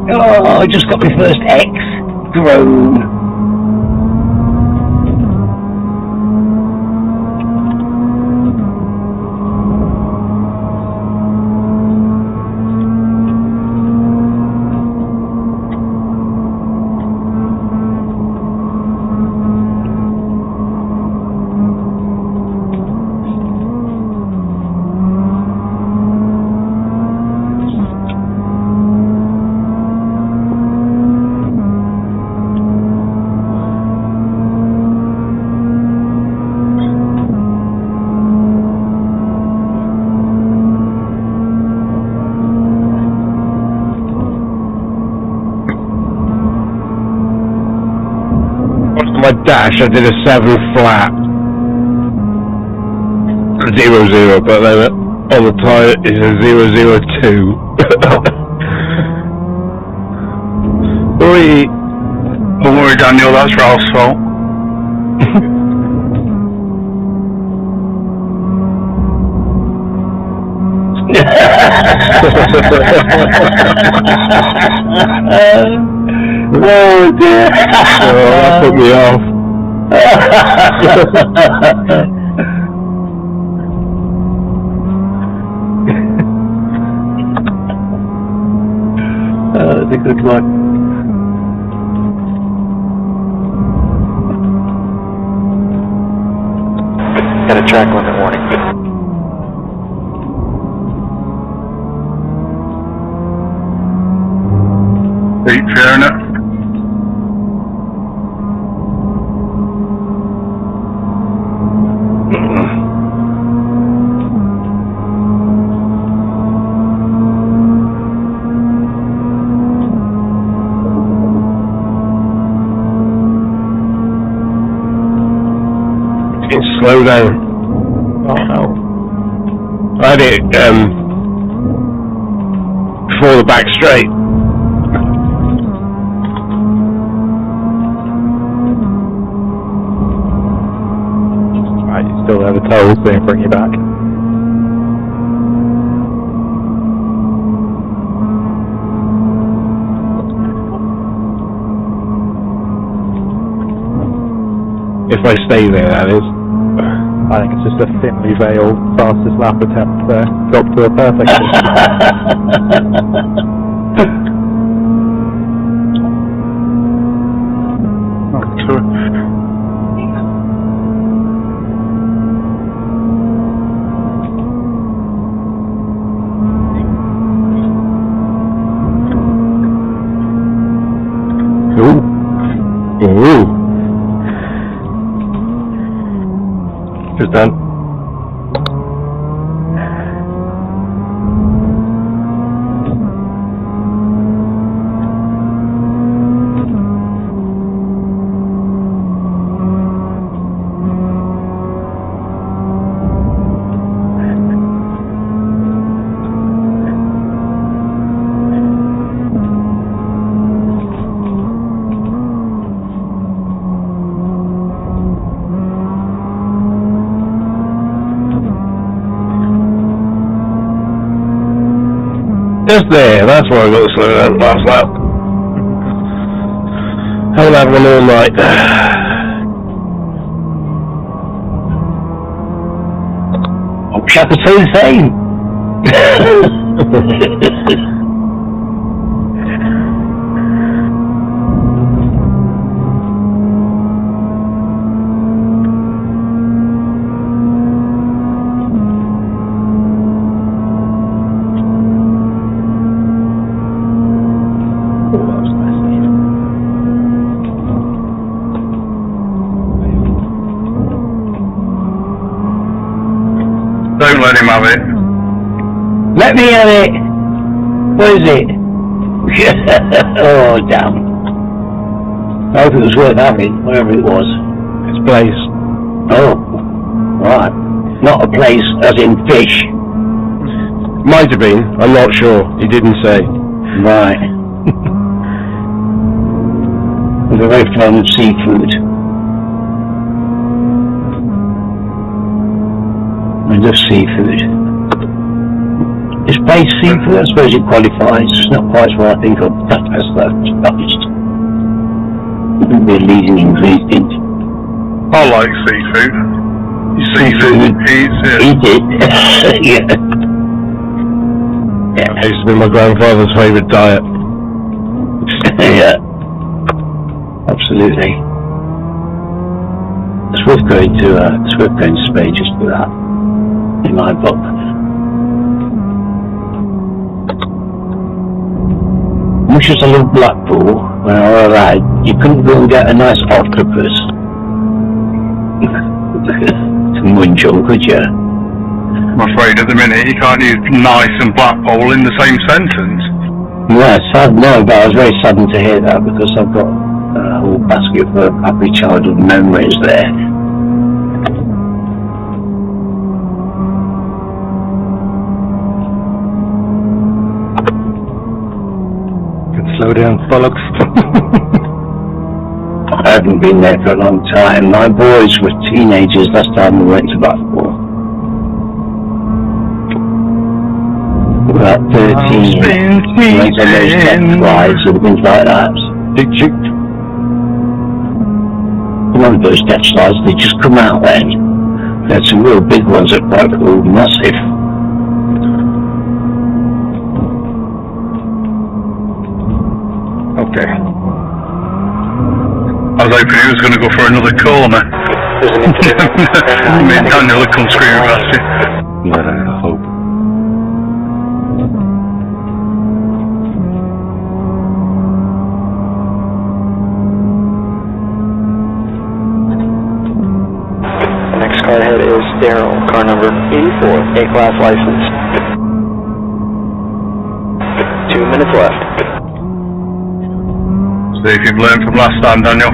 Oh, I just got my first X drone. My dash, I did a 7 flat 0-0, but then on the tyre it's a 0-0-2. Oi. Don't worry, Daniel, that's Ralph's fault. Oh dear! Oh, that put me off. It's a good one. Got a track limit warning. Deep sharing it. Slow down. Oh no. I had it before the back straight. Right, you still have a tow, so they bring you back. If I stay there, that is. I think it's just a thinly veiled fastest lap attempt there. Got to a perfect. Ooh. Just done. Just there, that's where I got to slow down last lap. Haven't had one all night. I'll try to say the same. Don't let him have it. Let me have it. What is it? Oh, damn. I hope it was worth having, whatever it was. It's place. Oh, right. Not a place as in fish. Might have been, I'm not sure. He didn't say. Right. We're very fond of seafood. I love seafood. Is place seafood? I suppose it qualifies. It's not quite what I think of. That's honest. It wouldn't be a leading ingredient. I like seafood. Seafood eats it. Eat it. Yeah. It used to be my grandfather's favourite diet. Yeah. Absolutely. It's worth going to Spain just for that, in my book. Much as I love Blackpool, when I arrived, you couldn't go and get a nice octopus to munch on, could you? I'm afraid at the minute you can't use nice and Blackpool in the same sentence. Yeah, sad, no, but I was very saddened to hear that because I've got a whole basket of happy childhood memories there. Slow down, bollocks. I haven't been there for a long time. My boys were teenagers last time we went to Blackpool. About 13. We went on those tech rides and things like that. One of those tech slides, they just come out then. They had some real big ones at Blackpool, massive. Okay. I was hoping he was going to go for another corner. Me and Daniel would come screaming past you. I hope. The next car ahead is Daryl, car number 84, A-class license. 2 minutes left. See if you've learned from last time, Daniel.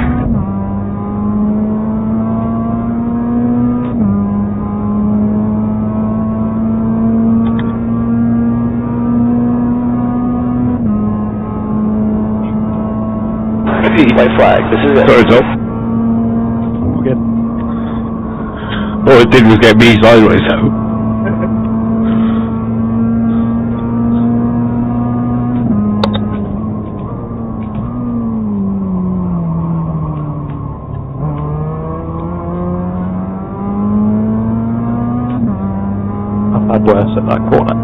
White flag, this is it. Sorry, Tom. Good. All it did was get me sideways out. I've had worse at that corner.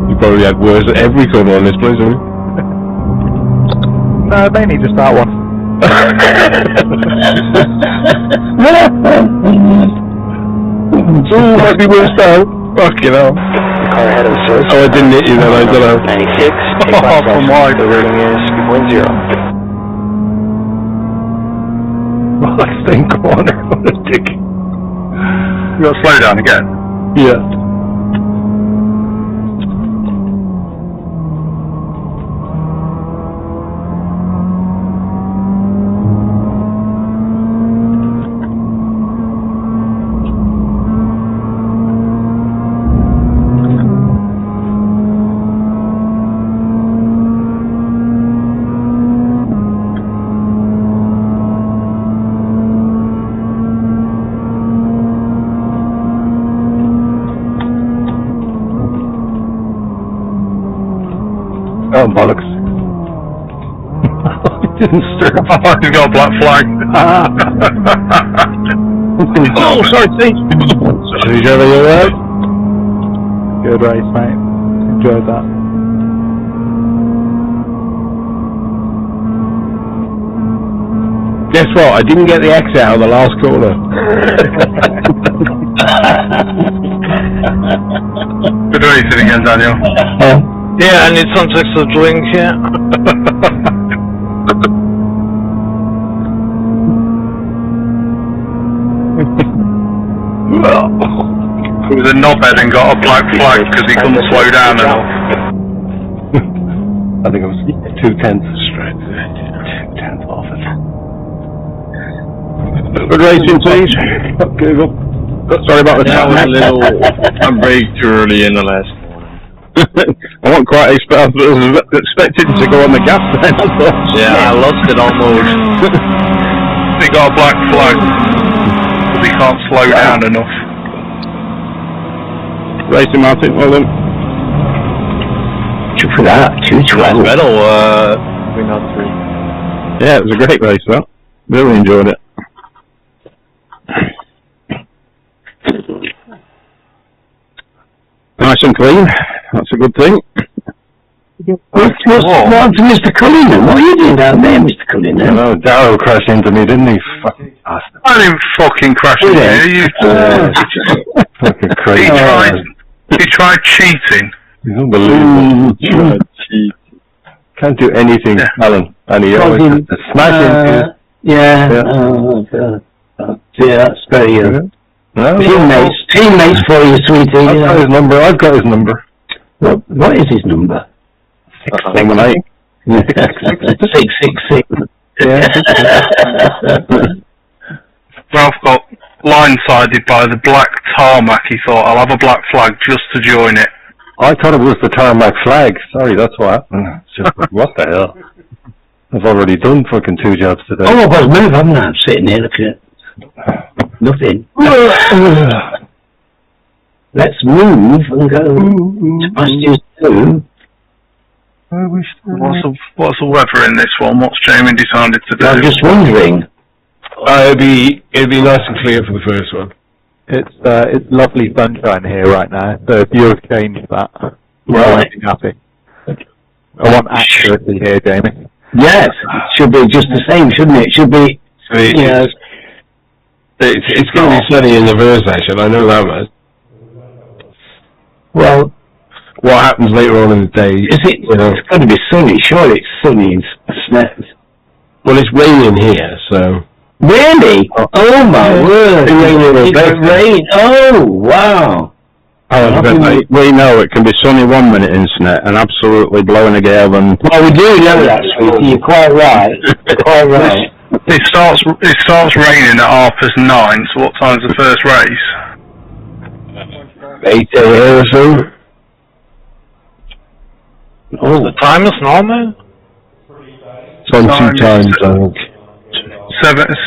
You probably had worse at every corner on this place, haven't you? No, mainly just that one. Might be worse now. Fucking hell. Car ahead of us. Oh, I didn't hit you then, I don't know. 96. Oh, from wide. The rating is 3.0. Oh, that same corner. What a dick. You got to slow down again. Yeah. Oh, bollocks. He didn't stir. He's got a black flag. Oh, sorry, Steve. Did you have any right? Good race, mate. Enjoyed that. Guess what? I didn't get the exit out of the last corner. Good racing again, Daniel. Yeah, I need some extra drink here. He was a knobhead and got a black flag because he couldn't slow down enough. I think it was 2/10 straight. 2/10 off it. Good racing, please. Okay, go. Sorry about the That was a time. little, I'm way too early in the last corner. I wasn't quite expected to go on the gas then, I thought. Yeah, I lost it almost. He got a black flag because he can't slow down enough. Racing, Martin, well done. For that, 212. Medal, between us three. Yeah, it was a great race, that. Really enjoyed it. Nice and clean. That's a good thing. What's Mr. Cullinan? What are you doing down there, Mr. Cullinan? No, Darryl crashed into me, didn't he? Fucking bastard. I didn't fucking crash into you. Fucking crazy. He tried cheating. He's unbelievable. Can't do anything, Alan. And he always has to smash into you. Yeah. Oh, God. Yeah, that's very No, teammates for you, sweetie. I've got his number. I've got his number. What is his number? 678. 666. Yeah. Ralph got line-sided by the black tarmac. He thought, I'll have a black flag just to join it. I thought it was the tarmac flag. Sorry, that's what happened. It's just like, what the hell? I've already done fucking 2 jobs today. Oh, I've got to move, haven't I? I'm sitting here looking at nothing. Let's move and go to pastures 2. I wish What's the weather in this one? What's Jamie decided to do? I'm just wondering. It'd be nice and clear for the first one. It's lovely sunshine here right now, so if you have changed that, Right. I'm happy. I want accuracy here, Jamie. Yes, it should be just the same, shouldn't it? It should be, Yeah. It's going to be sunny in the reverse section, I know that much. well, What happens later on in the day, it's going to be sunny, surely it's sunny in Snett. well, it's raining here, so... Really? Oh my word! It's rain. Oh wow! We know it can be sunny 1 minute in Snett and absolutely blowing a gale and... Well, we do know that, sweetie. You're quite right. Quite right. It starts raining at 9:30, so what time's the first race? 8 a.m. or so. Oh, the time is normal? It's on 2 times, I think.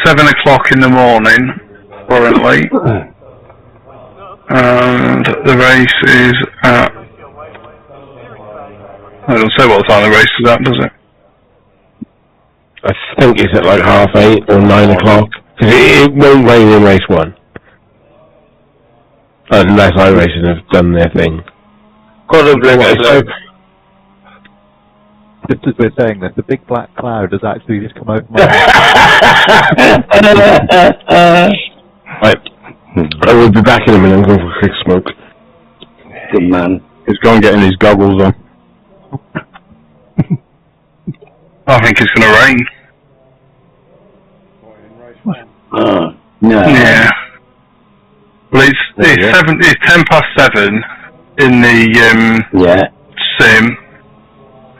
7 o'clock in the morning, currently. And the race is at... I don't say what time the race is at, does it? I think it's at like 8:30 or 9 o'clock. It won't rain in race 1. Unless iRacing have done their thing. Just as we're saying this, the big black cloud has actually just come over my Right. I will be back in a minute. I'm going for a quick smoke. Good man. He's going getting his goggles on. I think it's going to rain. No. Yeah. Well, it's 7 in the sim.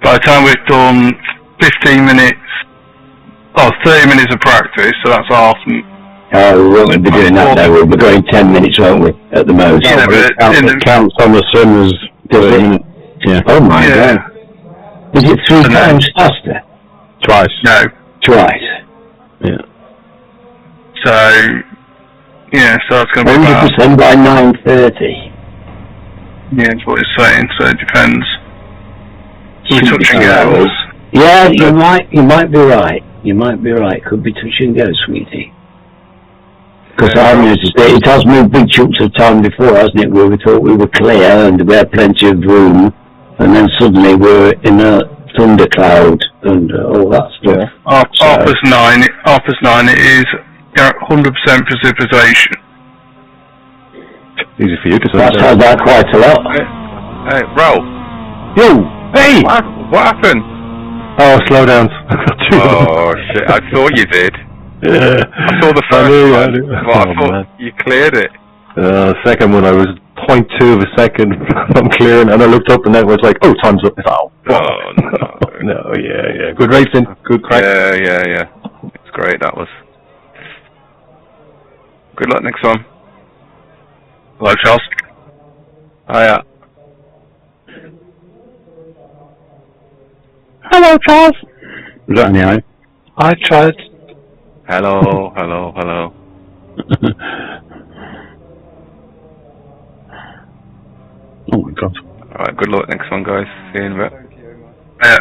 By the time we've done 15 minutes, 30 minutes of practice, so that's half. Oh, we won't be doing that though. We'll be going 10 minutes, won't we? At the most. Yeah, but it counts on the sim as 30 minutes. Yeah. Oh my god. Is it 3 times faster? Twice. No. Twice. Yeah. So it's going to be 100% by 9:30. Yeah, that's what it's saying, so it depends. We're touching goes. Yeah, you might be right. You might be right. Could be touch and go, sweetie. Because I've noticed it has moved big chunks of time before, hasn't it? Where we thought we were clear and we had plenty of room, and then suddenly we're in a thundercloud and all that stuff. Half past nine, it is 100% precipitation. Easy for you to say. That's had that quite a lot. Hey, Ralph. Yo! Hey! What happened? Oh, slow down. Oh, shit. I thought you did. Yeah. I saw the first one. But I thought you cleared it. The second one, I was 0.2 of a second from clearing, and I looked up and then was like, oh, time's up. Oh, no. No, yeah. Good racing. Good crack. Yeah. It's great, that was. Good luck next one. Hello, Charles. Hiya. Hello, Charles. Was that any eye? I tried. Hello. Oh my god. Alright, good luck next one, guys. See you in a bit. Yeah.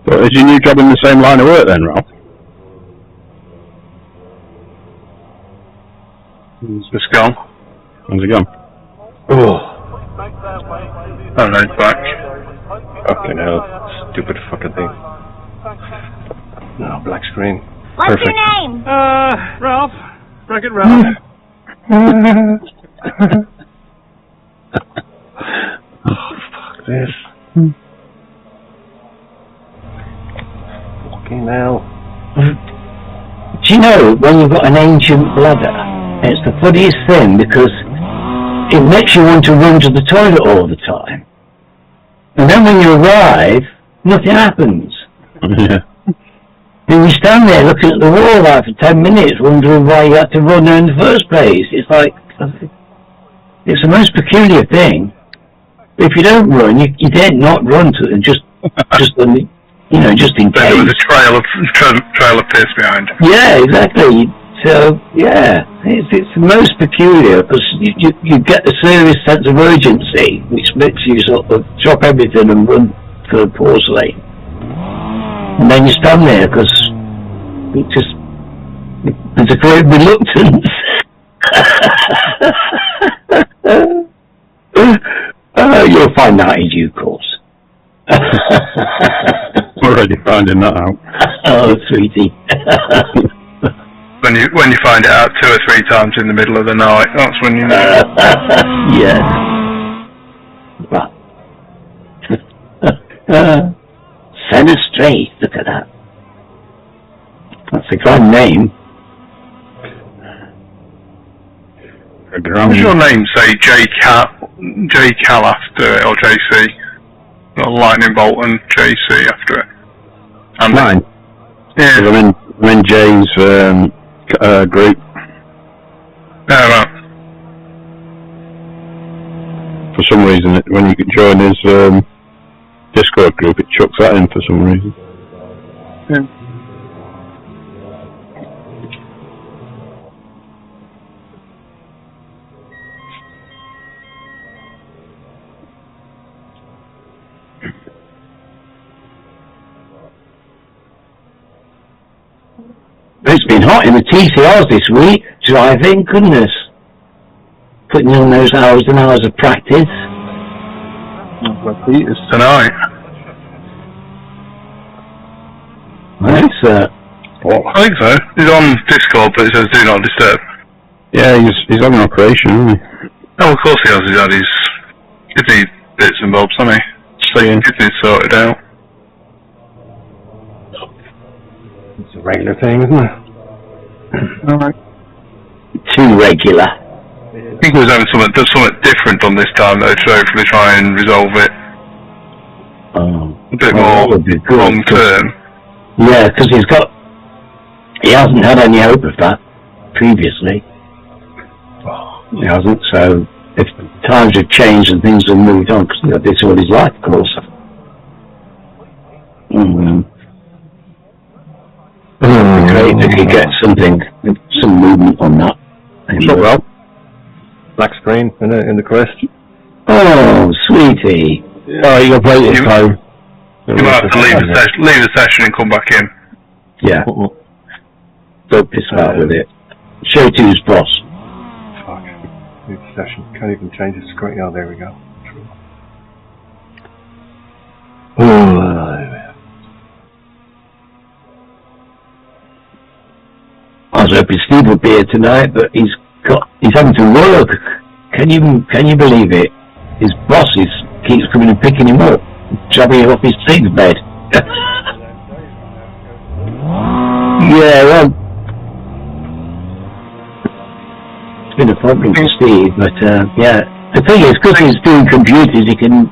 So is your new job in the same line of work then, Ralph? It's gone. How's it gone? Oh. Oh no, it's back. Fucking hell. Stupid fucking thing. No, black screen. What's Perfect. your name? Ralph. Bracket Ralph. Oh, fuck this. Fucking hell. Do you know, when you've got an ancient bladder, it's the funniest thing because it makes you want to run to the toilet all the time. And then when you arrive, nothing happens. Yeah. And you stand there looking at the wall like for 10 minutes wondering why you had to run there in the first place. It's like, it's the most peculiar thing. If you don't run, you dare not run to it, just in case. There was a trail of piss behind. Yeah, exactly. So, yeah, it's the most peculiar because you get the serious sense of urgency, which makes you sort of drop everything and run for the porcelain. And then you stand there because there's a great reluctance. You'll find that in due course. Already finding that out. Oh, sweetie. When you find it out 2 or 3 times in the middle of the night, that's when you know. Yes. Well. Senna Straight, look at that. That's a grand name. What's your name? Say J Cal after it, or JC. Not lightning bolt and JC after it. And Mine? Yeah. I'm in Jay's group. Yeah, right. For some reason, when you can join his Discord group, it chucks that in for some reason. Yeah. been hot in the TCRs this week. Driving, goodness. Putting in those hours and hours of practice. It's tonight. Nice. I think so. He's on Discord, but it says do not disturb. Yeah, he's on an operation, isn't he? Oh, of course he has. He's had his kidney bits and bobs, hasn't he? So kidneys sorted out. It's a regular thing, isn't it? Alright. Too regular. I think he was having something different on this time though, to hopefully try and resolve it a bit more long term. Yeah, because he hasn't had any hope of that previously. He hasn't, so if times have changed and things have moved on, because this is all his life, of course. It'd be great if you get some movement on that. Well, black screen in the quest. Oh, sweetie. Oh, you got to play this time. You might have to leave the session and come back in. Yeah. Don't piss about with it. Show to his boss. Fuck. New session. Can't even change the screen. Oh, there we go. I was hoping Steve would be here tonight, but he's having to work. Can you believe it? His boss keeps coming and picking him up, dropping him off his sick bed. Yeah, well, it's been a problem for Steve, but yeah. The thing is, because he's doing computers, he can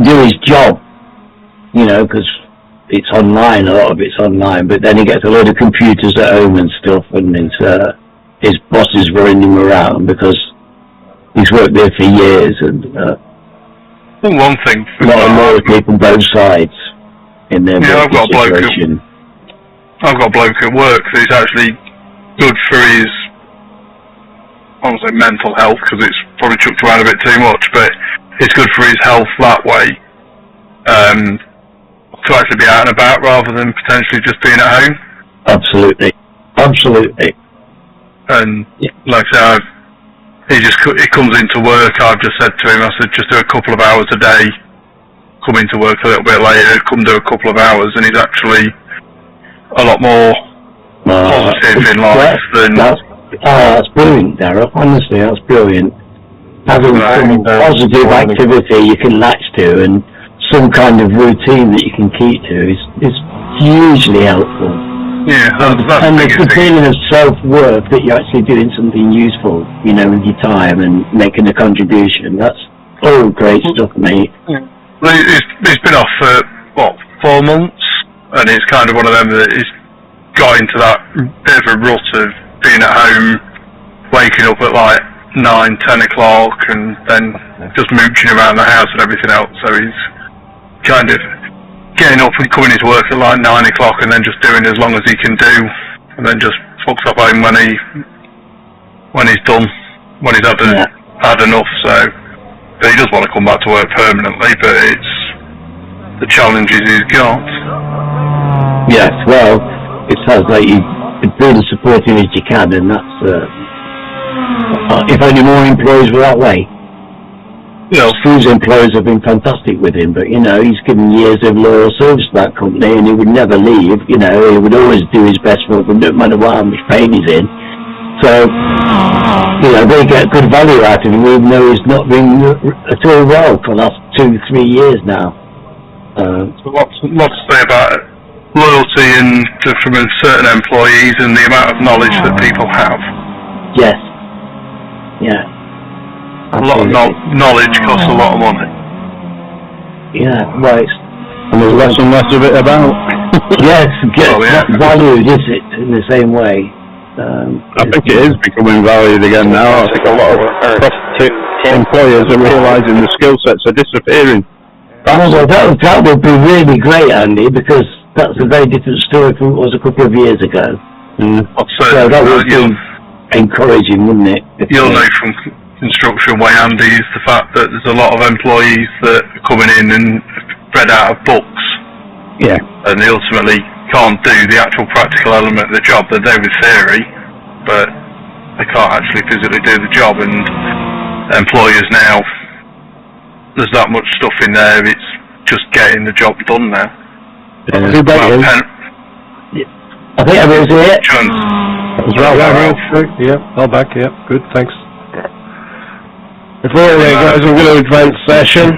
do his job, because it's online. A lot of it's online, but then he gets a load of computers at home and stuff, and his boss is running him around because he's worked there for years, and I think one thing a lot of loyal people both sides in their I've got situation. a bloke at work that's actually good for his, I won't say mental health because it's probably chucked around a bit too much, but it's good for his health that way. To actually be out and about rather than potentially just being at home. Absolutely. And like I said, he comes into work. I've just said to him, I said, just do a couple of hours a day. Come into work a little bit later. Come do a couple of hours, and he's actually a lot more positive in life than. That's brilliant, Darryl. Honestly, that's brilliant. Having some positive activity you can latch to and some kind of routine that you can keep to is hugely helpful. Yeah, that's and the it's the feeling of self-worth that you're actually doing something useful, with your time and making a contribution. That's all great stuff, mate. Yeah. Well, he's been off for, 4 months? And it's kind of one of them that he's got into that bit of a rut of being at home, waking up at 9, 10 o'clock, and then just mooching around the house and everything else. So he's kind of getting up and coming to work at 9 o'clock and then just doing as long as he can do, and then just fucks up home when he's done, when he's had enough. So, but he does want to come back to work permanently, but it's the challenges he's got. Yes, well, it sounds like you've been as supportive as you can, and that's if only more employees were that way. Steve's employees have been fantastic with him, but he's given years of loyal service to that company, and he would never leave. He would always do his best for them, no matter how much pain he's in. So, they get good value out of him, even though he's not been at all well for the last 2-3 years now. So lots to say about loyalty and from certain employees and the amount of knowledge that people have. Yes. Yeah. A lot of knowledge costs a lot of money. Yeah, right. And there's less and less of it about. Yes, not valued, is it, in the same way? I think it is becoming valued again now. I think a lot of employers are realising the skill sets are disappearing. That would be really great, Andy, because that's a very different story from what it was a couple of years ago. So that would be encouraging, wouldn't it? You'll know from construction way, Andy, is the fact that there's a lot of employees that are coming in and read out of books. Yeah. And they ultimately can't do the actual practical element of the job. They're there with theory, but they can't actually physically do the job. And employers now, there's that much stuff in there. It's just getting the job done now. Who back in? I think that was it. Yeah, all back, yeah, good, thanks. Before we guys, I'm going to advance session.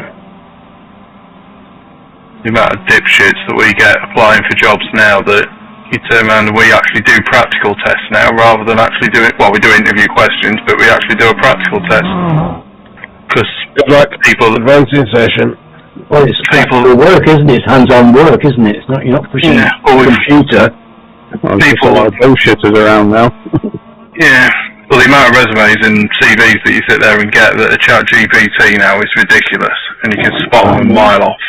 The amount of dipshits that we get applying for jobs now that you turn around and we actually do practical tests now rather than actually do it. Well, we do interview questions, but we actually do a practical test. Because people advancing session. Well, it's people work, isn't it? It's hands-on work, isn't it? It's not, you're not pushing a computer. People are bullshitters around now. Yeah. Well, the amount of resumes and CVs that you sit there and get that are chat GPT now is ridiculous, and you can spot them a mile off.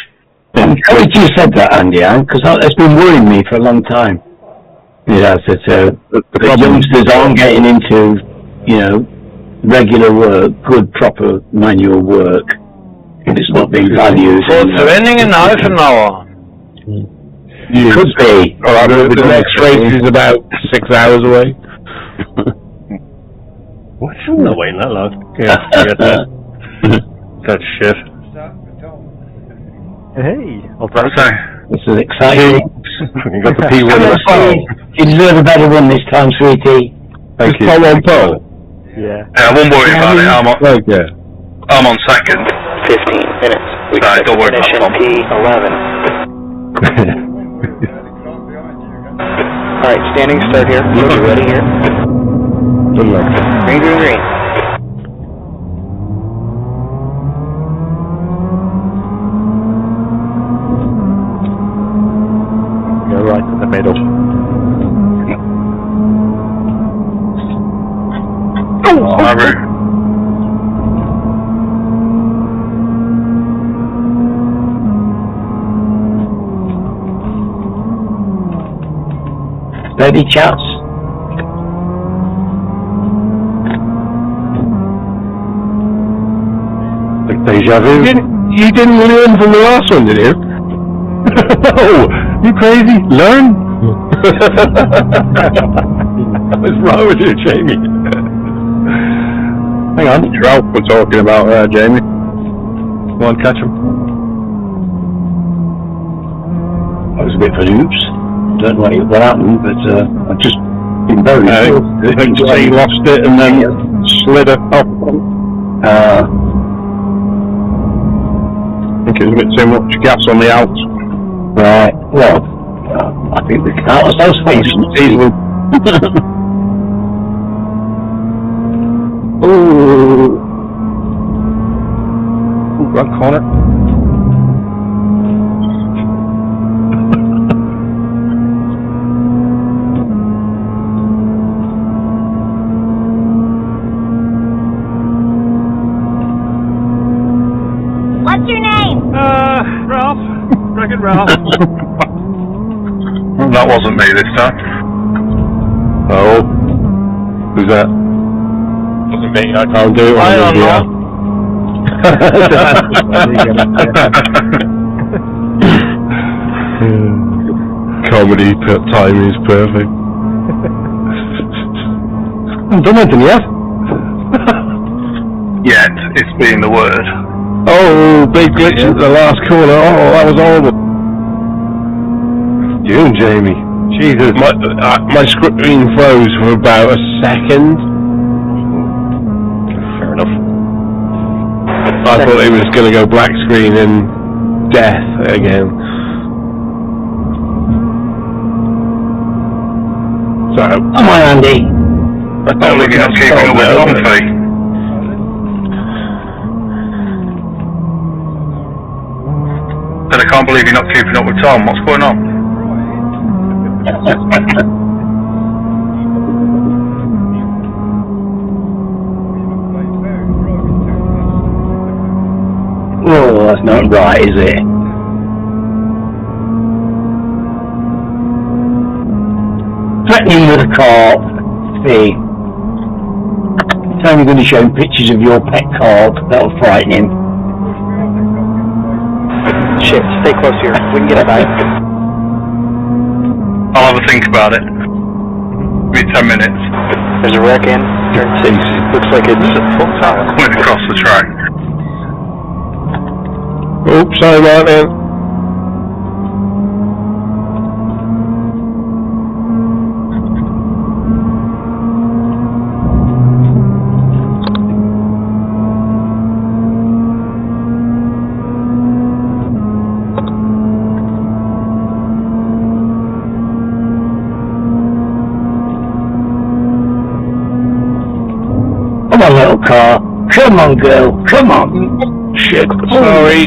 I'm glad you said that, Andy, because it's been worrying me for a long time. Yeah, that the youngsters aren't getting into, regular work, good, proper manual work, and it's not being valued. So it's running in half an hour. Yes. Could be. Alright, the next race is about 6 hours away. What? No way, not long. Yeah, that shit. Hey, this is exciting. You got the P1. You deserve a better one this time, sweetie. Thank you. Pole on pole. Yeah. I won't worry about it. I'm on second. 15 minutes. We Right, don't worry finish in about P11. Alright, standing start here. We'll be ready here. Good luck. Green, green, green. Go right in the middle. Steady, chaps. Like deja vu. You didn't learn from the last one, did you? Oh, you crazy? Learn? What's wrong with you, Jamie? Hang on. Your Alf we're talking about, Jamie. Come on, catch him. I was a bit of an oops. Don't know what happened, but I've just been very I think he lost it and then slid it off. I think it was a bit too much gas on the out. Right. Well, I think we can out ourselves easily. Ooh, that corner. What's your name? Ralph. Dragon Ralph. That wasn't me this time. Oh, who's that? Wasn't me, I can't do it. I don't know. Comedy timing is perfect. I haven't done anything yet. Yet, it's being the word. Oh, big glitch at the last corner. Oh, that was horrible. You and Jamie. Jesus. My screen froze for about a second. Fair enough. I thought it was going to go black screen and death again. So, Come on, Andy. I don't think you're not keeping up with Humphrey. But I can't believe you're not keeping up with Tom. What's going on? Oh, that's not right, is it? Threatening with a car. See. Time you're going to show him pictures of your pet car. That'll frighten him. Shit, stay close here. We can get it back. I'll have a think about it. Give me 10 minutes. There's a wreck in. Turn 6. Looks like it's Went across the track. Oops, sorry Martin. Come on, little car. Come on, girl. Come on. Shit. Sorry.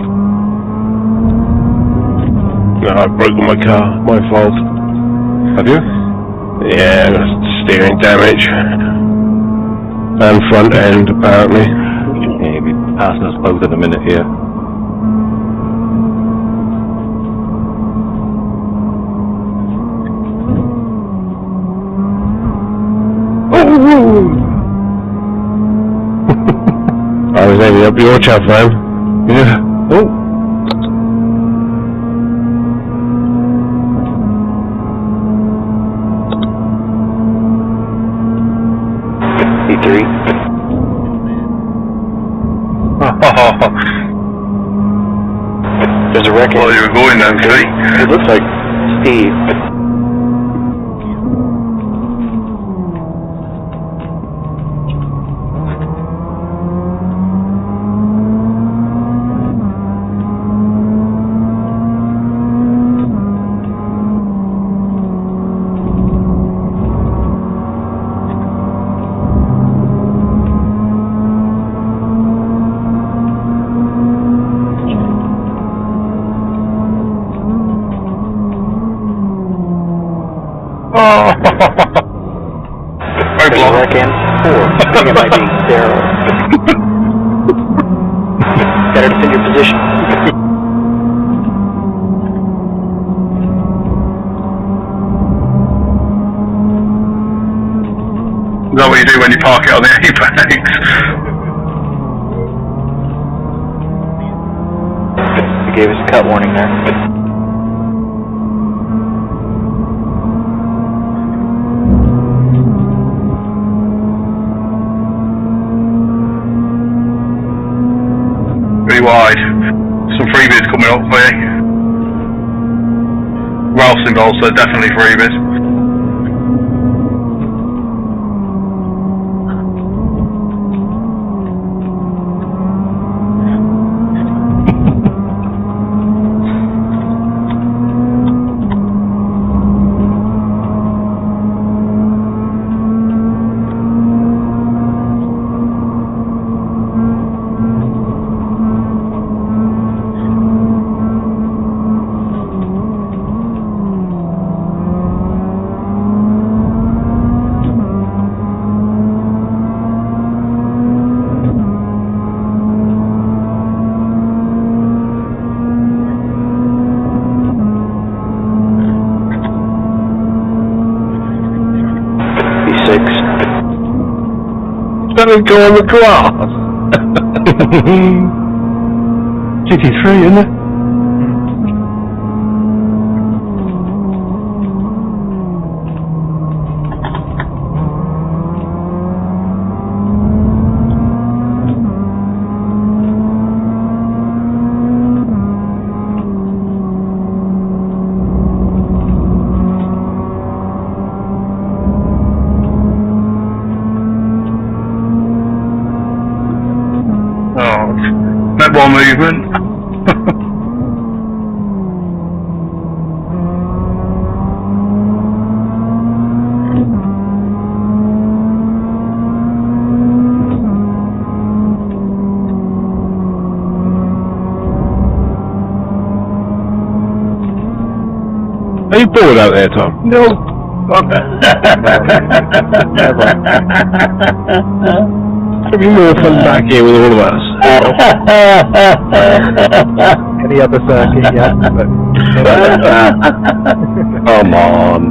No, I've broken my car. My fault. Have you? Yeah, I got steering damage. And front end, apparently. Yeah, you'll be passing us both in a minute here. I was aiming up your chaff, man. Yeah. Oh. E3. There's a wreck in. Well, you were going then, see? It looks like Steve. There's a wreck in. 4. I think it might be Daryl. Better defend your position. Is that what you do when you park it on the apex? You gave us a cut warning there. Pretty wide. Some freebies coming up for you. Ralph's involved, so definitely freebies. Don't go on the grass. GT3, isn't it? Netball movement. Are you bored out there, Tom? No. It'll be more fun back here with all of us. Any other circuit, yeah. But, Come on.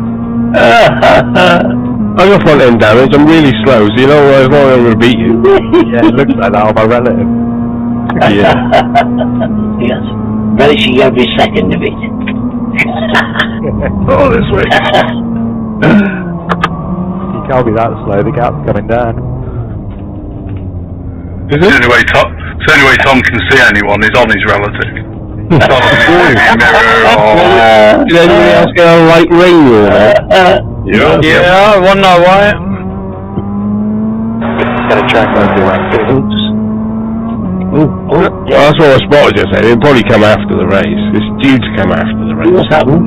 I got front end damage, I'm really slow, so you know as long as I'm going to beat you. yeah, it looks like that on my relative. Yes. Relishing every second of it. Oh, this way. You can't be that slow, the gap's coming down. Is The it? only way Tom can see anyone is on his relative. It's not on his mirror or... Did anybody else get a light rain or Yeah, I wonder why. Got a track mark there. Oops. Well, that's what I spotted just then. It'll probably come after the race. It's due to come after the race. What's happened?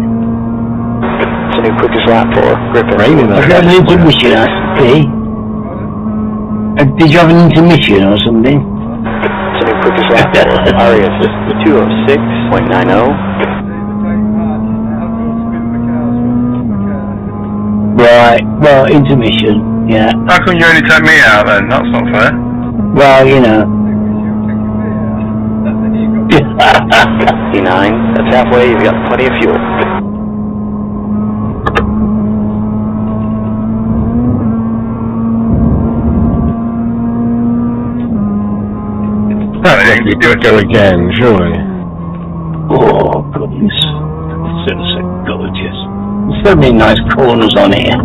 It's a new quickest lap for Griffin. Raining I've got an intermission, I see. Did you have an intermission or something? It's a new quickest lap for Arias. 206.90. Right, well, intermission, yeah. How come you only take me out then? That's not fair. Well, you know. 59. That's halfway. You've got plenty of fuel. You could go again, surely. Oh, goodness. It's so gorgeous. There's so many nice corners on here.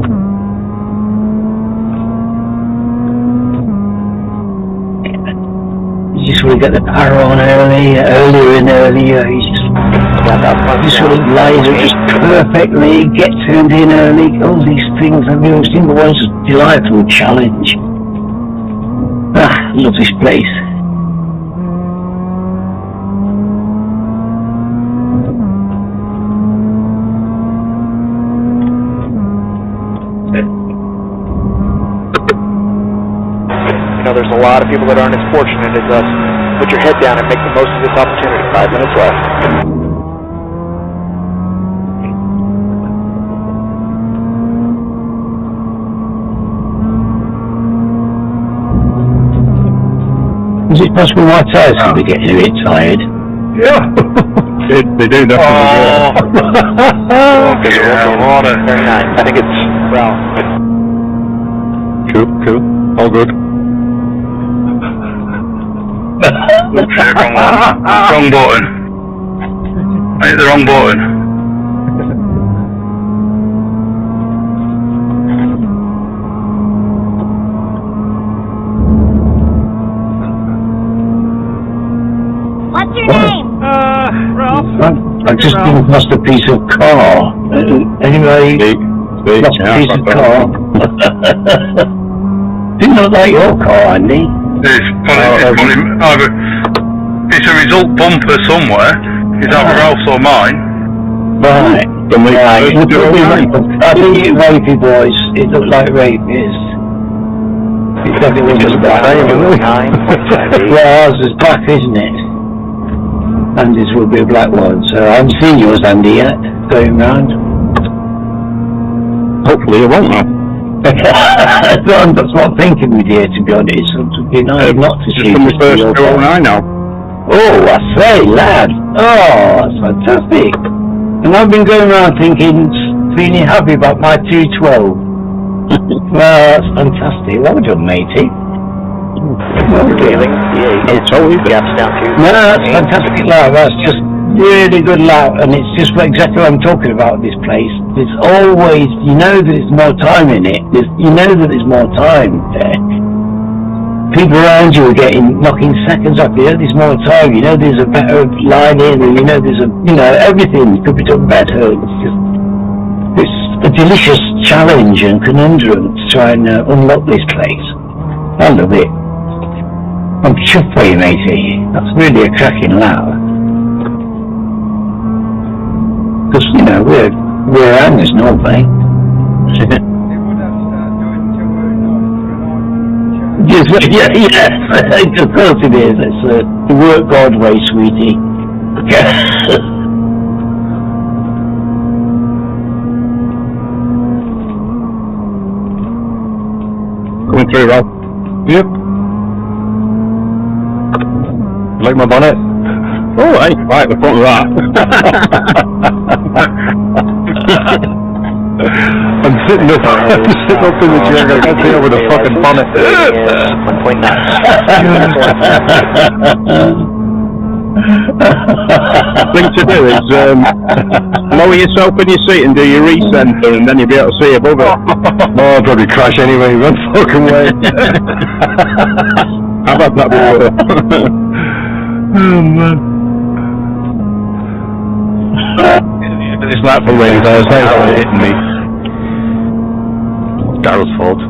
You just want to get the power on earlier and earlier. You just want to lines are just perfectly, get turned in early, all these things. I've never seen the one's a delightful challenge. Ah, love this place. There's a lot of people that aren't as fortunate as us. Put your head down and make the most of this opportunity. 5 minutes left. Is it possible my tyres could be getting a bit tired? Yeah. they do nothing. Water. 39. I think it's brown. Cool. All good. Oops, hit the wrong one. Wrong button. I hit the wrong button. What's your name? Ralph. I just didn't lost a piece of car. Anyway, lost a piece of car. Didn't look like your car, Andy. It's a result bumper somewhere. Is that Ralph's or mine? Right. I think it Rapey boys. It looked like Rapey's. It definitely was black. Well, ours is black, isn't it? Andy's will be a black one. So I haven't seen yours, Andy, yet, going round. Hopefully it won't now. That's what I'm thinking with you, to be honest. It would be nice not to see the first 209 now. Oh, I say, lad. Oh, that's fantastic. And I've been going around thinking, feeling happy about my 212. Well, that's fantastic. Well done, matey. Well done. Gaps down to. No, that's fantastic, lad. That's just really good lap, and it's just exactly what I'm talking about. This place, there's always, you know that there's more time in it. You know that there's more time there. People around you are knocking seconds off. You know there's more time. You know there's a better line in, and you know there's everything could be done better. It's a delicious challenge and conundrum to try and unlock this place. I love it. I'm chuffed for you, matey. That's really a cracking lap. Because, you know, we're hangers normally. Yes, of course it is. It's the work God way, sweetie. Coming through, Rob. Yep. You like my bonnet? Oh, hey, right, the front of that. I'm sitting up in the chair, I can't see over the fucking bonnet. thing to do is lower yourself in your seat and do your recenter, and then you'll be able to see above it. Oh, I'll probably crash anyway. Run fucking way. I've had that before. Oh man. It's like for raining Thursday, it's hitting me. Daryl's fault.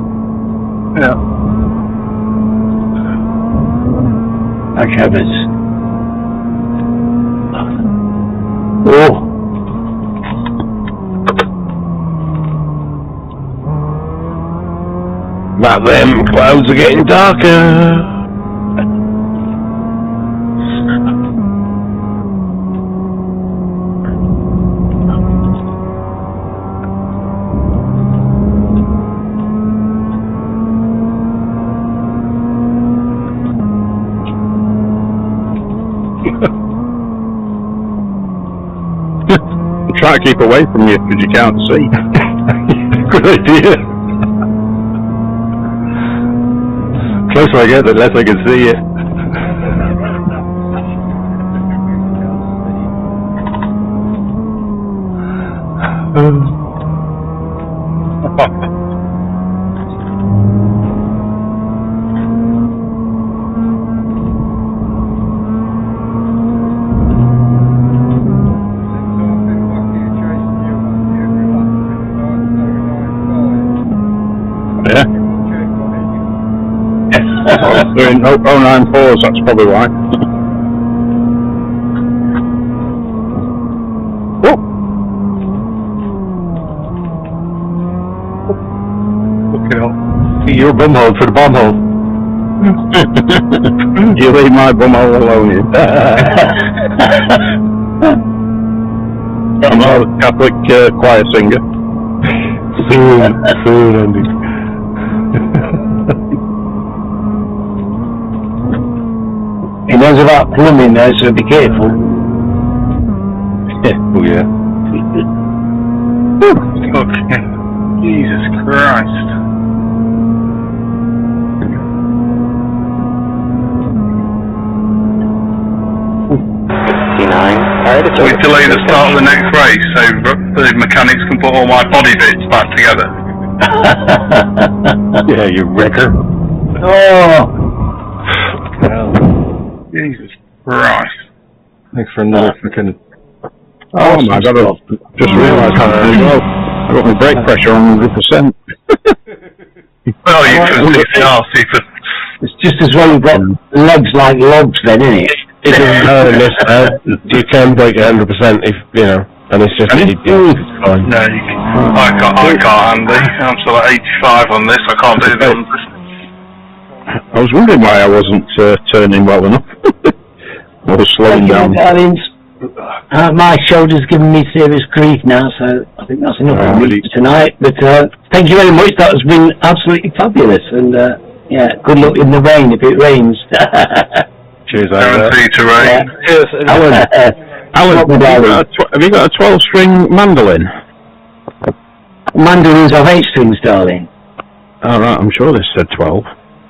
Yeah. Okay, but oh. But them clouds are getting darker. Try to keep away from you because you can't see. Good idea. Closer I get, the less I can see it. Yeah. Doing 094s, that's probably why. Your bumhole for the bomb hole. You leave my bumhole alone. I'm a Catholic choir singer. Soon, Andy. He knows about plumbing there, so be careful. Oh yeah. Okay. Jesus Christ. We delay the start of the next race so the mechanics can put all my body bits back together. Yeah, you wrecker. Oh! Jesus Christ. Thanks for another freaking... Oh my god, I just realised how as well. I got my brake pressure on 100%. Well, you can see the RC for... It's just as well you've got legs like logs then, isn't it? It doesn't hurt this, you can break it 100% if, you know, and it's just, it's fine. No, you can, I can't, Andy. I'm still at 85 on this, I can't do the 100. I was wondering why I wasn't turning well enough. I was slowing down. My shoulder's giving me serious grief now, so I think that's enough for me tonight. But thank you very much, that has been absolutely fabulous, and yeah, good luck in the rain if it rains. Cheers, guaranteed to rain. Cheers. Alan, have you got a 12-string mandolin? Mandolins have 8 strings, darling. Alright, I'm sure this said 12.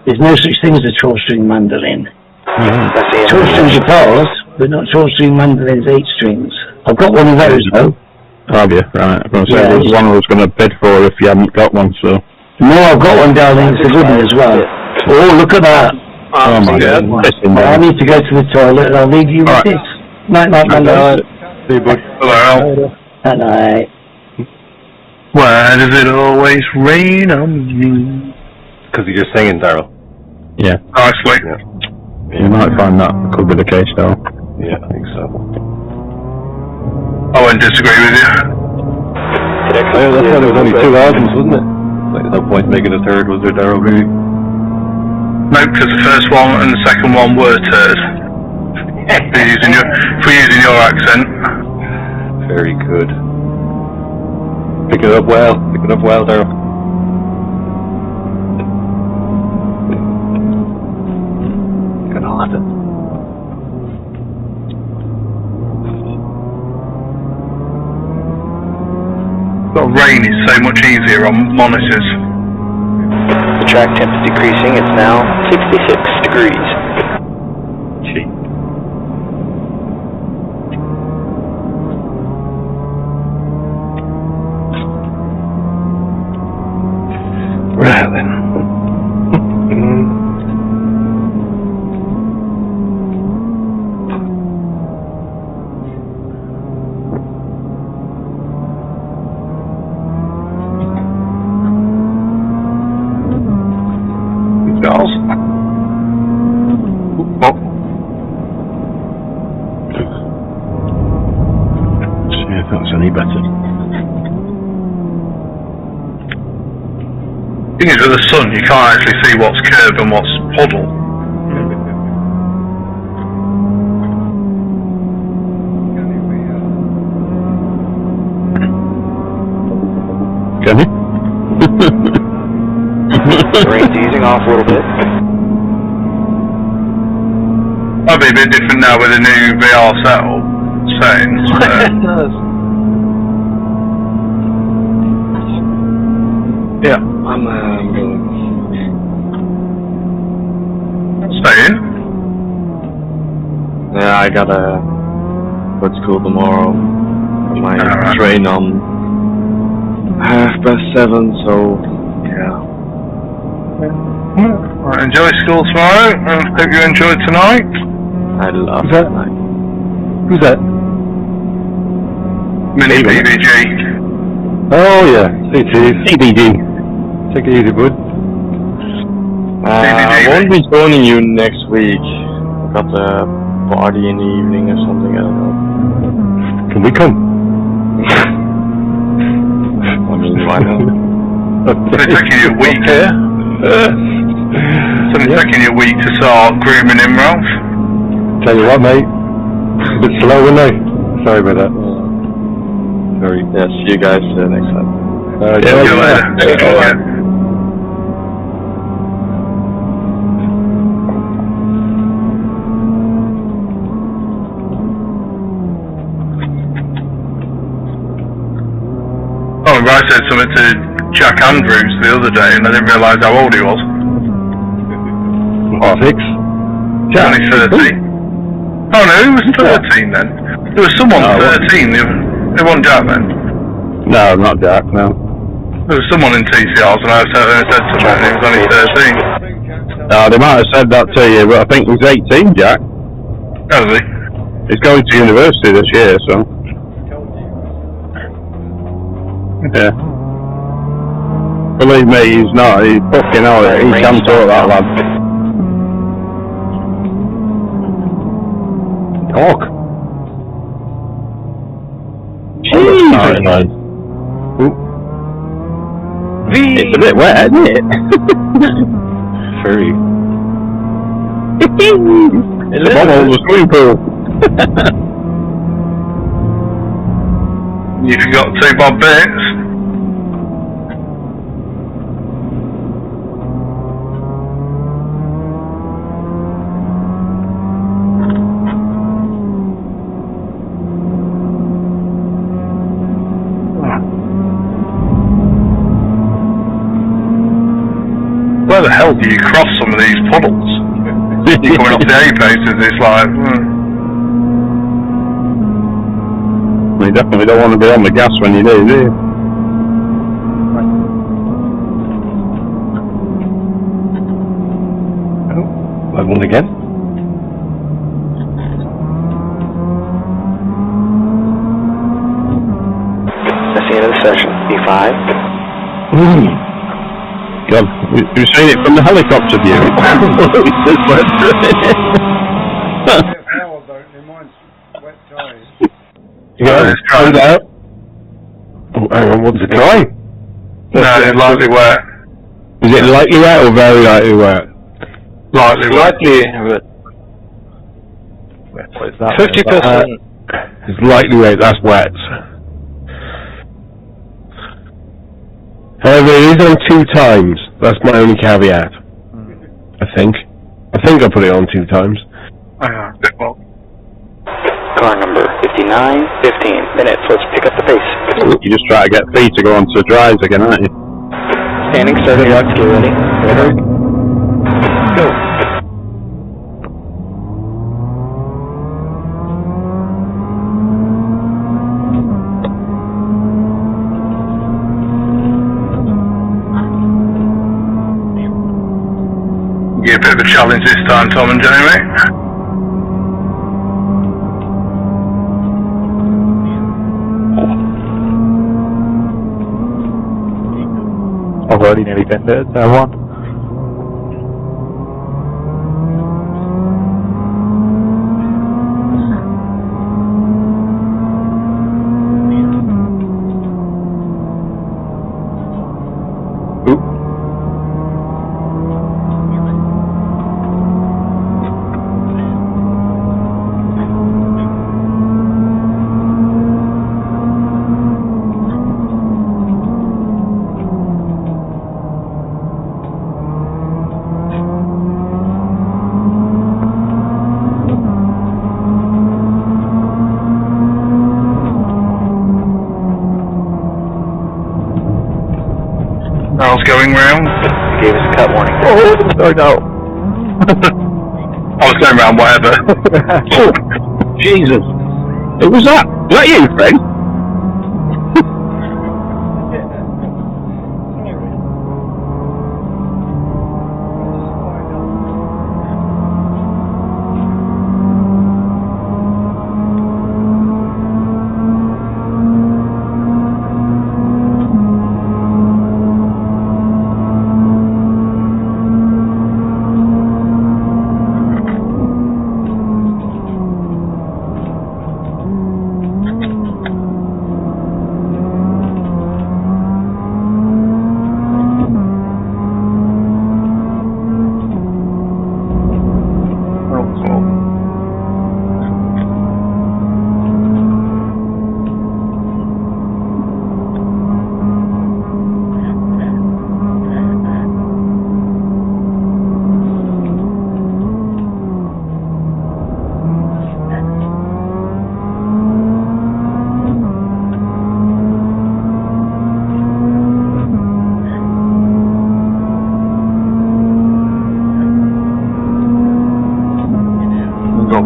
There's no such thing as a 12-string mandolin. 12 strings are pause, but not 12-string mandolins, 8 strings. I've got one of those though. Have you? Right. I was going to say there was one I was going to bid for if you hadn't got one, so. No, I've got one, darling. It's a good one as well. Oh, look at that. Oh my god. I need to go to the toilet and I'll leave you with this. Night, mandolin. See you, bud. Hello. Good night. Why does it always rain on me? Because you're just singing, Daryl. Yeah. Nicely. Yeah. You might find that could be the case though. Yeah, I think so. I won't disagree with you. Yeah, that's why there was only 2 albums, wasn't it? Like, no point making a third, was there, Daryl, really? No, because the first one and the second one were turd. If we're using your accent. Very good. Pick it up well, Daryl. Get on it. Rain is so much easier on monitors. The track temp is decreasing. It's now 66 degrees. Cheap. That's any better. The thing is, with the sun, you can't actually see what's curb and what's puddle. Can you? Rain's easing off a little bit. Might be a bit different now with the new VR settings. Yeah, I'm going. Staying? Yeah, I gotta go to school tomorrow. My train on 7:30, so yeah. Right, enjoy school tomorrow, and hope you enjoy tonight. I love that. Who's that? Mini PVG. Oh yeah, hey Chief. CBG. Take it easy, bud. I won't be joining you next week. I've got a party in the evening or something, I don't know. Can we come? I mean, why not? It's only taking you a week. It's only taking you a week to start grooming him, Ralph. Tell you what, mate. A bit slow, weren't they? Sorry about that. Sorry. Yeah, see you guys next time. See you later. Yeah. Oh, I said something to Jack Andrews the other day, and I didn't realise how old he was. Oh, 6? Jack? Only 30. Oh no, he was 13 then. There was someone 13, it wasn't Jack then. No, not Jack, no. There was someone in TCRs, and I said something, and he was only 13. No, they might have said that to you, but I think he's 18, Jack. Has he? He's going to university this year, so. Yeah. Believe me, he's not. He's fucking out. He can talk, that lad. Talk. Jesus. It's a bit wet, isn't it? Very. It's a bubble of the swimming pool. You forgot 2 bob bits. Where the hell do you cross some of these puddles? You're coming off the A faces, it's like... You definitely don't want to be on the gas when you do you? Oh, I won again. That's the end of the session. B5. God, you've seen it from the helicopter view. Yeah, it's dry out. Oh, hang on, what's it dry? No, it's lightly wet. Is it lightly wet or very lightly wet? Lightly wet. What is that? 50%. It's lightly wet, that's wet. However, it is on 2 times. That's my only caveat. I think I put it on 2 times. Car number 5915 minutes. Let's pick up the pace. You just try to get feet to go onto dries again, aren't you? Standing, starting up, get ready. Go. Give a bit of a challenge this time, Tom and Jamie. I've already nearly been there, turn 1. How's going round? You gave us a cut warning. Oh no. I was going round whatever. Oh, Jesus. Who was that? Was that you, friend?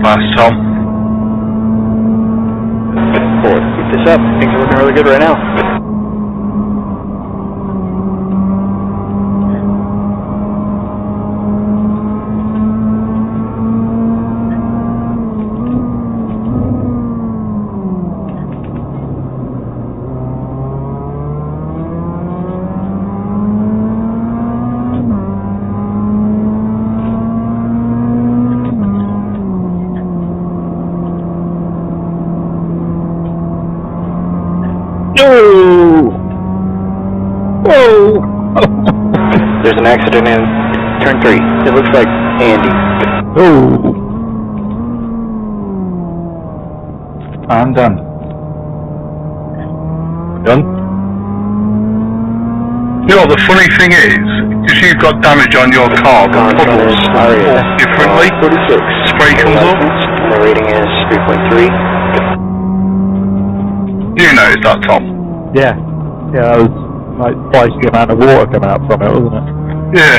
Past Tom. Keep this up. Things are looking really good right now. Whoa! There's an accident in turn 3. It looks like Andy. Oh! I'm done. Done? You know what the funny thing is you've got damage on your car, the puddles differently. 46. Spray comes up. The rating is 3.3. You noticed that, Tom? Yeah. Yeah, that was like twice the amount of water coming out from it, wasn't it? Yeah.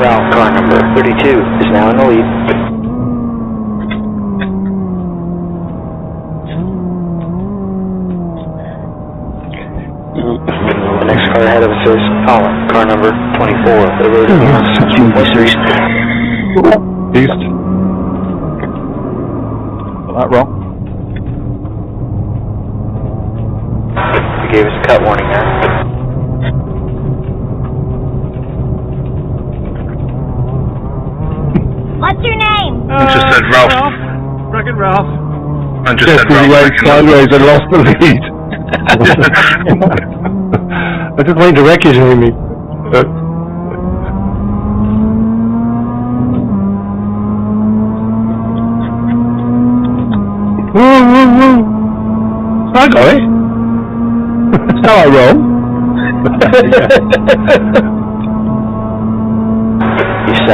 Well, car number 32 is now in the lead. The next car ahead of us is Colin, car number 24. The road is East. East. Got that wrong. You gave us a cut warning there. What's your name? I just said Ralph. Wreck-It Ralph. I just said Ralph. Went sideways and lost the lead. I just went to wreckage me. Woo, woo, woo! I got it. That's how I roll. E7.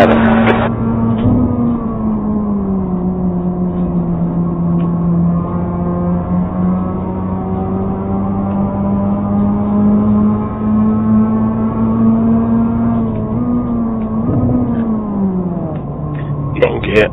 Don't get.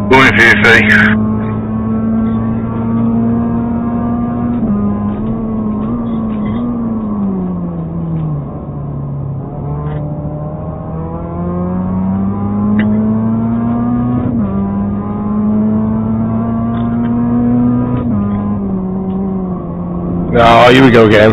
Going for you, Fee. Oh, here we go again.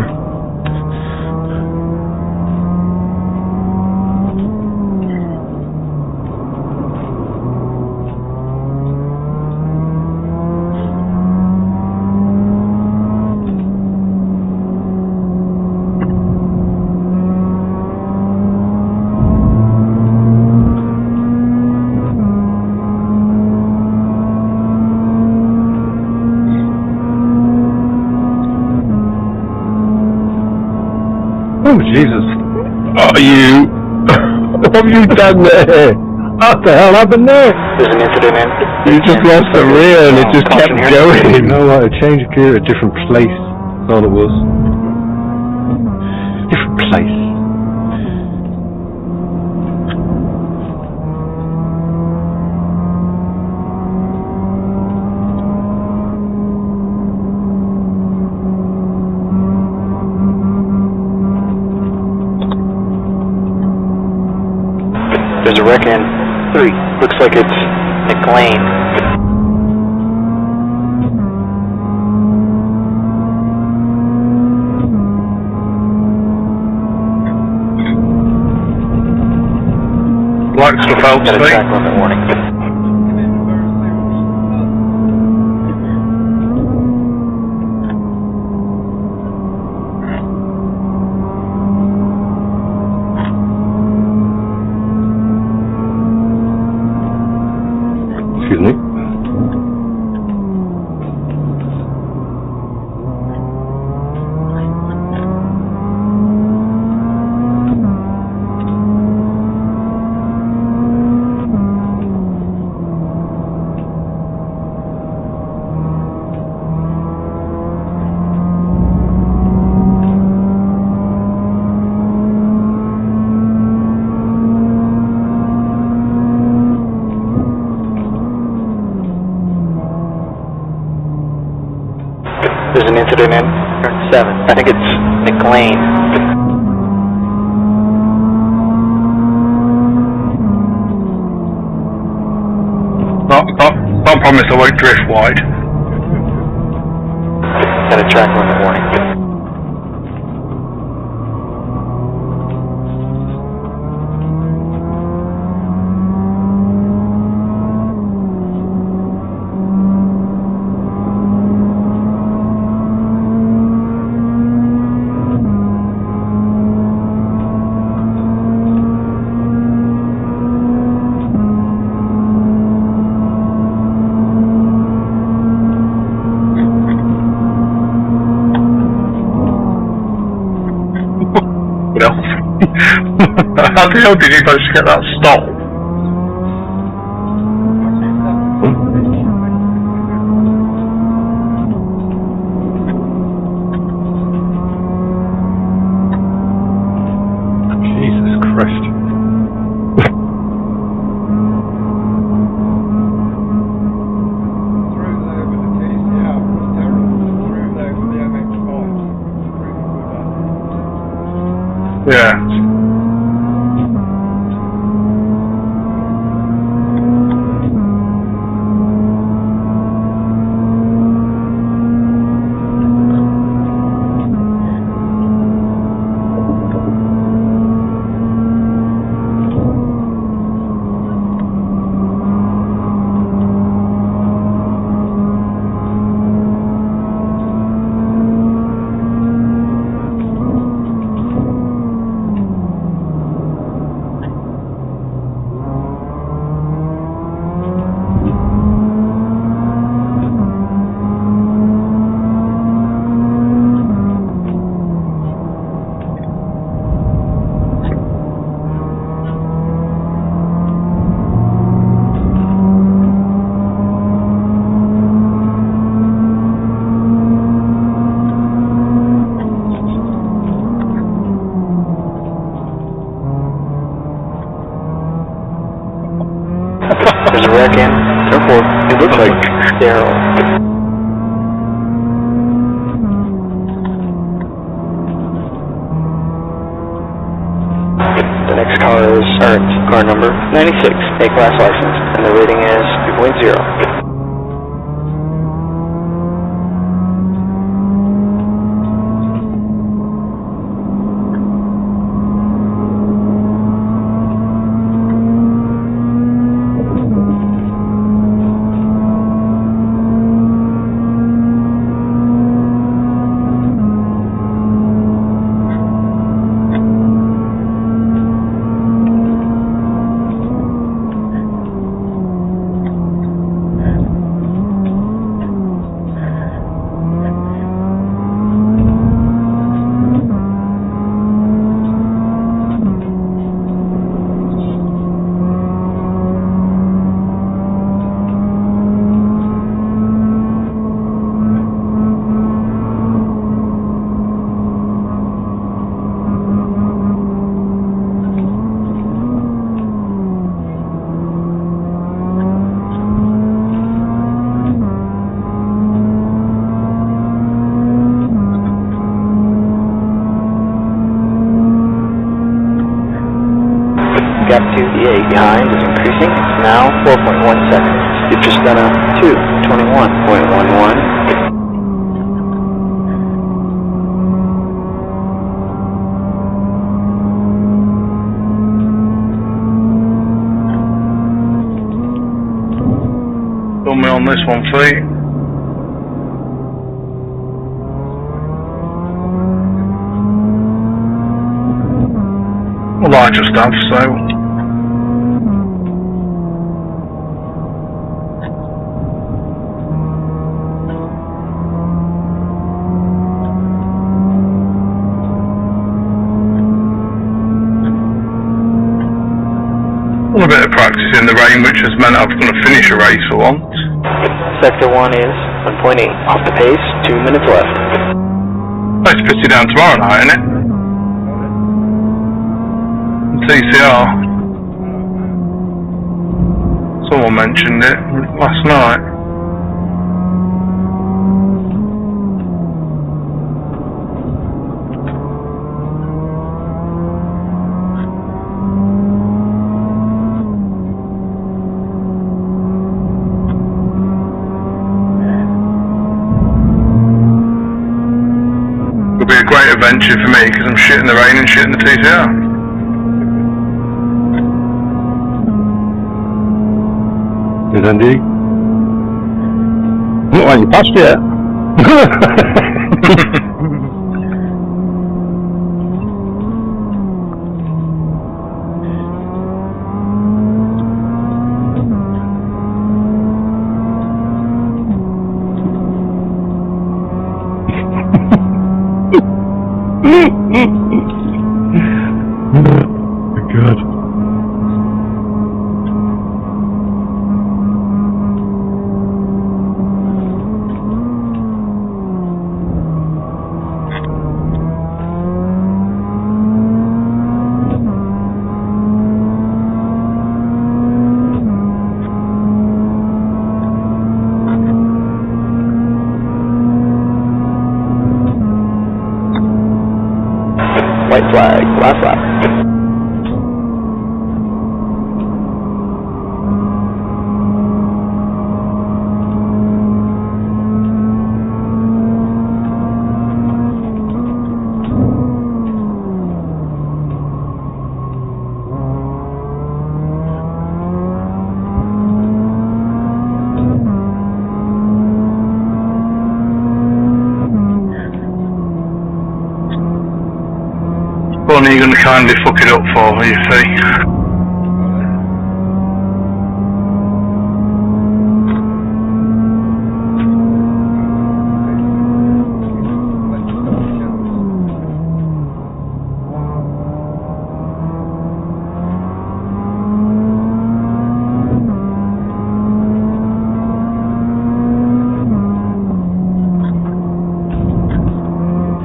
Oh, Jesus. Oh, you... What have you done there? What the hell happened there? There's an incident in. You just lost the rear and it just kept going. You know what? I changed gear at a different place. That's all it was. Different place. There's a wreck in 3. Looks like it's Nick Lane. Like stuff else, Got a track limit warning. Excuse me. There's an incident in 7. I think it's Nick Lane. Can't promise I won't drift wide. Got a track limit warning. How the hell did you guys get that stop? Jesus Christ. Through there with the TCR was terrible. Through there with the mx5 was really good. Yeah. There's a wreck in airport. It looks like Daryl. The next car is car number 96, A-class license, and the rating is 2.0. Gap to the 8 behind is increasing. It's now 4.1 seconds. You've just done a 2:21.11. Got me on this one, feet. Well, I just have, so. A bit of practice in the rain, which has meant I'm going to finish a race for once. Sector 1 is 1.8. Off the pace, 2 minutes left. Let's put you down tomorrow night, innit? TCR. Someone mentioned it last night. It'll be a great adventure for me because I'm shit in the rain and shit in the TCR. Is Andy? Not when you passed yet. Good. White flag, last lap. What are you going to kindly fuck it up for, you see?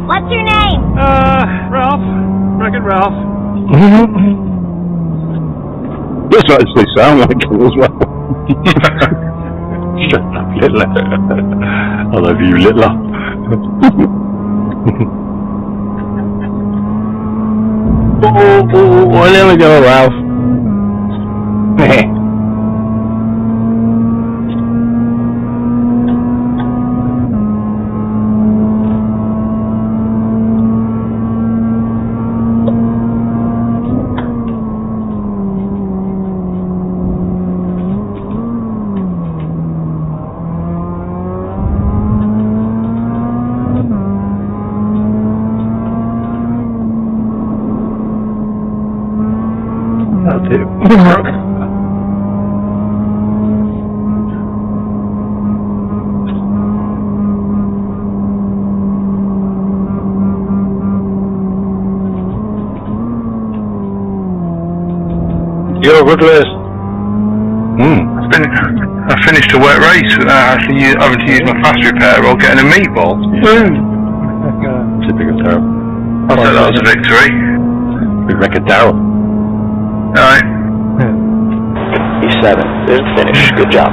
What's your name? Ralph. Reckon Ralph. Does actually sound like it as well. Shut up, Littler. I love you, Littler. Oh, there we go, Ralph. That'll do. You're a good race. I finished a wet race without actually having to use my fast repair or getting a meatball. Typical Darryl. I thought that was a victory. Big record Darryl. Alright. E7, there's the finish. Good job.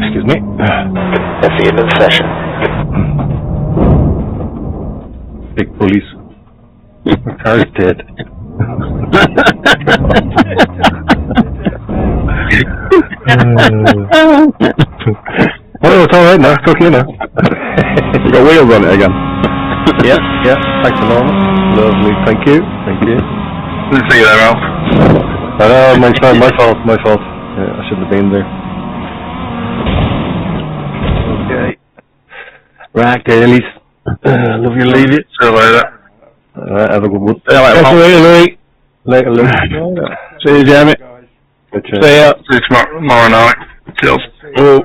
Excuse me. That's the end of the session. Big bullies. Car's dead. Well, it's alright now, it's okay now. You got wheels on it again. Yeah, thanks a lot. Lovely, thank you. Didn't see you there, Ralph. My fault. Yeah, I shouldn't have been there. Okay. Right, Dailies. Love you, leave it. See you later. Alright, have a good one. See you later, Louis. Later, Luke. See you, Jamie. Good See ya. See you tomorrow night. Cheers. Oh.